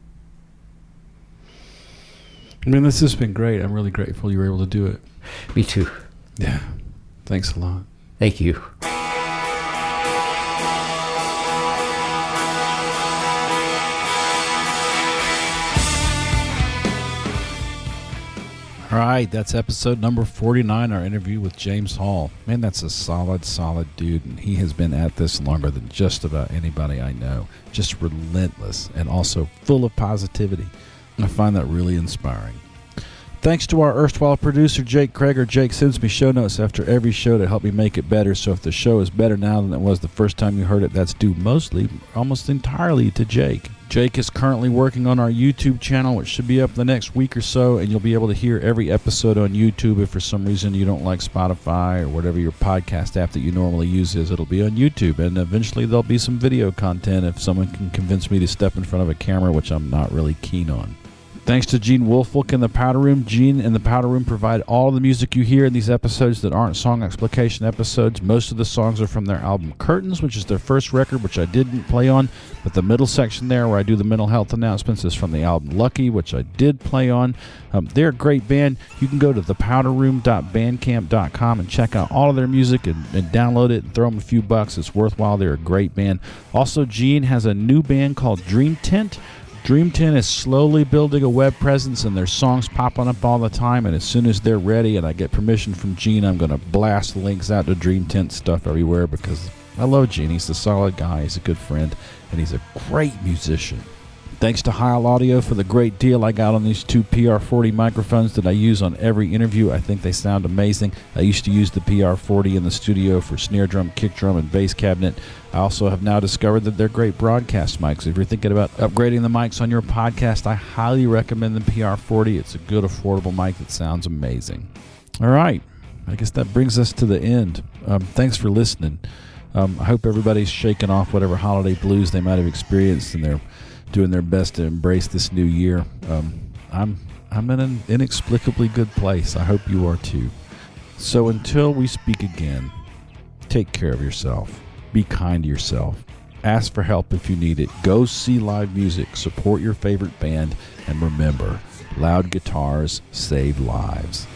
Speaker 1: I mean, this has been great. I'm really grateful you were able to do it.
Speaker 2: Me too.
Speaker 1: Yeah. Thanks a lot.
Speaker 2: Thank you.
Speaker 1: All right, that's episode number 49, our interview with James Hall. Man, that's a solid dude, and he has been at this longer than just about anybody I know. Just relentless and also full of positivity. I find that really inspiring. Thanks to our erstwhile producer, Jake Krager. Jake sends me show notes after every show to help me make it better, so if the show is better now than it was the first time you heard it, that's due almost entirely to Jake. Jake is currently working on our YouTube channel, which should be up the next week or so, and you'll be able to hear every episode on YouTube. If for some reason you don't like Spotify or whatever your podcast app that you normally use is, it'll be on YouTube, and eventually there'll be some video content if someone can convince me to step in front of a camera, which I'm not really keen on. Thanks to Gene Wolfolk in the Powder Room. Gene and the Powder Room provide all the music you hear in these episodes that aren't song explication episodes. Most of the songs are from their album Curtains, which is their first record, which I didn't play on. But the middle section there where I do the mental health announcements is from the album Lucky, which I did play on. They're a great band. You can go to thepowderroom.bandcamp.com and check out all of their music and download it and throw them a few bucks. It's worthwhile. They're a great band. Also, Gene has a new band called Dream Tent. Dream Tent is slowly building a web presence, and their songs popping up all the time, and as soon as they're ready and I get permission from Gene, I'm going to blast links out to Dream Tent stuff everywhere because I love Gene. He's a solid guy, he's a good friend, and he's a great musician. Thanks to Heil Audio for the great deal I got on these two PR40 microphones that I use on every interview. I think they sound amazing. I used to use the PR40 in the studio for snare drum, kick drum, and bass cabinet. I also have now discovered that they're great broadcast mics. If you're thinking about upgrading the mics on your podcast, I highly recommend the PR40. It's a good, affordable mic that sounds amazing. All right. I guess that brings us to the end. Thanks for listening. I hope everybody's shaking off whatever holiday blues they might have experienced, and they're doing their best to embrace this new year. I'm in an inexplicably good place. I hope you are too. So until we speak again, take care of yourself. Be kind to yourself. Ask for help if you need it. Go see live music. Support your favorite band. And remember, loud guitars save lives.